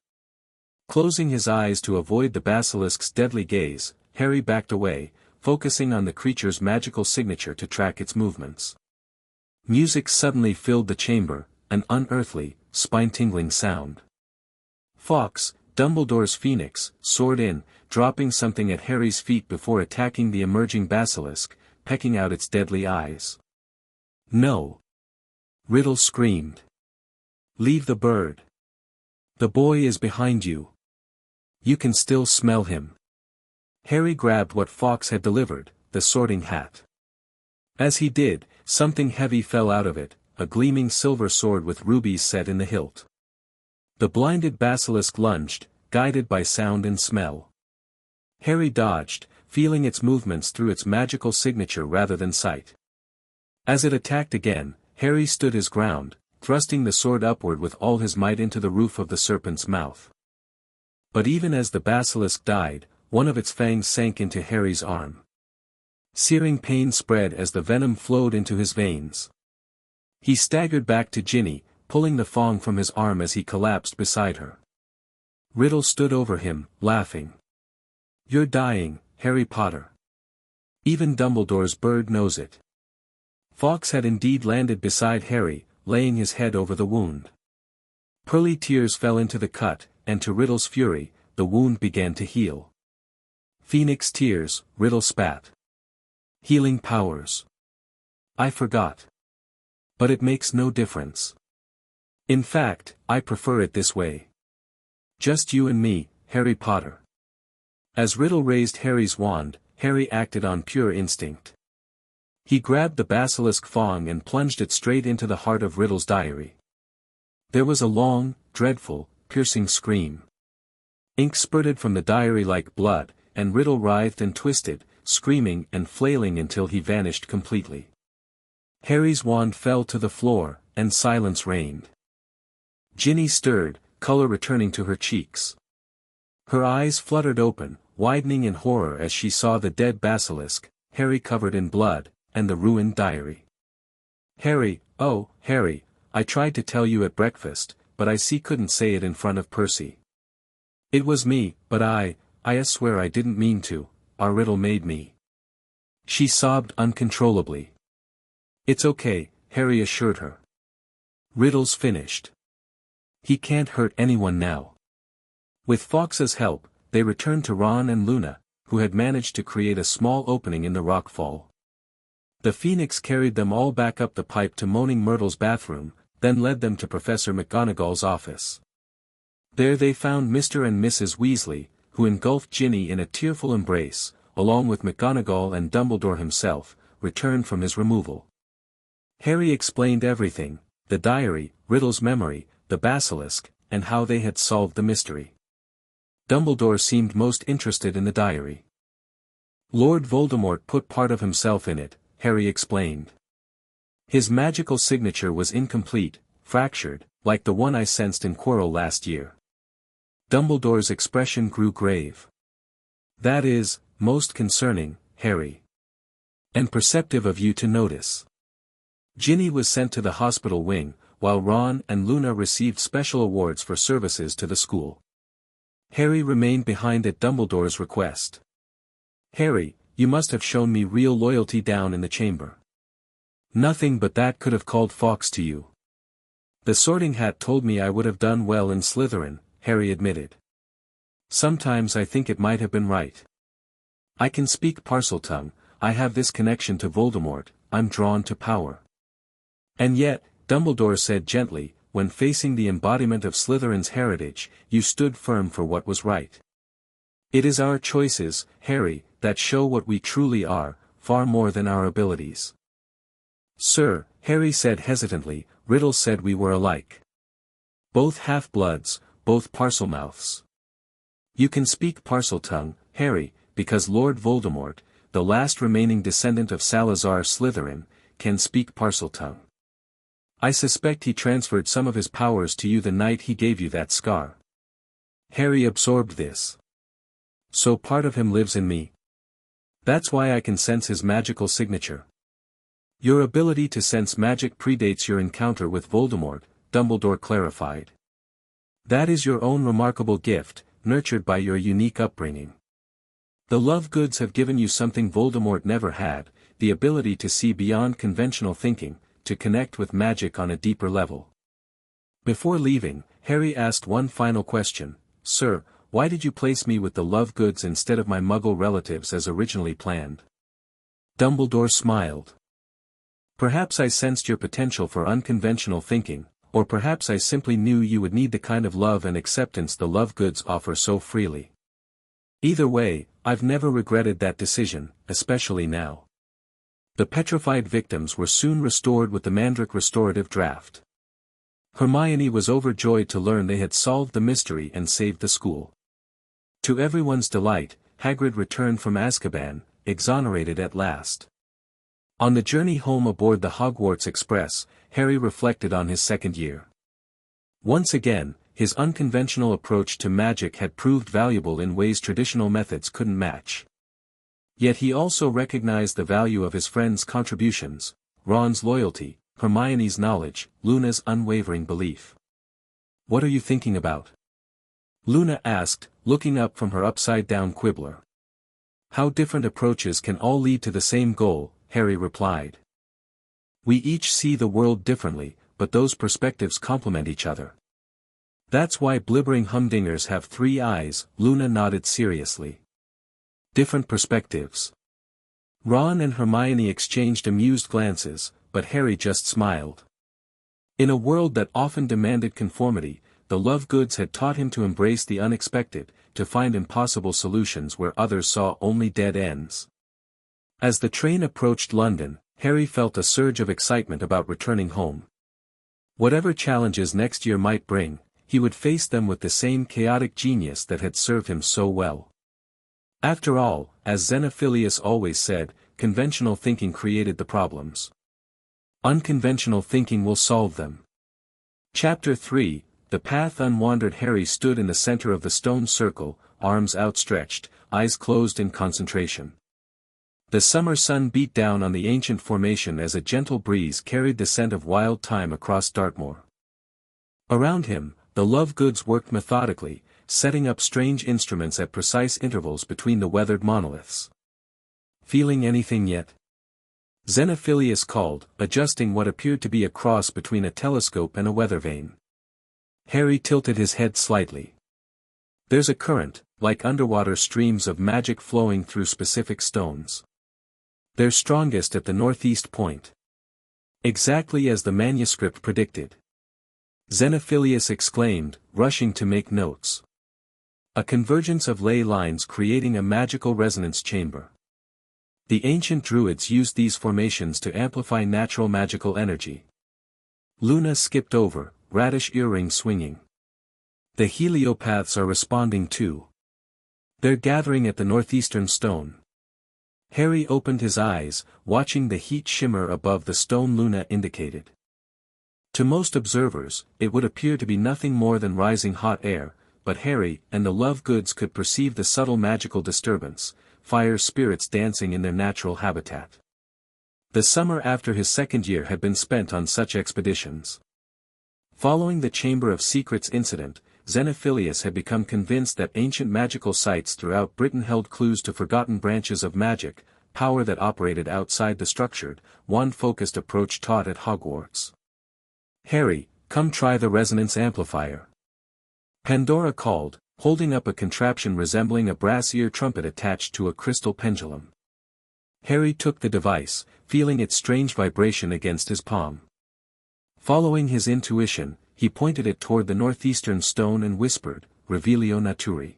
Closing his eyes to avoid the basilisk's deadly gaze, Harry backed away, focusing on the creature's magical signature to track its movements. Music suddenly filled the chamber, an unearthly, spine-tingling sound. Fawkes, Dumbledore's phoenix, soared in, dropping something at Harry's feet before attacking the emerging basilisk, pecking out its deadly eyes. No! Riddle screamed. Leave the bird. The boy is behind you. You can still smell him. Harry grabbed what Fawkes had delivered, the sorting hat. As he did, something heavy fell out of it, a gleaming silver sword with rubies set in the hilt. The blinded basilisk lunged, guided by sound and smell. Harry dodged, feeling its movements through its magical signature rather than sight. As it attacked again, Harry stood his ground, thrusting the sword upward with all his might into the roof of the serpent's mouth. But even as the basilisk died, one of its fangs sank into Harry's arm. Searing pain spread as the venom flowed into his veins. He staggered back to Ginny, pulling the fang from his arm as he collapsed beside her. Riddle stood over him, laughing. You're dying, Harry Potter. Even Dumbledore's bird knows it. Fawkes had indeed landed beside Harry, laying his head over the wound. Pearly tears fell into the cut, and to Riddle's fury, the wound began to heal. Phoenix tears, Riddle spat. Healing powers. I forgot. But it makes no difference. In fact, I prefer it this way. Just you and me, Harry Potter. As Riddle raised Harry's wand, Harry acted on pure instinct. He grabbed the basilisk fang and plunged it straight into the heart of Riddle's diary. There was a long, dreadful, piercing scream. Ink spurted from the diary like blood, and Riddle writhed and twisted, screaming and flailing until he vanished completely. Harry's wand fell to the floor, and silence reigned. Ginny stirred, color returning to her cheeks. Her eyes fluttered open, widening in horror as she saw the dead basilisk, Harry covered in blood, and the ruined diary. Harry, oh, Harry, I tried to tell you at breakfast, but I couldn't say it in front of Percy. It was me, but I swear I didn't mean to, our Riddle made me. She sobbed uncontrollably. It's okay, Harry assured her. Riddle's finished. He can't hurt anyone now. With Fawkes's help, they returned to Ron and Luna, who had managed to create a small opening in the rock fall. The Phoenix carried them all back up the pipe to Moaning Myrtle's bathroom, then led them to Professor McGonagall's office. There they found Mr. and Mrs. Weasley, who engulfed Ginny in a tearful embrace, along with McGonagall and Dumbledore himself, returned from his removal. Harry explained everything, the diary, Riddle's memory, the basilisk, and how they had solved the mystery. Dumbledore seemed most interested in the diary. Lord Voldemort put part of himself in it, Harry explained. His magical signature was incomplete, fractured, like the one I sensed in Quirrell last year. Dumbledore's expression grew grave. That is, most concerning, Harry. And perceptive of you to notice. Ginny was sent to the hospital wing, while Ron and Luna received special awards for services to the school. Harry remained behind at Dumbledore's request. Harry, you must have shown me real loyalty down in the chamber. Nothing but that could have called Fawkes to you. The Sorting Hat told me I would have done well in Slytherin, Harry admitted. Sometimes I think it might have been right. I can speak Parseltongue, I have this connection to Voldemort, I'm drawn to power. And yet, Dumbledore said gently, when facing the embodiment of Slytherin's heritage, you stood firm for what was right. It is our choices, Harry, that show what we truly are, far more than our abilities. Sir, Harry said hesitantly, Riddle said we were alike. Both half-bloods, both Parselmouths. You can speak Parseltongue, Harry, because Lord Voldemort, the last remaining descendant of Salazar Slytherin, can speak Parseltongue. I suspect he transferred some of his powers to you the night he gave you that scar. Harry absorbed this. So part of him lives in me. That's why I can sense his magical signature. Your ability to sense magic predates your encounter with Voldemort, Dumbledore clarified. That is your own remarkable gift, nurtured by your unique upbringing. The Lovegoods have given you something Voldemort never had, the ability to see beyond conventional thinking, to connect with magic on a deeper level. Before leaving, Harry asked one final question, Sir, why did you place me with the Lovegoods instead of my Muggle relatives as originally planned? Dumbledore smiled. Perhaps I sensed your potential for unconventional thinking, or perhaps I simply knew you would need the kind of love and acceptance the Lovegoods offer so freely. Either way, I've never regretted that decision, especially now. The petrified victims were soon restored with the Mandrake restorative draft. Hermione was overjoyed to learn they had solved the mystery and saved the school. To everyone's delight, Hagrid returned from Azkaban, exonerated at last. On the journey home aboard the Hogwarts Express, Harry reflected on his second year. Once again, his unconventional approach to magic had proved valuable in ways traditional methods couldn't match. Yet he also recognized the value of his friends' contributions, Ron's loyalty, Hermione's knowledge, Luna's unwavering belief. What are you thinking about? Luna asked, looking up from her upside-down quibbler. How different approaches can all lead to the same goal, Harry replied. We each see the world differently, but those perspectives complement each other. That's why blibbering humdingers have three eyes, Luna nodded seriously. Different perspectives. Ron and Hermione exchanged amused glances, but Harry just smiled. In a world that often demanded conformity, the Lovegoods had taught him to embrace the unexpected, to find impossible solutions where others saw only dead ends. As the train approached London, Harry felt a surge of excitement about returning home. Whatever challenges next year might bring, he would face them with the same chaotic genius that had served him so well. After all, as Xenophilius always said, conventional thinking created the problems. Unconventional thinking will solve them. Chapter 3, The Path Unwandered. Harry stood in the center of the stone circle, arms outstretched, eyes closed in concentration. The summer sun beat down on the ancient formation as a gentle breeze carried the scent of wild thyme across Dartmoor. Around him, the Lovegoods worked methodically, setting up strange instruments at precise intervals between the weathered monoliths. Feeling anything yet? Xenophilius called, adjusting what appeared to be a cross between a telescope and a weather vane. Harry tilted his head slightly. There's a current, like underwater streams of magic flowing through specific stones. They're strongest at the northeast point. Exactly as the manuscript predicted. Xenophilius exclaimed, rushing to make notes. A convergence of ley lines creating a magical resonance chamber. The ancient druids used these formations to amplify natural magical energy. Luna skipped over, radish earring swinging. The heliopaths are responding too. They're gathering at the northeastern stone. Harry opened his eyes, watching the heat shimmer above the stone Luna indicated. To most observers, it would appear to be nothing more than rising hot air, but Harry and the Lovegoods could perceive the subtle magical disturbance, fire spirits dancing in their natural habitat. The summer after his second year had been spent on such expeditions. Following the Chamber of Secrets incident, Xenophilius had become convinced that ancient magical sites throughout Britain held clues to forgotten branches of magic, power that operated outside the structured, one-focused approach taught at Hogwarts. "Harry, come try the resonance amplifier," Pandora called, holding up a contraption resembling a brass ear trumpet attached to a crystal pendulum. Harry took the device, feeling its strange vibration against his palm. Following his intuition, he pointed it toward the northeastern stone and whispered, "Revelio Naturae."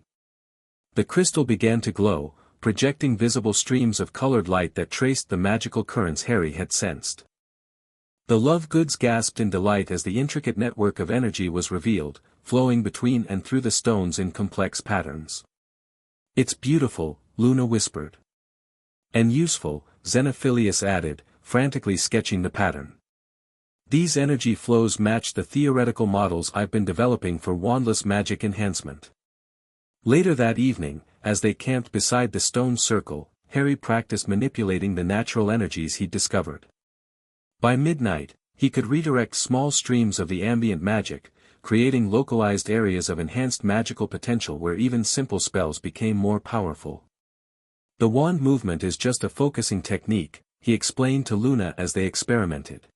The crystal began to glow, projecting visible streams of colored light that traced the magical currents Harry had sensed. The Lovegoods gasped in delight as the intricate network of energy was revealed, flowing between and through the stones in complex patterns. "It's beautiful," Luna whispered. "And useful," Xenophilius added, frantically sketching the pattern. "These energy flows match the theoretical models I've been developing for wandless magic enhancement." Later that evening, as they camped beside the stone circle, Harry practiced manipulating the natural energies he'd discovered. By midnight, he could redirect small streams of the ambient magic, creating localized areas of enhanced magical potential where even simple spells became more powerful. "The wand movement is just a focusing technique," he explained to Luna as they experimented.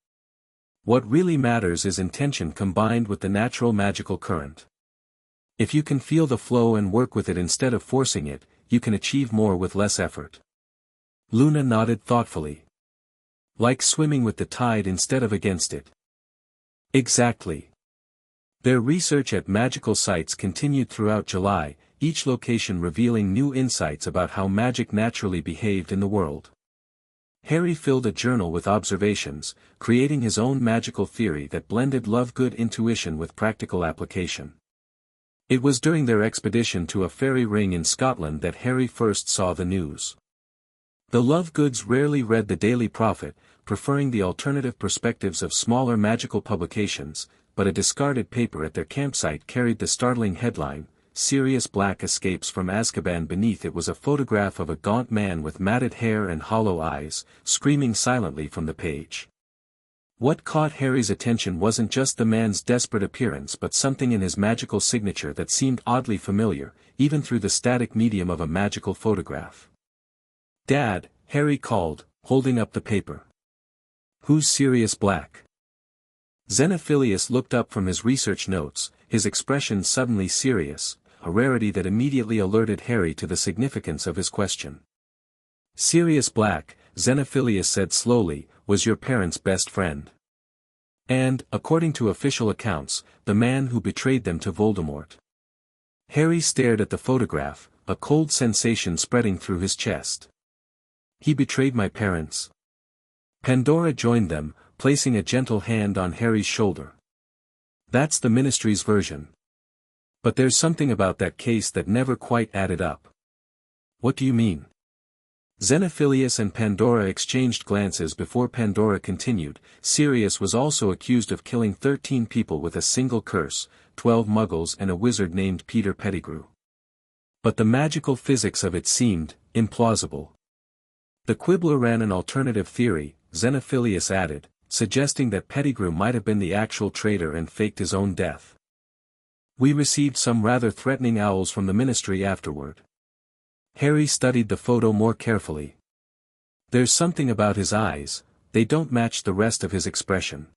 "What really matters is intention combined with the natural magical current. If you can feel the flow and work with it instead of forcing it, you can achieve more with less effort." Luna nodded thoughtfully. "Like swimming with the tide instead of against it." "Exactly." Their research at magical sites continued throughout July, each location revealing new insights about how magic naturally behaved in the world. Harry filled a journal with observations, creating his own magical theory that blended Lovegood intuition with practical application. It was during their expedition to a fairy ring in Scotland that Harry first saw the news. The Lovegoods rarely read the Daily Prophet, preferring the alternative perspectives of smaller magical publications, but a discarded paper at their campsite carried the startling headline, "Sirius Black escapes from Azkaban." Beneath it was a photograph of a gaunt man with matted hair and hollow eyes, screaming silently from the page. What caught Harry's attention wasn't just the man's desperate appearance but something in his magical signature that seemed oddly familiar, even through the static medium of a magical photograph. "Dad," Harry called, holding up the paper. "Who's Sirius Black?" Xenophilius looked up from his research notes, his expression suddenly serious, a rarity that immediately alerted Harry to the significance of his question. "Sirius Black," Xenophilius said slowly, "was your parents' best friend. And, according to official accounts, the man who betrayed them to Voldemort." Harry stared at the photograph, a cold sensation spreading through his chest. "He betrayed my parents." Pandora joined them, placing a gentle hand on Harry's shoulder. "That's the Ministry's version. But there's something about that case that never quite added up." "What do you mean?" Xenophilius and Pandora exchanged glances before Pandora continued. "Sirius was also accused of killing 13 people with a single curse, 12 muggles and a wizard named Peter Pettigrew. But the magical physics of it seemed implausible. The Quibbler ran an alternative theory," Xenophilius added, suggesting that Pettigrew might have been the actual traitor and faked his own death. "We received some rather threatening owls from the Ministry afterward." Harry studied the photo more carefully. "There's something about his eyes, they don't match the rest of his expression."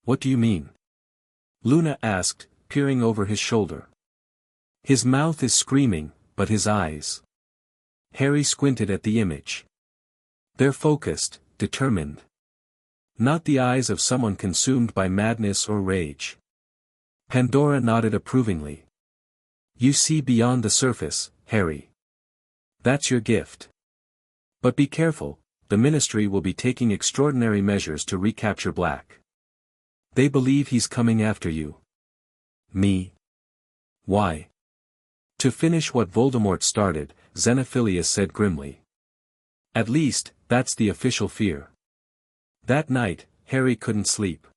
"What do you mean?" Luna asked, peering over his shoulder. "His mouth is screaming, but his eyes." Harry squinted at the image. "They're focused, determined. Not the eyes of someone consumed by madness or rage." Pandora nodded approvingly. "You see beyond the surface, Harry. That's your gift. But be careful, the Ministry will be taking extraordinary measures to recapture Black." They believe he's coming after you. Me? Why? To finish what Voldemort started, Xenophilius said grimly. At least, that's the official fear. That night, Harry couldn't sleep.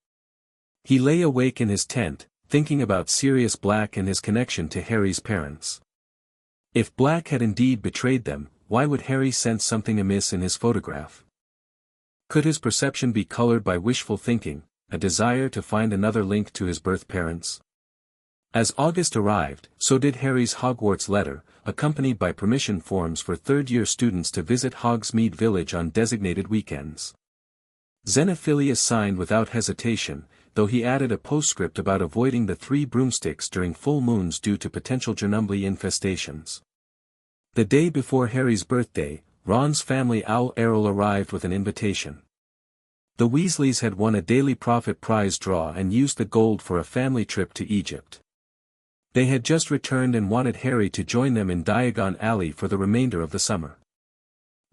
He lay awake in his tent, thinking about Sirius Black and his connection to Harry's parents. If Black had indeed betrayed them, why would Harry sense something amiss in his photograph? Could his perception be colored by wishful thinking, a desire to find another link to his birth parents? As August arrived, so did Harry's Hogwarts letter, accompanied by permission forms for third-year students to visit Hogsmeade Village on designated weekends. Xenophilius signed without hesitation, though he added a postscript about avoiding the 3 broomsticks during full moons due to potential Gernumbly infestations. The day before Harry's birthday, Ron's family owl Errol arrived with an invitation. The Weasleys had won a Daily Prophet prize draw and used the gold for a family trip to Egypt. They had just returned and wanted Harry to join them in Diagon Alley for the remainder of the summer.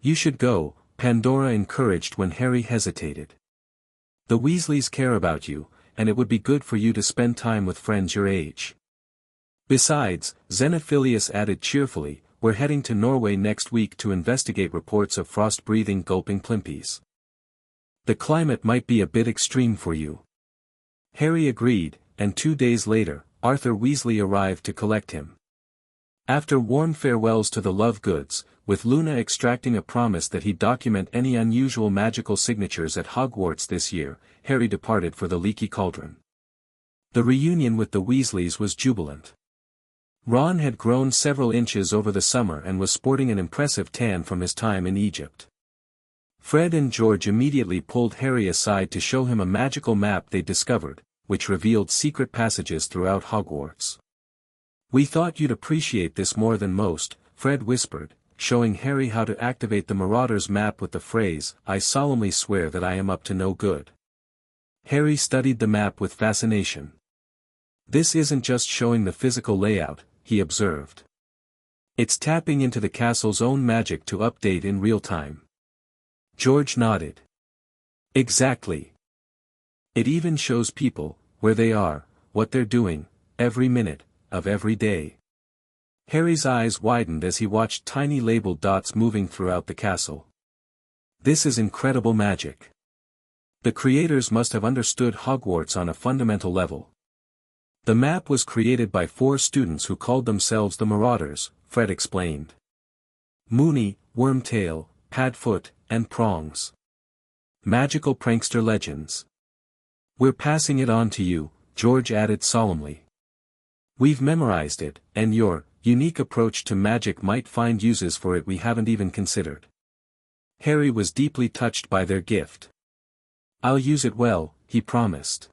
You should go, Pandora encouraged when Harry hesitated. The Weasleys care about you, and it would be good for you to spend time with friends your age. Besides, Xenophilius added cheerfully, we're heading to Norway next week to investigate reports of frost-breathing gulping plimpies. The climate might be a bit extreme for you. Harry agreed, and 2 days later, Arthur Weasley arrived to collect him. After warm farewells to the Lovegoods, with Luna extracting a promise that he'd document any unusual magical signatures at Hogwarts this year, Harry departed for the Leaky Cauldron. The reunion with the Weasleys was jubilant. Ron had grown several inches over the summer and was sporting an impressive tan from his time in Egypt. Fred and George immediately pulled Harry aside to show him a magical map they'd discovered, which revealed secret passages throughout Hogwarts. We thought you'd appreciate this more than most, Fred whispered, showing Harry how to activate the Marauder's map with the phrase, I solemnly swear that I am up to no good. Harry studied the map with fascination. This isn't just showing the physical layout, he observed. It's tapping into the castle's own magic to update in real time. George nodded. Exactly. It even shows people, where they are, what they're doing, every minute, of every day. Harry's eyes widened as he watched tiny labeled dots moving throughout the castle. This is incredible magic. The creators must have understood Hogwarts on a fundamental level. The map was created by 4 students who called themselves the Marauders, Fred explained. Moony, Wormtail, Padfoot, and Prongs. Magical prankster legends. We're passing it on to you, George added solemnly. We've memorized it, and your unique approach to magic might find uses for it we haven't even considered. Harry was deeply touched by their gift. I'll use it well, he promised.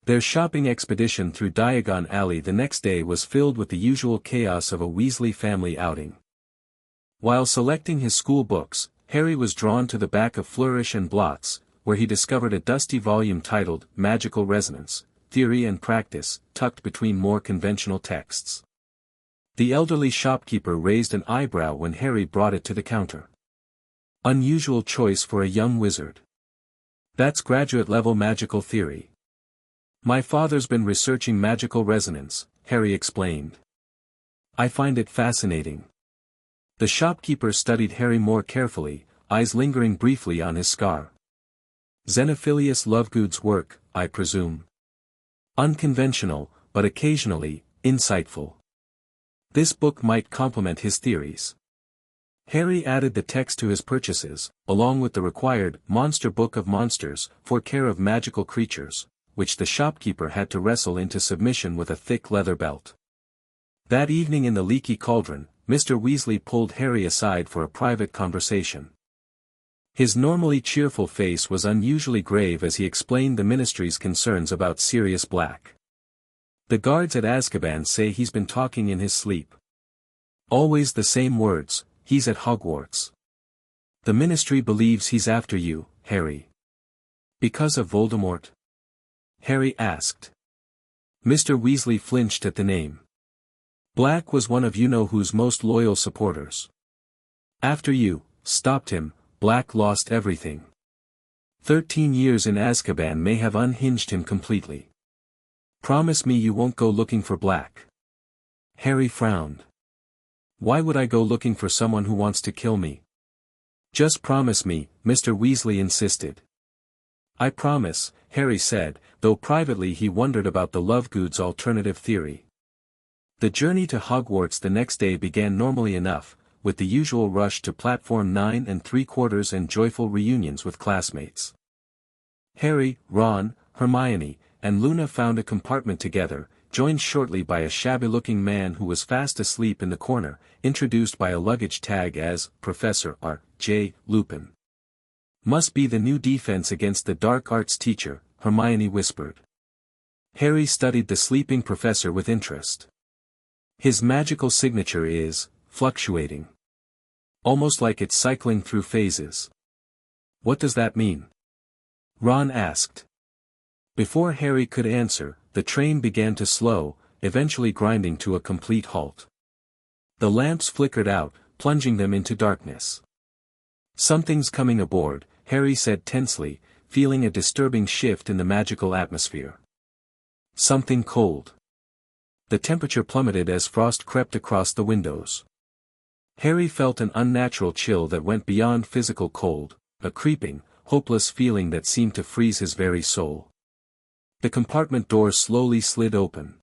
Their shopping expedition through Diagon Alley the next day was filled with the usual chaos of a Weasley family outing. While selecting his school books, Harry was drawn to the back of Flourish and Blots, where he discovered a dusty volume titled Magical Resonance, Theory and Practice, tucked between more conventional texts. The elderly shopkeeper raised an eyebrow when Harry brought it to the counter. Unusual choice for a young wizard. That's graduate-level magical theory. My father's been researching magical resonance, Harry explained. I find it fascinating. The shopkeeper studied Harry more carefully, eyes lingering briefly on his scar. Xenophilius Lovegood's work, I presume. Unconventional, but occasionally, insightful. This book might complement his theories. Harry added the text to his purchases, along with the required Monster Book of Monsters, for care of magical creatures, which the shopkeeper had to wrestle into submission with a thick leather belt. That evening in the Leaky Cauldron, Mr. Weasley pulled Harry aside for a private conversation. His normally cheerful face was unusually grave as he explained the Ministry's concerns about Sirius Black. The guards at Azkaban say he's been talking in his sleep. Always the same words, he's at Hogwarts. The Ministry believes he's after you, Harry. Because of Voldemort? Harry asked. Mr. Weasley flinched at the name. Black was one of you-know-who's most loyal supporters. After you stopped him, Black lost everything. 13 years in Azkaban may have unhinged him completely. Promise me you won't go looking for Black. Harry frowned. Why would I go looking for someone who wants to kill me? Just promise me, Mr. Weasley insisted. I promise, Harry said, though privately he wondered about the Lovegood's alternative theory. The journey to Hogwarts the next day began normally enough, with the usual rush to platform 9 3/4 and joyful reunions with classmates. Harry, Ron, Hermione, and Luna found a compartment together, joined shortly by a shabby-looking man who was fast asleep in the corner, introduced by a luggage tag as Professor R. J. Lupin. Must be the new defense against the dark arts teacher, Hermione whispered. Harry studied the sleeping professor with interest. His magical signature is fluctuating. Almost like it's cycling through phases. What does that mean? Ron asked. Before Harry could answer, the train began to slow, eventually grinding to a complete halt. The lamps flickered out, plunging them into darkness. Something's coming aboard, Harry said tensely, feeling a disturbing shift in the magical atmosphere. Something cold. The temperature plummeted as frost crept across the windows. Harry felt an unnatural chill that went beyond physical cold, a creeping, hopeless feeling that seemed to freeze his very soul. The compartment door slowly slid open.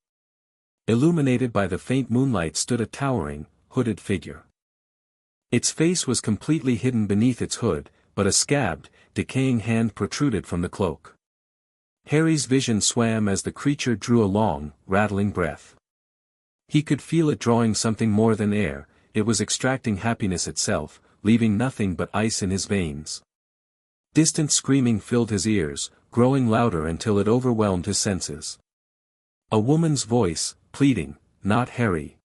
Illuminated by the faint moonlight stood a towering, hooded figure. Its face was completely hidden beneath its hood, but a scabbed, decaying hand protruded from the cloak. Harry's vision swam as the creature drew a long, rattling breath. He could feel it drawing something more than air. It was extracting happiness itself, leaving nothing but ice in his veins. Distant screaming filled his ears, growing louder until it overwhelmed his senses. A woman's voice, pleading, "Not Harry.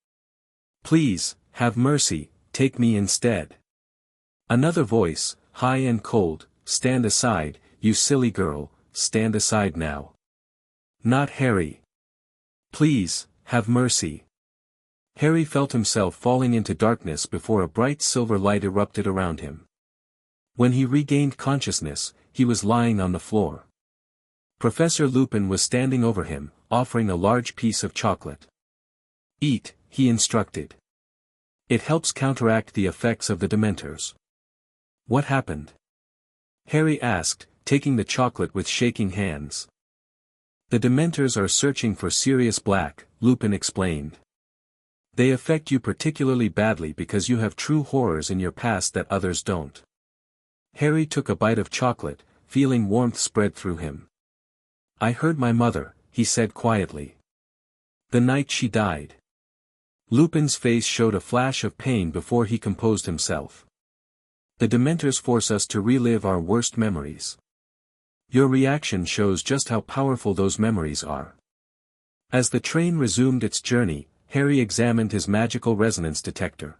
Please, have mercy, take me instead." Another voice, high and cold, "Stand aside, you silly girl, stand aside now. Not Harry. Please, have mercy." Harry felt himself falling into darkness before a bright silver light erupted around him. When he regained consciousness, he was lying on the floor. Professor Lupin was standing over him, offering a large piece of chocolate. "Eat," he instructed. "It helps counteract the effects of the Dementors." "What happened?" Harry asked, taking the chocolate with shaking hands. "The Dementors are searching for Sirius Black," Lupin explained. "They affect you particularly badly because you have true horrors in your past that others don't." Harry took a bite of chocolate, feeling warmth spread through him. "I heard my mother," he said quietly. "The night she died." Lupin's face showed a flash of pain before he composed himself. "The Dementors force us to relive our worst memories. Your reaction shows just how powerful those memories are." As the train resumed its journey, Harry examined his magical resonance detector.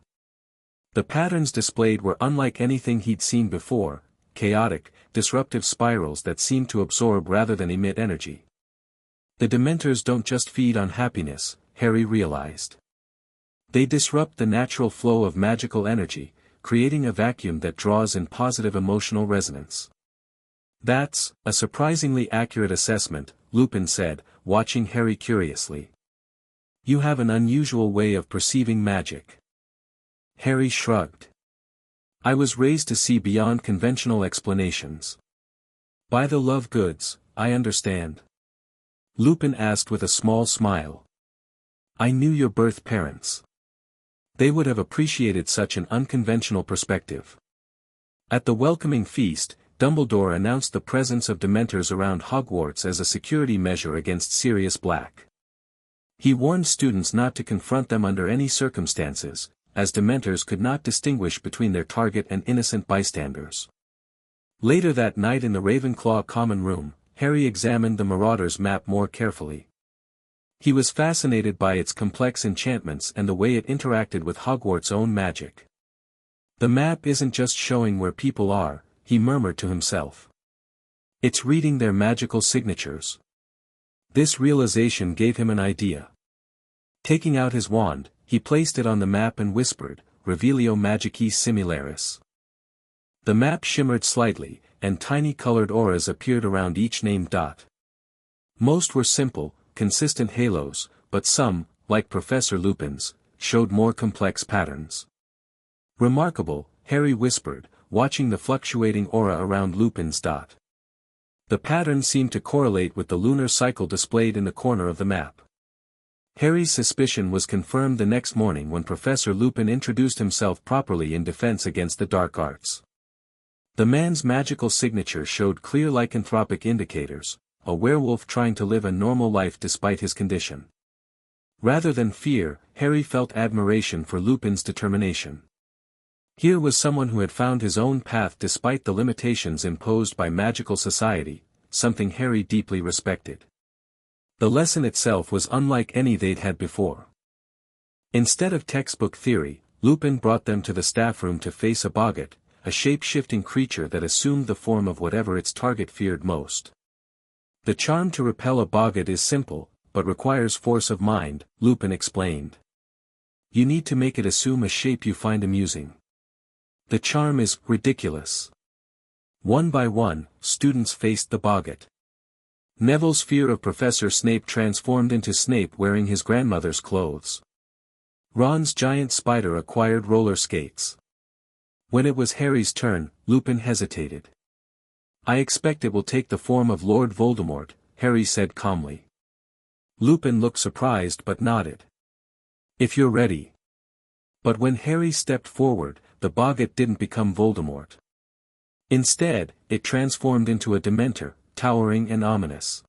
The patterns displayed were unlike anything he'd seen before, chaotic, disruptive spirals that seemed to absorb rather than emit energy. The Dementors don't just feed on happiness, Harry realized. They disrupt the natural flow of magical energy, creating a vacuum that draws in positive emotional resonance. "That's a surprisingly accurate assessment," Lupin said, watching Harry curiously. "You have an unusual way of perceiving magic." Harry shrugged. "I was raised to see beyond conventional explanations." "By the Lovegoods, I understand?" Lupin asked with a small smile. "I knew your birth parents. They would have appreciated such an unconventional perspective." At the welcoming feast, Dumbledore announced the presence of Dementors around Hogwarts as a security measure against Sirius Black. He warned students not to confront them under any circumstances, as Dementors could not distinguish between their target and innocent bystanders. Later that night in the Ravenclaw common room, Harry examined the Marauder's map more carefully. He was fascinated by its complex enchantments and the way it interacted with Hogwarts' own magic. "The map isn't just showing where people are," he murmured to himself. "It's reading their magical signatures." This realization gave him an idea. Taking out his wand, he placed it on the map and whispered, "Revelio Magici Similaris." The map shimmered slightly, and tiny colored auras appeared around each named dot. Most were simple, consistent halos, but some, like Professor Lupin's, showed more complex patterns. "Remarkable," Harry whispered, watching the fluctuating aura around Lupin's dot. The pattern seemed to correlate with the lunar cycle displayed in the corner of the map. Harry's suspicion was confirmed the next morning when Professor Lupin introduced himself properly in defense against the dark arts. The man's magical signature showed clear lycanthropic indicators, a werewolf trying to live a normal life despite his condition. Rather than fear, Harry felt admiration for Lupin's determination. Here was someone who had found his own path despite the limitations imposed by magical society, something Harry deeply respected. The lesson itself was unlike any they'd had before. Instead of textbook theory, Lupin brought them to the staff room to face a boggart, a shape-shifting creature that assumed the form of whatever its target feared most. "The charm to repel a boggart is simple, but requires force of mind," Lupin explained. "You need to make it assume a shape you find amusing. The charm is ridiculous." One by one, students faced the boggart. Neville's fear of Professor Snape transformed into Snape wearing his grandmother's clothes. Ron's giant spider acquired roller skates. When it was Harry's turn, Lupin hesitated. "I expect it will take the form of Lord Voldemort," Harry said calmly. Lupin looked surprised but nodded. "If you're ready." But when Harry stepped forward, the boggart didn't become Voldemort. Instead, it transformed into a Dementor, towering and ominous.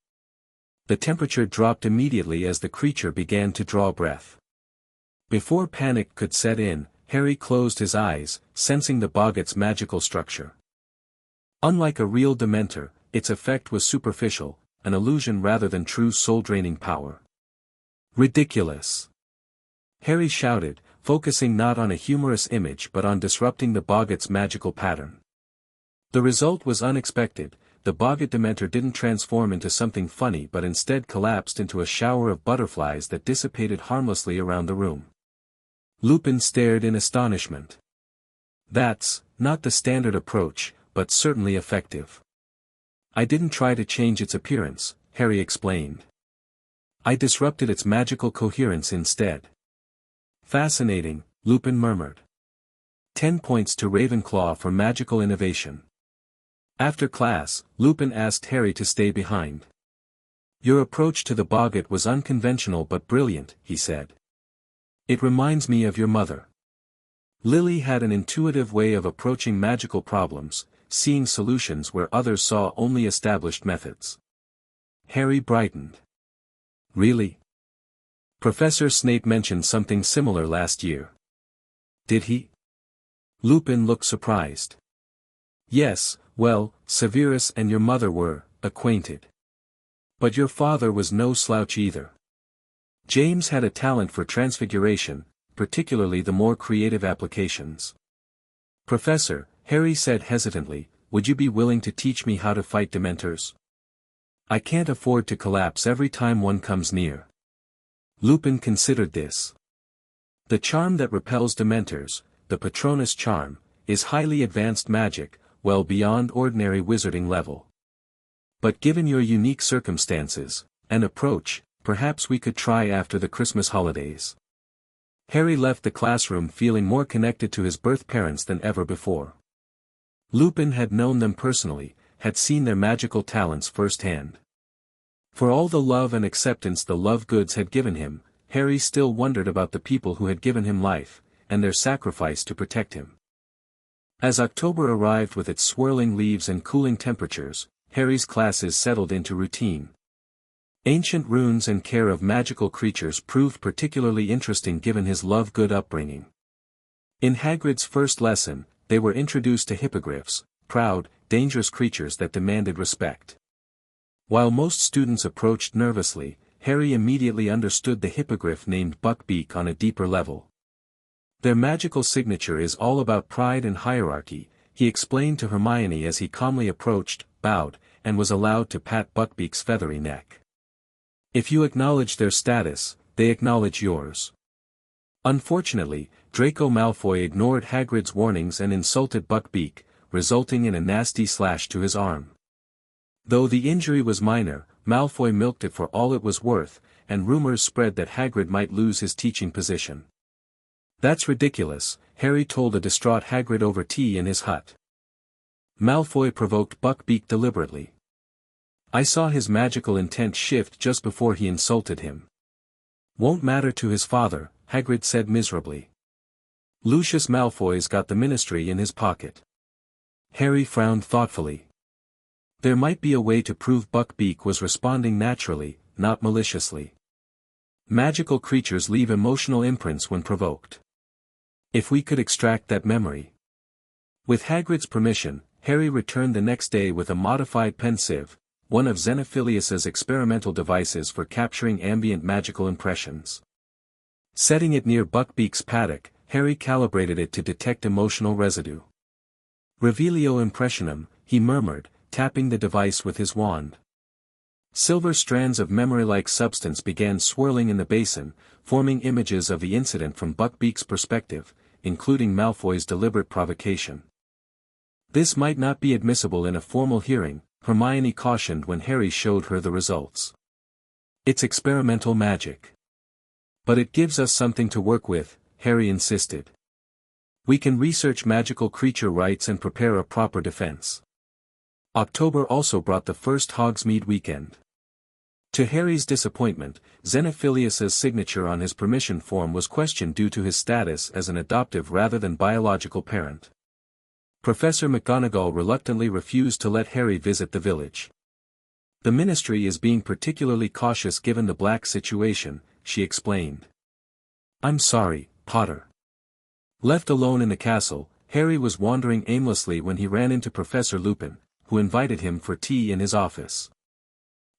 The temperature dropped immediately as the creature began to draw breath. Before panic could set in, Harry closed his eyes, sensing the boggart's magical structure. Unlike a real Dementor, its effect was superficial, an illusion rather than true soul-draining power. "Ridiculous!" Harry shouted, focusing not on a humorous image but on disrupting the boggart's magical pattern. The result was unexpected. The boggart Dementor didn't transform into something funny but instead collapsed into a shower of butterflies that dissipated harmlessly around the room. Lupin stared in astonishment. "That's not the standard approach, but certainly effective." "I didn't try to change its appearance," Harry explained. "I disrupted its magical coherence instead." "Fascinating," Lupin murmured. 10 points to Ravenclaw for magical innovation. After class, Lupin asked Harry to stay behind. "Your approach to the boggart was unconventional but brilliant," he said. "It reminds me of your mother. Lily had an intuitive way of approaching magical problems, seeing solutions where others saw only established methods." Harry brightened. "Really? Professor Snape mentioned something similar last year." "Did he?" Lupin looked surprised. "Yes, well, Severus and your mother were acquainted. But your father was no slouch either. James had a talent for transfiguration, particularly the more creative applications." "Professor," Harry said hesitantly, "would you be willing to teach me how to fight Dementors? I can't afford to collapse every time one comes near." Lupin considered this. The charm that repels Dementors, the Patronus charm, is highly advanced magic, well beyond ordinary wizarding level. But given your unique circumstances, and approach, perhaps we could try after the Christmas holidays. Harry left the classroom feeling more connected to his birth parents than ever before. Lupin had known them personally, had seen their magical talents firsthand. For all the love and acceptance the Lovegoods had given him, Harry still wondered about the people who had given him life, and their sacrifice to protect him. As October arrived with its swirling leaves and cooling temperatures, Harry's classes settled into routine. Ancient runes and care of magical creatures proved particularly interesting given his Lovegood upbringing. In Hagrid's first lesson, they were introduced to hippogriffs, proud, dangerous creatures that demanded respect. While most students approached nervously, Harry immediately understood the hippogriff named Buckbeak on a deeper level. "Their magical signature is all about pride and hierarchy," he explained to Hermione as he calmly approached, bowed, and was allowed to pat Buckbeak's feathery neck. "If you acknowledge their status, they acknowledge yours." Unfortunately, Draco Malfoy ignored Hagrid's warnings and insulted Buckbeak, resulting in a nasty slash to his arm. Though the injury was minor, Malfoy milked it for all it was worth, and rumors spread that Hagrid might lose his teaching position. "That's ridiculous," Harry told a distraught Hagrid over tea in his hut. Malfoy provoked Buckbeak deliberately. "I saw his magical intent shift just before he insulted him." "Won't matter to his father," Hagrid said miserably. "Lucius Malfoy's got the ministry in his pocket." Harry frowned thoughtfully. There might be a way to prove Buckbeak was responding naturally, not maliciously. Magical creatures leave emotional imprints when provoked. If we could extract that memory. With Hagrid's permission, Harry returned the next day with a modified pensieve, one of Xenophilius's experimental devices for capturing ambient magical impressions. Setting it near Buckbeak's paddock, Harry calibrated it to detect emotional residue. "Revelio impressionum," he murmured, tapping the device with his wand. Silver strands of memory-like substance began swirling in the basin, forming images of the incident from Buckbeak's perspective, including Malfoy's deliberate provocation. "This might not be admissible in a formal hearing," Hermione cautioned when Harry showed her the results. "It's experimental magic. But it gives us something to work with," Harry insisted. "We can research magical creature rights and prepare a proper defense." October also brought the first Hogsmeade weekend. To Harry's disappointment, Xenophilius's signature on his permission form was questioned due to his status as an adoptive rather than biological parent. Professor McGonagall reluctantly refused to let Harry visit the village. "The ministry is being particularly cautious given the Black situation," she explained. "I'm sorry, Potter." Left alone in the castle, Harry was wandering aimlessly when he ran into Professor Lupin, who invited him for tea in his office.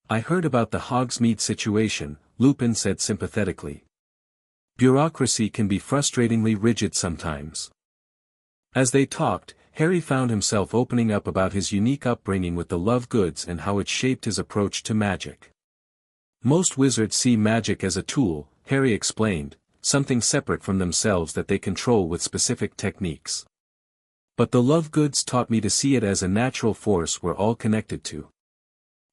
"I heard about the Hogsmeade situation," Lupin said sympathetically. "Bureaucracy can be frustratingly rigid sometimes." As they talked, Harry found himself opening up about his unique upbringing with the Lovegoods and how it shaped his approach to magic. "Most wizards see magic as a tool," Harry explained, "something separate from themselves that they control with specific techniques. But the Lovegoods taught me to see it as a natural force we're all connected to.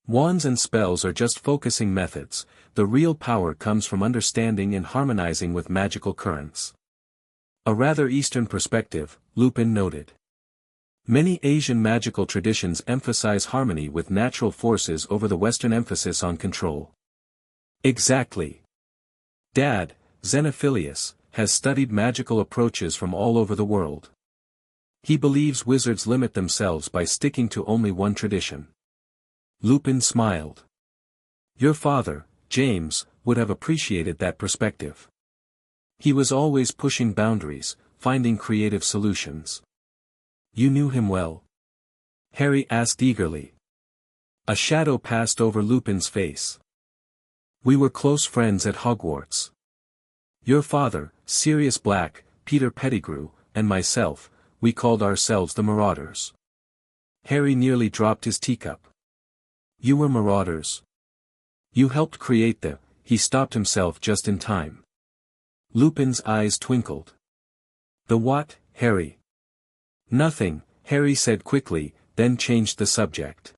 Wands and spells are just focusing methods, the real power comes from understanding and harmonizing with magical currents." A rather Eastern perspective, Lupin noted. "Many Asian magical traditions emphasize harmony with natural forces over the Western emphasis on control." "Exactly. Dad, Xenophilius, has studied magical approaches from all over the world. He believes wizards limit themselves by sticking to only one tradition." Lupin smiled. "Your father, James, would have appreciated that perspective. He was always pushing boundaries, finding creative solutions." "You knew him well?" Harry asked eagerly. A shadow passed over Lupin's face. "We were close friends at Hogwarts. Your father, Sirius Black, Peter Pettigrew, and myself, we called ourselves the Marauders." Harry nearly dropped his teacup. "You were Marauders? You helped create the—" He stopped himself just in time. Lupin's eyes twinkled. "The what, Harry?" "Nothing," Harry said quickly, then changed the subject.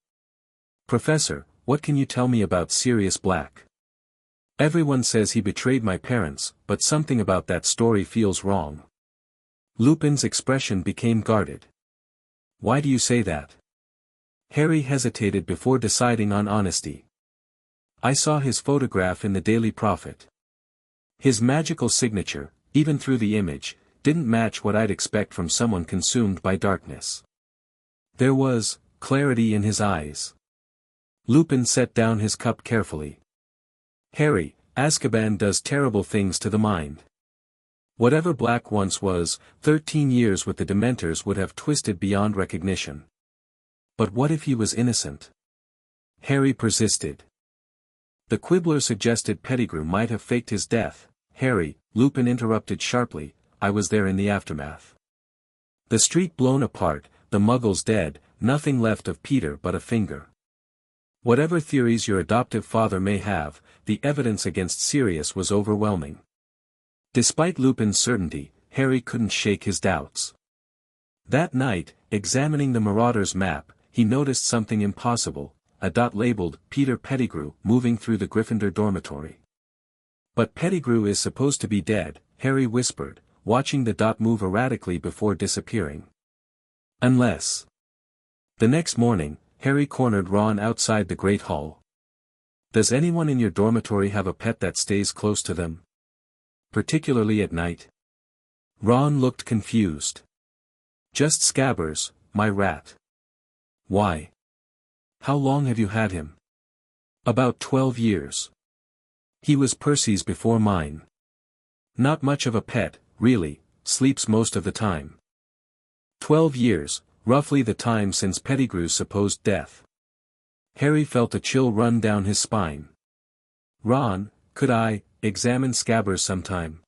"Professor, what can you tell me about Sirius Black? Everyone says he betrayed my parents, but something about that story feels wrong." Lupin's expression became guarded. "Why do you say that?" Harry hesitated before deciding on honesty. "I saw his photograph in the Daily Prophet. His magical signature, even through the image, didn't match what I'd expect from someone consumed by darkness. There was clarity in his eyes." Lupin set down his cup carefully. "Harry, Azkaban does terrible things to the mind. Whatever Black once was, 13 years with the Dementors would have twisted beyond recognition." "But what if he was innocent?" Harry persisted. "The Quibbler suggested Pettigrew might have faked his death." "Harry," Lupin interrupted sharply, "I was there in the aftermath. The street blown apart, the Muggles dead, nothing left of Peter but a finger. Whatever theories your adoptive father may have, the evidence against Sirius was overwhelming." Despite Lupin's certainty, Harry couldn't shake his doubts. That night, examining the Marauder's map, he noticed something impossible, a dot labeled Peter Pettigrew moving through the Gryffindor dormitory. But Pettigrew is supposed to be dead, Harry whispered, watching the dot move erratically before disappearing. Unless. The next morning, Harry cornered Ron outside the Great Hall. Does anyone in your dormitory have a pet that stays close to them? Particularly at night? Ron looked confused. Just Scabbers, my rat. Why? How long have you had him? About 12 years. He was Percy's before mine. Not much of a pet, really, sleeps most of the time. 12 years, roughly the time since Pettigrew's supposed death. Harry felt a chill run down his spine. Ron, could I examine Scabbers sometime?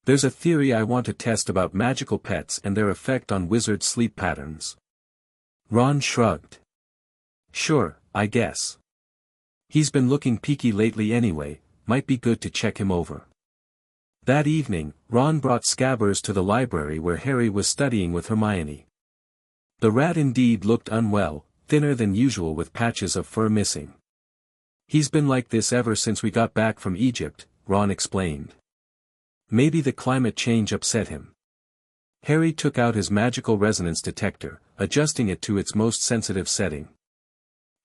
There's a theory I want to test about magical pets and their effect on wizard sleep patterns. Ron shrugged. Sure, I guess. He's been looking peaky lately anyway, might be good to check him over. That evening, Ron brought Scabbers to the library where Harry was studying with Hermione. The rat indeed looked unwell, thinner than usual with patches of fur missing. He's been like this ever since we got back from Egypt, Ron explained. Maybe the climate change upset him. Harry took out his magical resonance detector, adjusting it to its most sensitive setting.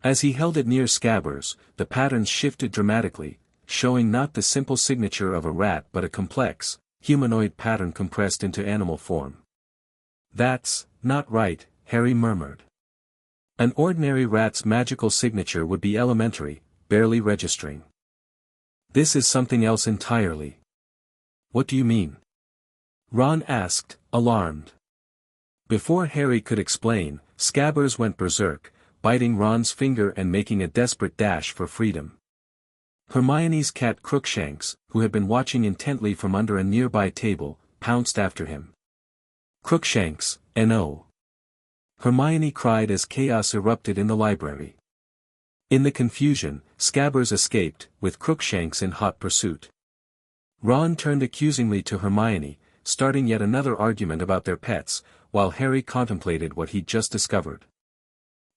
As he held it near Scabbers, the patterns shifted dramatically, showing not the simple signature of a rat but a complex, humanoid pattern compressed into animal form. That's not right, Harry murmured. An ordinary rat's magical signature would be elementary, barely registering. This is something else entirely. What do you mean? Ron asked, alarmed. Before Harry could explain, Scabbers went berserk, biting Ron's finger and making a desperate dash for freedom. Hermione's cat Crookshanks, who had been watching intently from under a nearby table, pounced after him. Crookshanks, no! Hermione cried as chaos erupted in the library. In the confusion, Scabbers escaped, with Crookshanks in hot pursuit. Ron turned accusingly to Hermione, starting yet another argument about their pets, while Harry contemplated what he'd just discovered.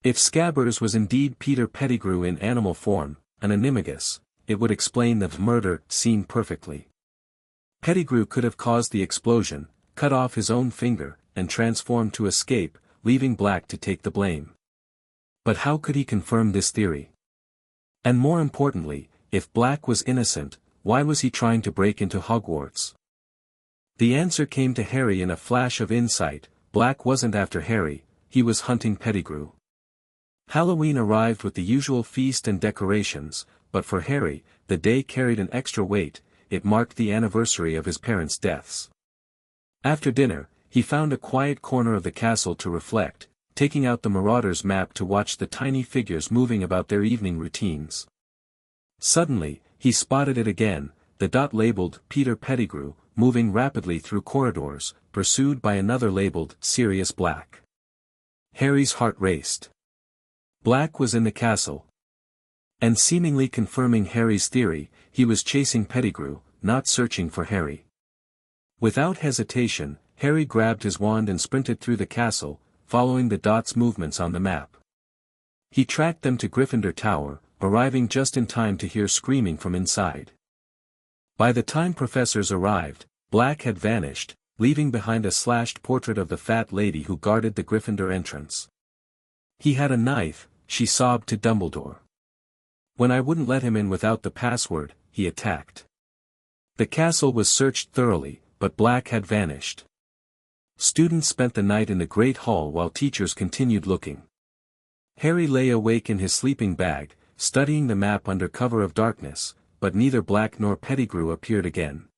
If Scabbers was indeed Peter Pettigrew in animal form, an animagus, it would explain the murder scene perfectly. Pettigrew could have caused the explosion, cut off his own finger, and transformed to escape, leaving Black to take the blame. But how could he confirm this theory? And more importantly, if Black was innocent, why was he trying to break into Hogwarts? The answer came to Harry in a flash of insight. Black wasn't after Harry, he was hunting Pettigrew. Halloween arrived with the usual feast and decorations, but for Harry, the day carried an extra weight. It marked the anniversary of his parents' deaths. After dinner, he found a quiet corner of the castle to reflect, taking out the Marauder's map to watch the tiny figures moving about their evening routines. Suddenly, he spotted it again, the dot labeled Peter Pettigrew, moving rapidly through corridors, pursued by another labeled Sirius Black. Harry's heart raced. Black was in the castle. And seemingly confirming Harry's theory, he was chasing Pettigrew, not searching for Harry. Without hesitation, Harry grabbed his wand and sprinted through the castle, following the dot's movements on the map. He tracked them to Gryffindor Tower, arriving just in time to hear screaming from inside. By the time professors arrived, Black had vanished, leaving behind a slashed portrait of the fat lady who guarded the Gryffindor entrance. He had a knife, she sobbed to Dumbledore. When I wouldn't let him in without the password, he attacked. The castle was searched thoroughly, but Black had vanished. Students spent the night in the Great Hall while teachers continued looking. Harry lay awake in his sleeping bag, studying the map under cover of darkness, but neither Black nor Pettigrew appeared again.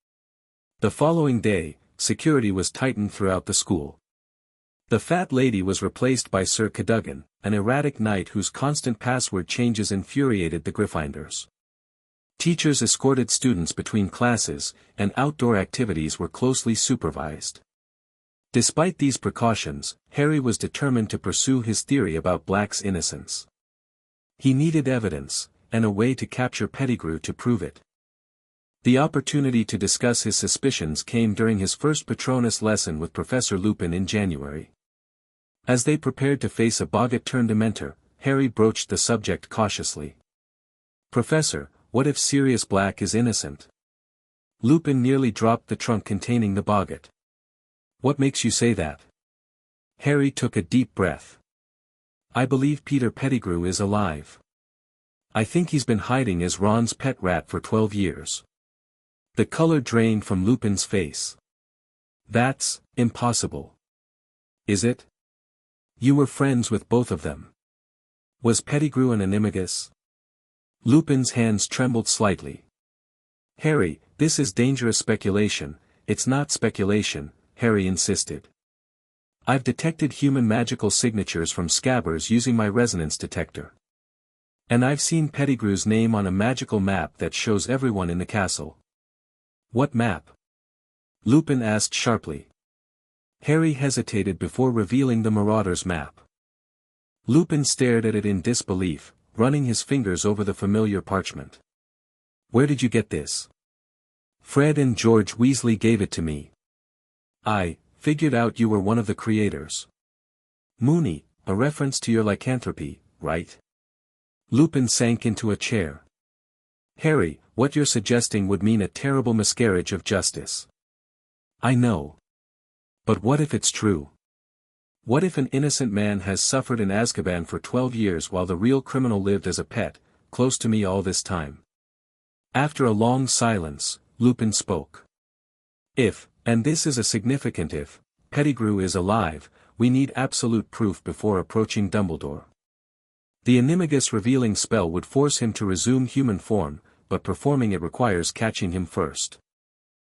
The following day, security was tightened throughout the school. The fat lady was replaced by Sir Cadogan, an erratic knight whose constant password changes infuriated the Gryffindors. Teachers escorted students between classes, and outdoor activities were closely supervised. Despite these precautions, Harry was determined to pursue his theory about Black's innocence. He needed evidence, and a way to capture Pettigrew to prove it. The opportunity to discuss his suspicions came during his first Patronus lesson with Professor Lupin in January. As they prepared to face a Boggart-turned-Dementor, Harry broached the subject cautiously. "Professor, what if Sirius Black is innocent?" Lupin nearly dropped the trunk containing the Boggart. "What makes you say that?" Harry took a deep breath. "I believe Peter Pettigrew is alive. I think he's been hiding as Ron's pet rat for 12 years. The color drained from Lupin's face. "That's impossible." "Is it? You were friends with both of them. Was Pettigrew an animagus?" Lupin's hands trembled slightly. "Harry, this is dangerous speculation." "It's not speculation," Harry insisted. "I've detected human magical signatures from Scabbers using my resonance detector. And I've seen Pettigrew's name on a magical map that shows everyone in the castle." "What map?" Lupin asked sharply. Harry hesitated before revealing the Marauder's map. Lupin stared at it in disbelief, running his fingers over the familiar parchment. "Where did you get this?" "Fred and George Weasley gave it to me. I figured out you were one of the creators." "Moony, a reference to your lycanthropy, right?" Lupin sank into a chair. "Harry, what you're suggesting would mean a terrible miscarriage of justice." "I know. But what if it's true? What if an innocent man has suffered in Azkaban for 12 years while the real criminal lived as a pet, close to me all this time?" After a long silence, Lupin spoke. "If, and this is a significant if, Pettigrew is alive, we need absolute proof before approaching Dumbledore. The animagus revealing spell would force him to resume human form, but performing it requires catching him first."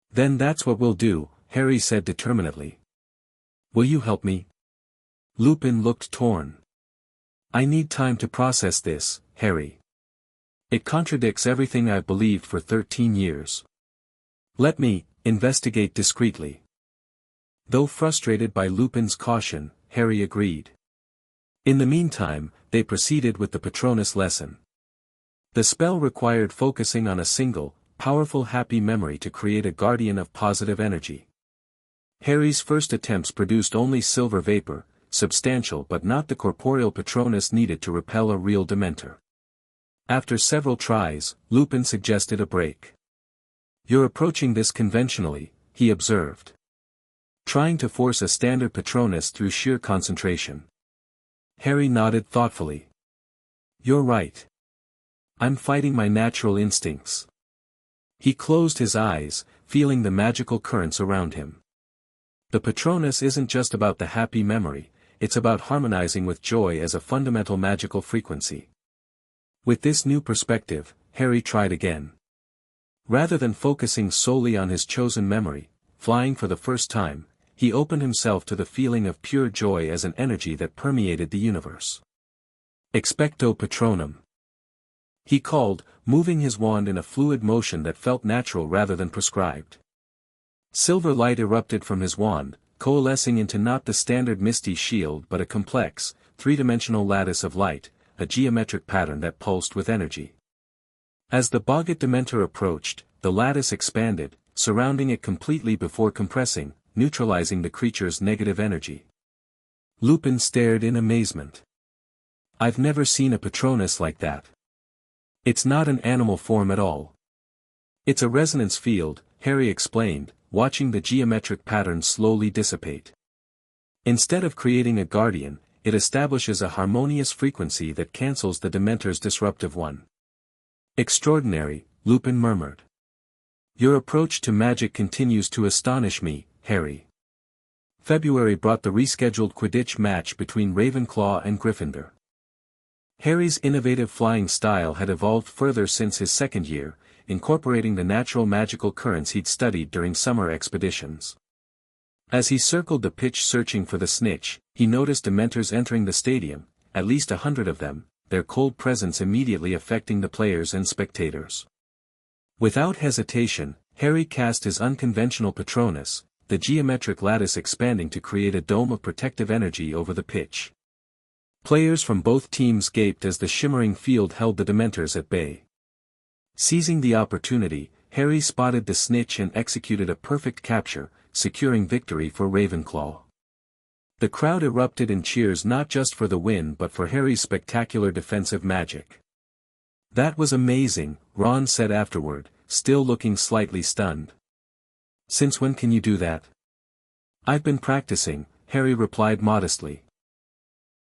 "Then that's what we'll do," Harry said determinedly. "Will you help me?" Lupin looked torn. "I need time to process this, Harry. It contradicts everything I've believed for 13 years. Let me investigate discreetly." Though frustrated by Lupin's caution, Harry agreed. In the meantime, they proceeded with the Patronus lesson. The spell required focusing on a single, powerful happy memory to create a guardian of positive energy. Harry's first attempts produced only silver vapor, substantial but not the corporeal Patronus needed to repel a real Dementor. After several tries, Lupin suggested a break. "You're approaching this conventionally," he observed. "Trying to force a standard Patronus through sheer concentration." Harry nodded thoughtfully. "You're right. I'm fighting my natural instincts." He closed his eyes, feeling the magical currents around him. The Patronus isn't just about the happy memory, it's about harmonizing with joy as a fundamental magical frequency. With this new perspective, Harry tried again. Rather than focusing solely on his chosen memory, flying for the first time, he opened himself to the feeling of pure joy as an energy that permeated the universe. "Expecto Patronum," he called, moving his wand in a fluid motion that felt natural rather than prescribed. Silver light erupted from his wand, coalescing into not the standard misty shield but a complex, three-dimensional lattice of light, a geometric pattern that pulsed with energy. As the Boggart-Dementor approached, the lattice expanded, surrounding it completely before compressing, neutralizing the creature's negative energy. Lupin stared in amazement. "I've never seen a Patronus like that. It's not an animal form at all. It's a resonance field," Harry explained, watching the geometric pattern slowly dissipate. "Instead of creating a guardian, it establishes a harmonious frequency that cancels the Dementor's disruptive one." "Extraordinary," Lupin murmured. "Your approach to magic continues to astonish me, Harry." February brought the rescheduled Quidditch match between Ravenclaw and Gryffindor. Harry's innovative flying style had evolved further since his second year, incorporating the natural magical currents he'd studied during summer expeditions. As he circled the pitch searching for the snitch, he noticed Dementors entering the stadium, at least 100 of them, their cold presence immediately affecting the players and spectators. Without hesitation, Harry cast his unconventional Patronus, the geometric lattice expanding to create a dome of protective energy over the pitch. Players from both teams gaped as the shimmering field held the Dementors at bay. Seizing the opportunity, Harry spotted the snitch and executed a perfect capture, securing victory for Ravenclaw. The crowd erupted in cheers not just for the win but for Harry's spectacular defensive magic. "That was amazing," Ron said afterward, still looking slightly stunned. "Since when can you do that?" "I've been practicing," Harry replied modestly.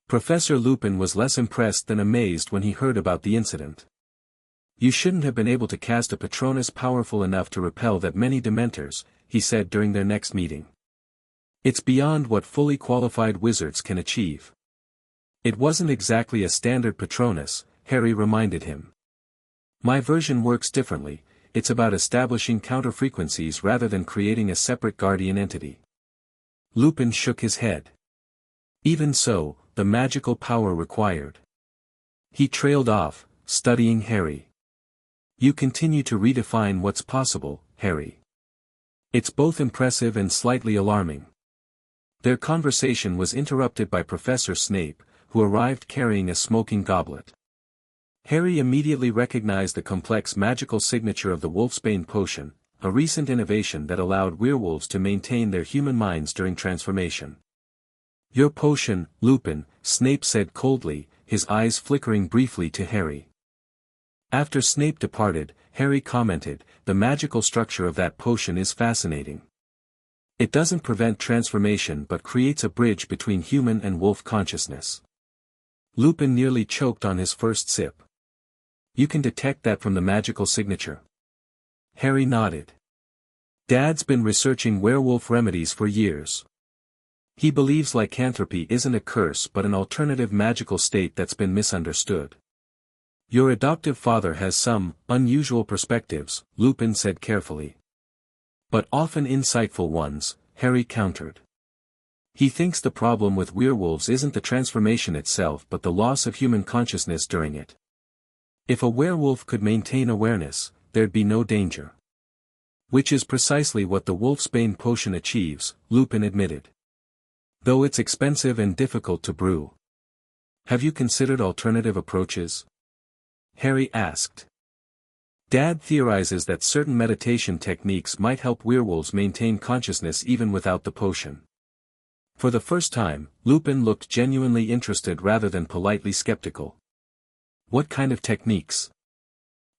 Professor Lupin was less impressed than amazed when he heard about the incident. "You shouldn't have been able to cast a Patronus powerful enough to repel that many Dementors," he said during their next meeting. "It's beyond what fully qualified wizards can achieve." "It wasn't exactly a standard Patronus," Harry reminded him. "My version works differently, it's about establishing counterfrequencies rather than creating a separate guardian entity." Lupin shook his head. "Even so, the magical power required." He trailed off, studying Harry. "You continue to redefine what's possible, Harry. It's both impressive and slightly alarming." Their conversation was interrupted by Professor Snape, who arrived carrying a smoking goblet. Harry immediately recognized the complex magical signature of the Wolfsbane potion, a recent innovation that allowed werewolves to maintain their human minds during transformation. "Your potion, Lupin," Snape said coldly, his eyes flickering briefly to Harry. After Snape departed, Harry commented, "The magical structure of that potion is fascinating. It doesn't prevent transformation but creates a bridge between human and wolf consciousness." Lupin nearly choked on his first sip. "You can detect that from the magical signature?" Harry nodded. "Dad's been researching werewolf remedies for years. He believes lycanthropy isn't a curse but an alternative magical state that's been misunderstood." "Your adoptive father has some unusual perspectives," Lupin said carefully. "But often insightful ones," Harry countered. "He thinks the problem with werewolves isn't the transformation itself but the loss of human consciousness during it. If a werewolf could maintain awareness, there'd be no danger." "Which is precisely what the Wolfsbane potion achieves," Lupin admitted. "Though it's expensive and difficult to brew." "Have you considered alternative approaches?" Harry asked. "Dad theorizes that certain meditation techniques might help werewolves maintain consciousness even without the potion." For the first time, Lupin looked genuinely interested rather than politely skeptical. "What kind of techniques?"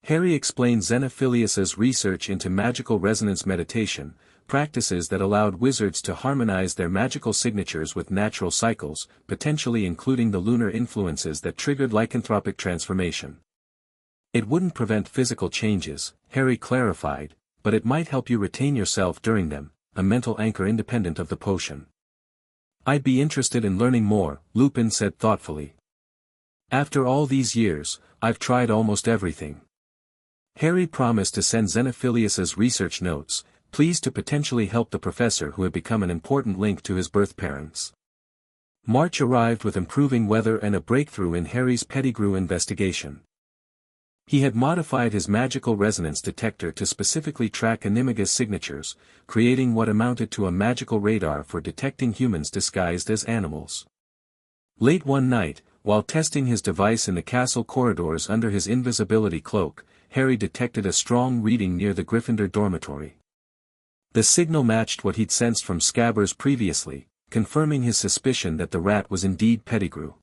Harry explained Xenophilius's research into magical resonance meditation, practices that allowed wizards to harmonize their magical signatures with natural cycles, potentially including the lunar influences that triggered lycanthropic transformation. "It wouldn't prevent physical changes," Harry clarified, "but it might help you retain yourself during them, a mental anchor independent of the potion." "I'd be interested in learning more," Lupin said thoughtfully. "After all these years, I've tried almost everything." Harry promised to send Xenophilius's research notes, pleased to potentially help the professor who had become an important link to his birth parents. March arrived with improving weather and a breakthrough in Harry's Pettigrew investigation. He had modified his magical resonance detector to specifically track Animaga's signatures, creating what amounted to a magical radar for detecting humans disguised as animals. Late one night, while testing his device in the castle corridors under his invisibility cloak, Harry detected a strong reading near the Gryffindor dormitory. The signal matched what he'd sensed from Scabbers previously, confirming his suspicion that the rat was indeed Pettigrew.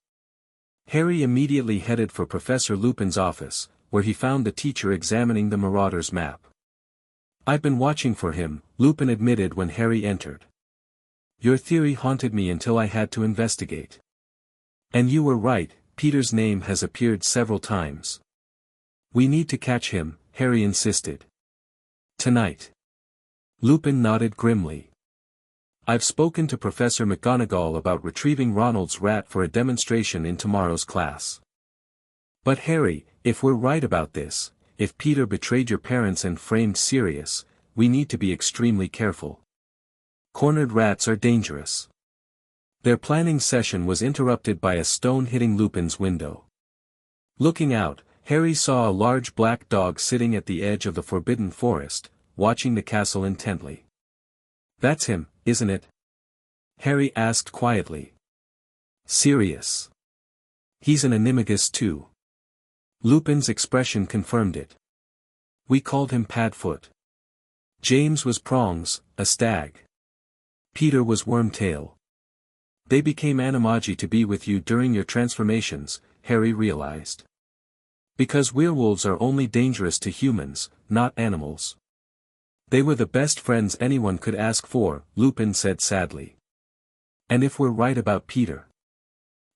Harry immediately headed for Professor Lupin's office, where he found the teacher examining the Marauder's map. "I've been watching for him," Lupin admitted when Harry entered. "Your theory haunted me until I had to investigate." "And you were right, Peter's name has appeared several times." "We need to catch him," Harry insisted. "Tonight." Lupin nodded grimly. "I've spoken to Professor McGonagall about retrieving Ronald's rat for a demonstration in tomorrow's class." "But Harry, if we're right about this, if Peter betrayed your parents and framed Sirius, we need to be extremely careful. Cornered rats are dangerous." Their planning session was interrupted by a stone hitting Lupin's window. Looking out, Harry saw a large black dog sitting at the edge of the forbidden forest, watching the castle intently. "That's him, isn't it?" Harry asked quietly. "Sirius. He's an animagus too." Lupin's expression confirmed it. "We called him Padfoot. James was Prongs, a stag. Peter was Wormtail. They became animagi to be with you during your transformations, Harry realized. Because werewolves are only dangerous to humans, not animals. They were the best friends anyone could ask for, Lupin said sadly. And if we're right about Peter?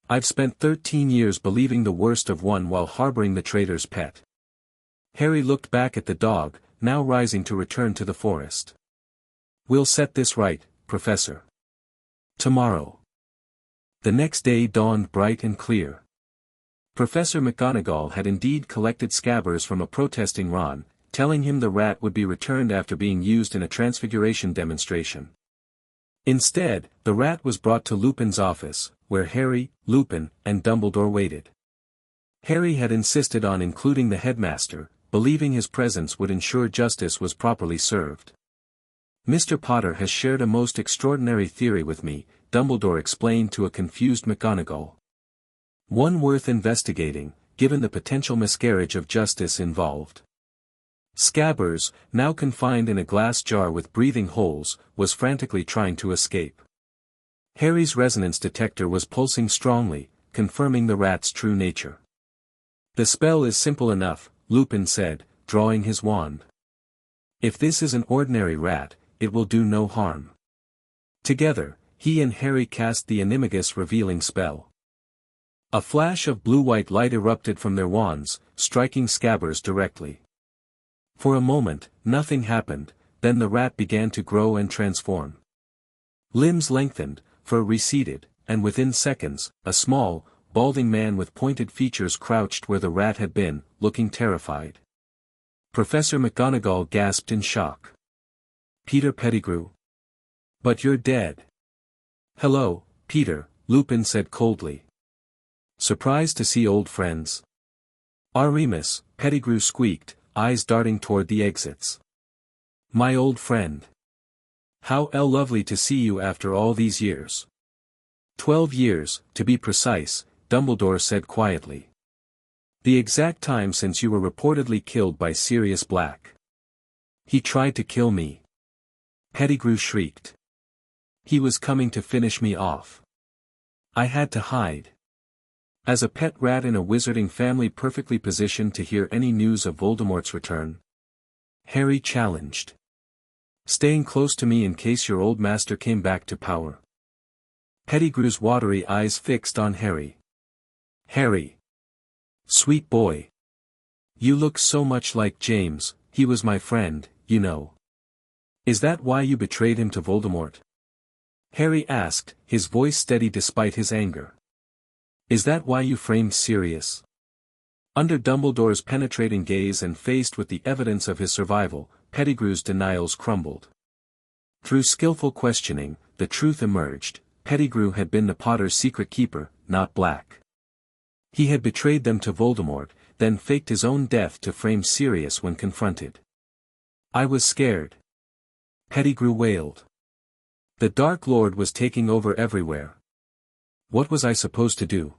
I've spent 13 years believing the worst of one while harboring the traitor's pet. Harry looked back at the dog, now rising to return to the forest. We'll set this right, Professor. Tomorrow. The next day dawned bright and clear. Professor McGonagall had indeed collected Scabbers from a protesting Ron, telling him the rat would be returned after being used in a transfiguration demonstration. Instead, the rat was brought to Lupin's office, where Harry, Lupin, and Dumbledore waited. Harry had insisted on including the headmaster, believing his presence would ensure justice was properly served. Mr. Potter has shared a most extraordinary theory with me, Dumbledore explained to a confused McGonagall. One worth investigating, given the potential miscarriage of justice involved. Scabbers, now confined in a glass jar with breathing holes, was frantically trying to escape. Harry's resonance detector was pulsing strongly, confirming the rat's true nature. The spell is simple enough, Lupin said, drawing his wand. If this is an ordinary rat, it will do no harm. Together, he and Harry cast the Animagus revealing spell. A flash of blue-white light erupted from their wands, striking Scabbers directly. For a moment, nothing happened, then the rat began to grow and transform. Limbs lengthened, fur receded, and within seconds, a small, balding man with pointed features crouched where the rat had been, looking terrified. Professor McGonagall gasped in shock. Peter Pettigrew. But you're dead. Hello, Peter, Lupin said coldly. Surprised to see old friends? Remus, Pettigrew squeaked, eyes darting toward the exits. My old friend. How lovely to see you after all these years. 12 years, to be precise, Dumbledore said quietly. The exact time since you were reportedly killed by Sirius Black. He tried to kill me. Pettigrew shrieked. He was coming to finish me off. I had to hide. As a pet rat in a wizarding family perfectly positioned to hear any news of Voldemort's return. Harry challenged. Staying close to me in case your old master came back to power. Pettigrew's watery eyes fixed on Harry. Harry. Sweet boy. You look so much like James, he was my friend, you know. Is that why you betrayed him to Voldemort? Harry asked, his voice steady despite his anger. Is that why you framed Sirius? Under Dumbledore's penetrating gaze and faced with the evidence of his survival, Pettigrew's denials crumbled. Through skillful questioning, the truth emerged, Pettigrew had been the Potter's secret keeper, not Black. He had betrayed them to Voldemort, then faked his own death to frame Sirius when confronted. I was scared. Pettigrew wailed. The Dark Lord was taking over everywhere. What was I supposed to do?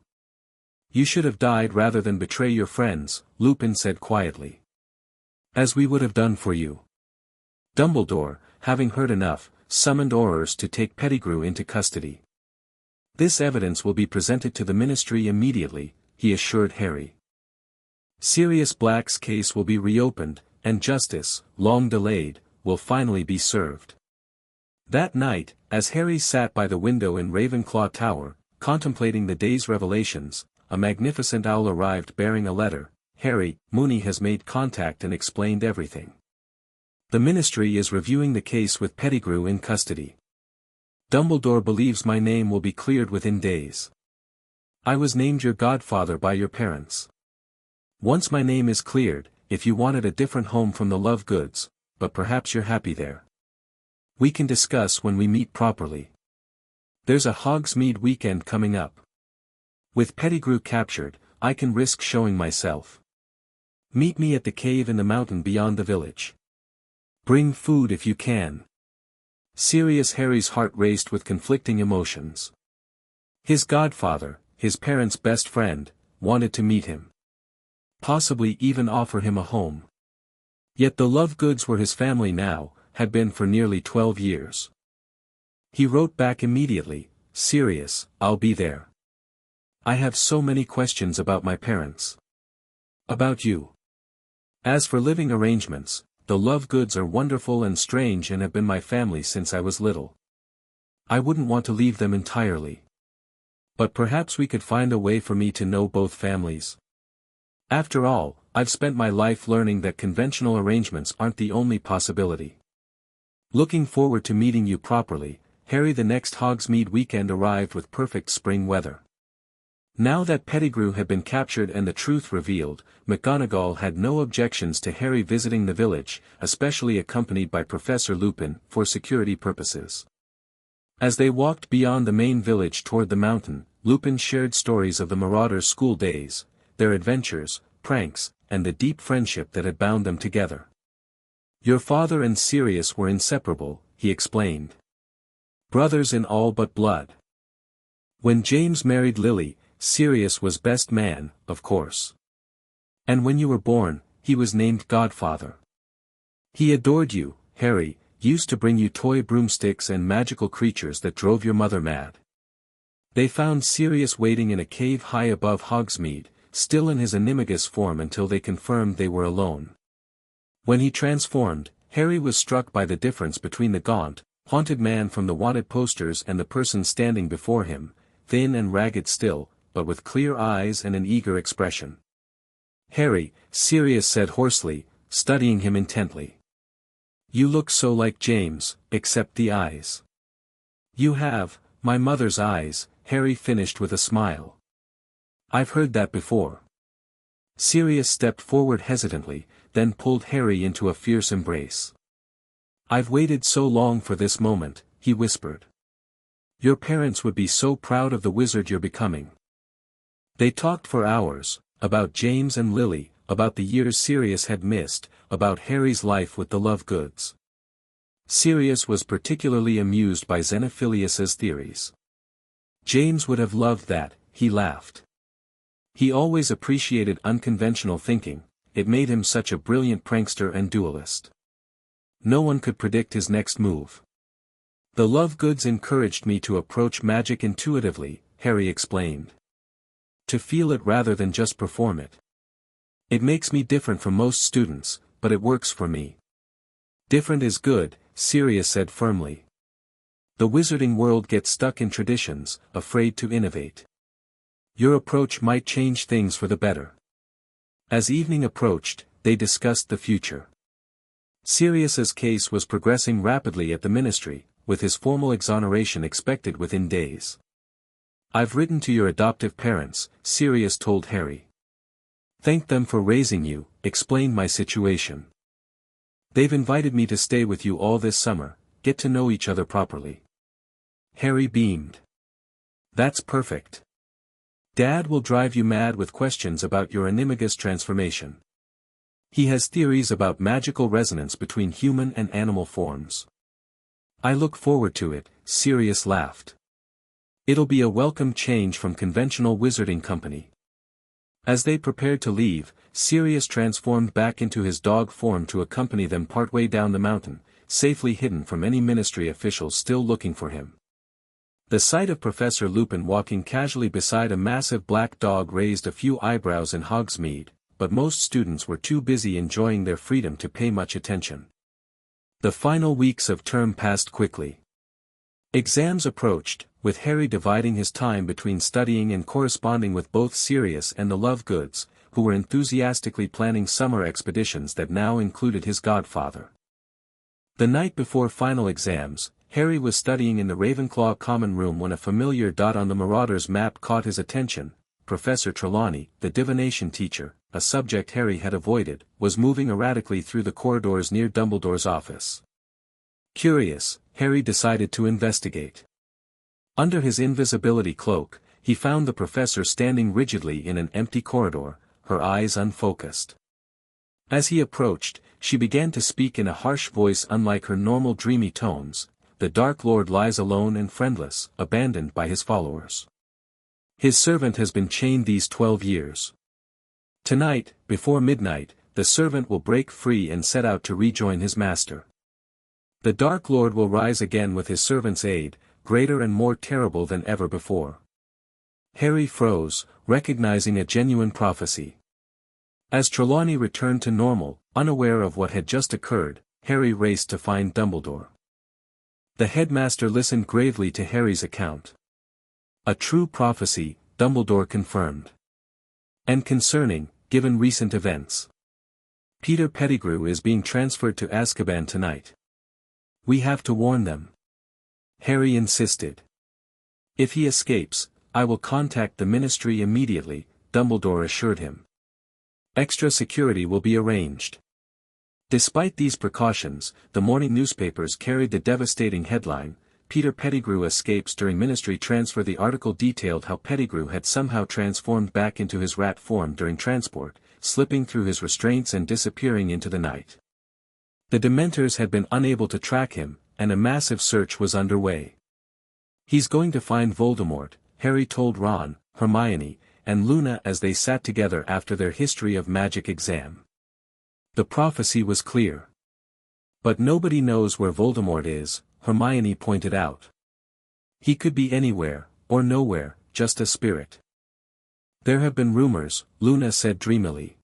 You should have died rather than betray your friends, Lupin said quietly. As we would have done for you. Dumbledore, having heard enough, summoned Aurors to take Pettigrew into custody. This evidence will be presented to the Ministry immediately, he assured Harry. Sirius Black's case will be reopened, and justice, long delayed, will finally be served. That night, as Harry sat by the window in Ravenclaw Tower, contemplating the day's revelations, a magnificent owl arrived bearing a letter. Harry, Moony has made contact and explained everything. The Ministry is reviewing the case with Pettigrew in custody. Dumbledore believes my name will be cleared within days. I was named your godfather by your parents. Once my name is cleared, if you wanted a different home from the Lovegoods, but perhaps you're happy there. We can discuss when we meet properly. There's a Hogsmeade weekend coming up. With Pettigrew captured, I can risk showing myself. Meet me at the cave in the mountain beyond the village. Bring food if you can. Sirius Harry's heart raced with conflicting emotions. His godfather, his parents' best friend, wanted to meet him. Possibly even offer him a home. Yet the Lovegoods were his family now, had been for nearly 12 years. He wrote back immediately, Sirius, I'll be there. I have so many questions about my parents. About you. As for living arrangements, the Lovegoods are wonderful and strange and have been my family since I was little. I wouldn't want to leave them entirely. But perhaps we could find a way for me to know both families. After all, I've spent my life learning that conventional arrangements aren't the only possibility. Looking forward to meeting you properly, Harry. The next Hogsmeade weekend arrived with perfect spring weather. Now that Pettigrew had been captured and the truth revealed, McGonagall had no objections to Harry visiting the village, especially accompanied by Professor Lupin, for security purposes. As they walked beyond the main village toward the mountain, Lupin shared stories of the Marauders' school days, their adventures, pranks, and the deep friendship that had bound them together. Your father and Sirius were inseparable, he explained. Brothers in all but blood. When James married Lily, Sirius was best man, of course. And when you were born, he was named Godfather. He adored you, Harry, used to bring you toy broomsticks and magical creatures that drove your mother mad. They found Sirius waiting in a cave high above Hogsmeade, still in his animagus form until they confirmed they were alone. When he transformed, Harry was struck by the difference between the gaunt, haunted man from the wanted posters and the person standing before him, thin and ragged still, but with clear eyes and an eager expression. Harry, Sirius said hoarsely, studying him intently. You look so like James, except the eyes. You have, my mother's eyes, Harry finished with a smile. I've heard that before. Sirius stepped forward hesitantly, then pulled Harry into a fierce embrace. I've waited so long for this moment, he whispered. Your parents would be so proud of the wizard you're becoming. They talked for hours, about James and Lily, about the years Sirius had missed, about Harry's life with the Lovegoods. Sirius was particularly amused by Xenophilius's theories. James would have loved that, he laughed. He always appreciated unconventional thinking, it made him such a brilliant prankster and duelist. No one could predict his next move. The Lovegoods encouraged me to approach magic intuitively, Harry explained. To feel it rather than just perform it. It makes me different from most students, but it works for me. Different is good, Sirius said firmly. The wizarding world gets stuck in traditions, afraid to innovate. Your approach might change things for the better. As evening approached, they discussed the future. Sirius's case was progressing rapidly at the ministry, with his formal exoneration expected within days. I've written to your adoptive parents, Sirius told Harry. Thank them for raising you, explained my situation. They've invited me to stay with you all this summer, get to know each other properly. Harry beamed. That's perfect. Dad will drive you mad with questions about your animagus transformation. He has theories about magical resonance between human and animal forms. I look forward to it, Sirius laughed. It'll be a welcome change from conventional wizarding company. As they prepared to leave, Sirius transformed back into his dog form to accompany them partway down the mountain, safely hidden from any ministry officials still looking for him. The sight of Professor Lupin walking casually beside a massive black dog raised a few eyebrows in Hogsmeade, but most students were too busy enjoying their freedom to pay much attention. The final weeks of term passed quickly. Exams approached, with Harry dividing his time between studying and corresponding with both Sirius and the Lovegoods, who were enthusiastically planning summer expeditions that now included his godfather. The night before final exams, Harry was studying in the Ravenclaw common room when a familiar dot on the Marauders' map caught his attention. Professor Trelawney, the divination teacher, a subject Harry had avoided, was moving erratically through the corridors near Dumbledore's office. Curious, Harry decided to investigate. Under his invisibility cloak, he found the professor standing rigidly in an empty corridor, her eyes unfocused. As he approached, she began to speak in a harsh voice unlike her normal dreamy tones. The Dark Lord lies alone and friendless, abandoned by his followers. His servant has been chained these 12 years. Tonight, before midnight, the servant will break free and set out to rejoin his master. The Dark Lord will rise again with his servant's aid, greater and more terrible than ever before. Harry froze, recognizing a genuine prophecy. As Trelawney returned to normal, unaware of what had just occurred, Harry raced to find Dumbledore. The headmaster listened gravely to Harry's account. A true prophecy, Dumbledore confirmed. And concerning, given recent events. Peter Pettigrew is being transferred to Azkaban tonight. We have to warn them. Harry insisted. If he escapes, I will contact the Ministry immediately, Dumbledore assured him. Extra security will be arranged. Despite these precautions, the morning newspapers carried the devastating headline, Peter Pettigrew escapes during Ministry transfer. The article detailed how Pettigrew had somehow transformed back into his rat form during transport, slipping through his restraints and disappearing into the night. The Dementors had been unable to track him, and a massive search was underway. He's going to find Voldemort, Harry told Ron, Hermione, and Luna as they sat together after their History of Magic exam. The prophecy was clear. But nobody knows where Voldemort is, Hermione pointed out. He could be anywhere, or nowhere, just a spirit. There have been rumors, Luna said dreamily.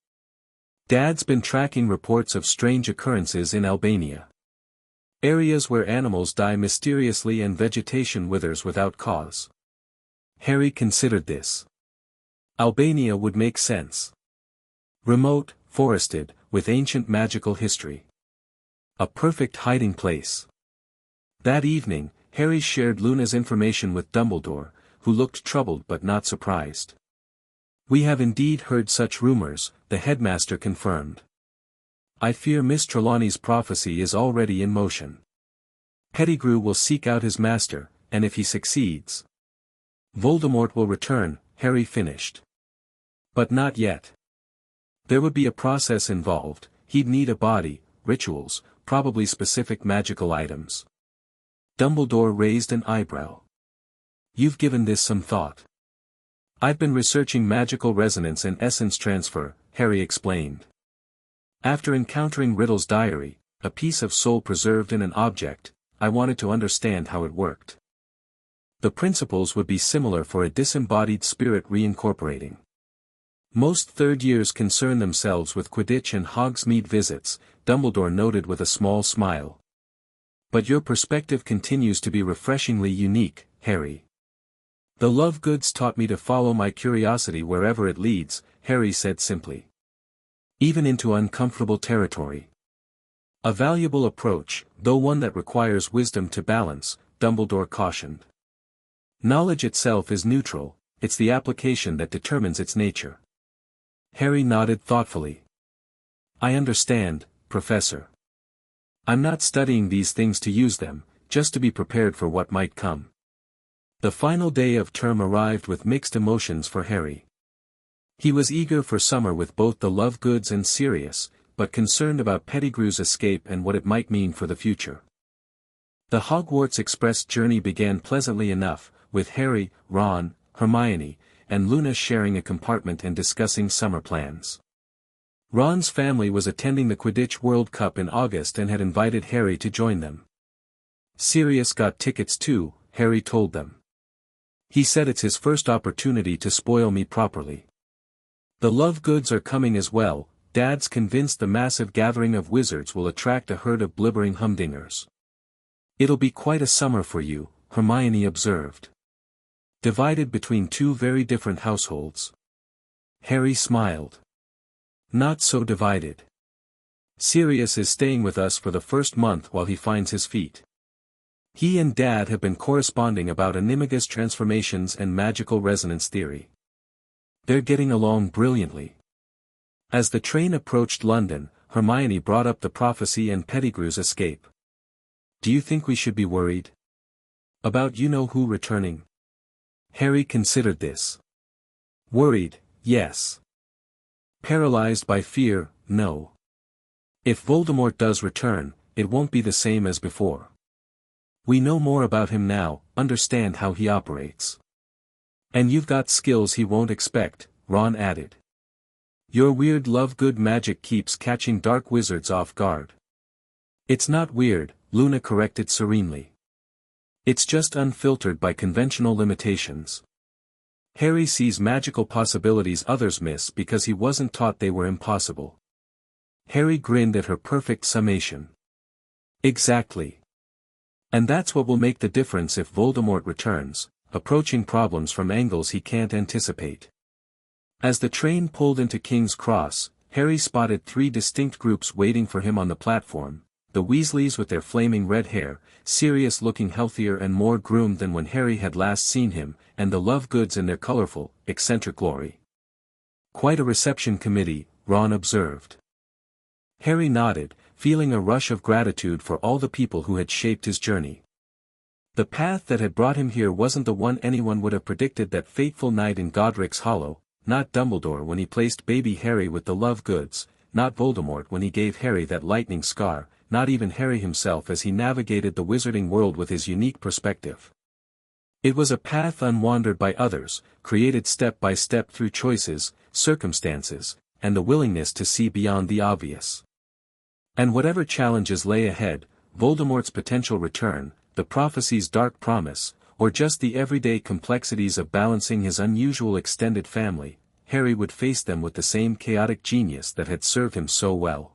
Dad's been tracking reports of strange occurrences in Albania. Areas where animals die mysteriously and vegetation withers without cause. Harry considered this. Albania would make sense. Remote, forested, with ancient magical history. A perfect hiding place. That evening, Harry shared Luna's information with Dumbledore, who looked troubled but not surprised. We have indeed heard such rumors, the headmaster confirmed. I fear Miss Trelawney's prophecy is already in motion. Pettigrew will seek out his master, and if he succeeds, Voldemort will return, Harry finished. But not yet. There would be a process involved, he'd need a body, rituals, probably specific magical items. Dumbledore raised an eyebrow. You've given this some thought. I've been researching magical resonance and essence transfer, Harry explained. After encountering Riddle's diary, a piece of soul preserved in an object, I wanted to understand how it worked. The principles would be similar for a disembodied spirit reincorporating. Most third years concern themselves with Quidditch and Hogsmeade visits, Dumbledore noted with a small smile. But your perspective continues to be refreshingly unique, Harry. The Lovegoods taught me to follow my curiosity wherever it leads, Harry said simply. Even into uncomfortable territory. A valuable approach, though one that requires wisdom to balance, Dumbledore cautioned. Knowledge itself is neutral, it's the application that determines its nature. Harry nodded thoughtfully. I understand, Professor. I'm not studying these things to use them, just to be prepared for what might come. The final day of term arrived with mixed emotions for Harry. He was eager for summer with both the Lovegoods and Sirius, but concerned about Pettigrew's escape and what it might mean for the future. The Hogwarts Express journey began pleasantly enough, with Harry, Ron, Hermione, and Luna sharing a compartment and discussing summer plans. Ron's family was attending the Quidditch World Cup in August and had invited Harry to join them. Sirius got tickets too, Harry told them. He said it's his first opportunity to spoil me properly. The Lovegoods are coming as well, Dad's convinced the massive gathering of wizards will attract a herd of blibbering humdingers. It'll be quite a summer for you, Hermione observed. Divided between two very different households. Harry smiled. Not so divided. Sirius is staying with us for the first month while he finds his feet. He and Dad have been corresponding about animagus transformations and magical resonance theory. They're getting along brilliantly. As the train approached London, Hermione brought up the prophecy and Pettigrew's escape. Do you think we should be worried? About you-know-who returning? Harry considered this. Worried, yes. Paralyzed by fear, no. If Voldemort does return, it won't be the same as before. We know more about him now, understand how he operates. And you've got skills he won't expect, Ron added. Your weird Lovegood magic keeps catching dark wizards off guard. It's not weird, Luna corrected serenely. It's just unfiltered by conventional limitations. Harry sees magical possibilities others miss because he wasn't taught they were impossible. Harry grinned at her perfect summation. Exactly. And that's what will make the difference if Voldemort returns, approaching problems from angles he can't anticipate. As the train pulled into King's Cross, Harry spotted 3 distinct groups waiting for him on the platform: the Weasleys with their flaming red hair, Sirius looking healthier and more groomed than when Harry had last seen him, and the Lovegoods in their colorful, eccentric glory. Quite a reception committee, Ron observed. Harry nodded, feeling a rush of gratitude for all the people who had shaped his journey. The path that had brought him here wasn't the one anyone would have predicted that fateful night in Godric's Hollow, not Dumbledore when he placed baby Harry with the Lovegoods, not Voldemort when he gave Harry that lightning scar, not even Harry himself as he navigated the wizarding world with his unique perspective. It was a path unwandered by others, created step by step through choices, circumstances, and the willingness to see beyond the obvious. And whatever challenges lay ahead, Voldemort's potential return, the prophecy's dark promise, or just the everyday complexities of balancing his unusual extended family, Harry would face them with the same chaotic genius that had served him so well.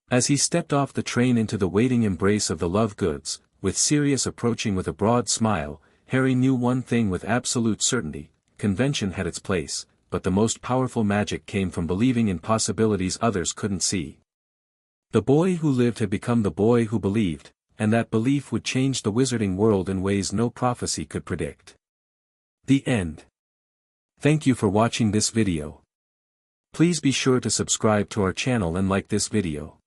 As he stepped off the train into the waiting embrace of the Lovegoods, with Sirius approaching with a broad smile, Harry knew one thing with absolute certainty: convention had its place, but the most powerful magic came from believing in possibilities others couldn't see. The boy who lived had become the boy who believed, and that belief would change the wizarding world in ways no prophecy could predict. The end. Thank you for watching this video. Please be sure to subscribe to our channel and like this video.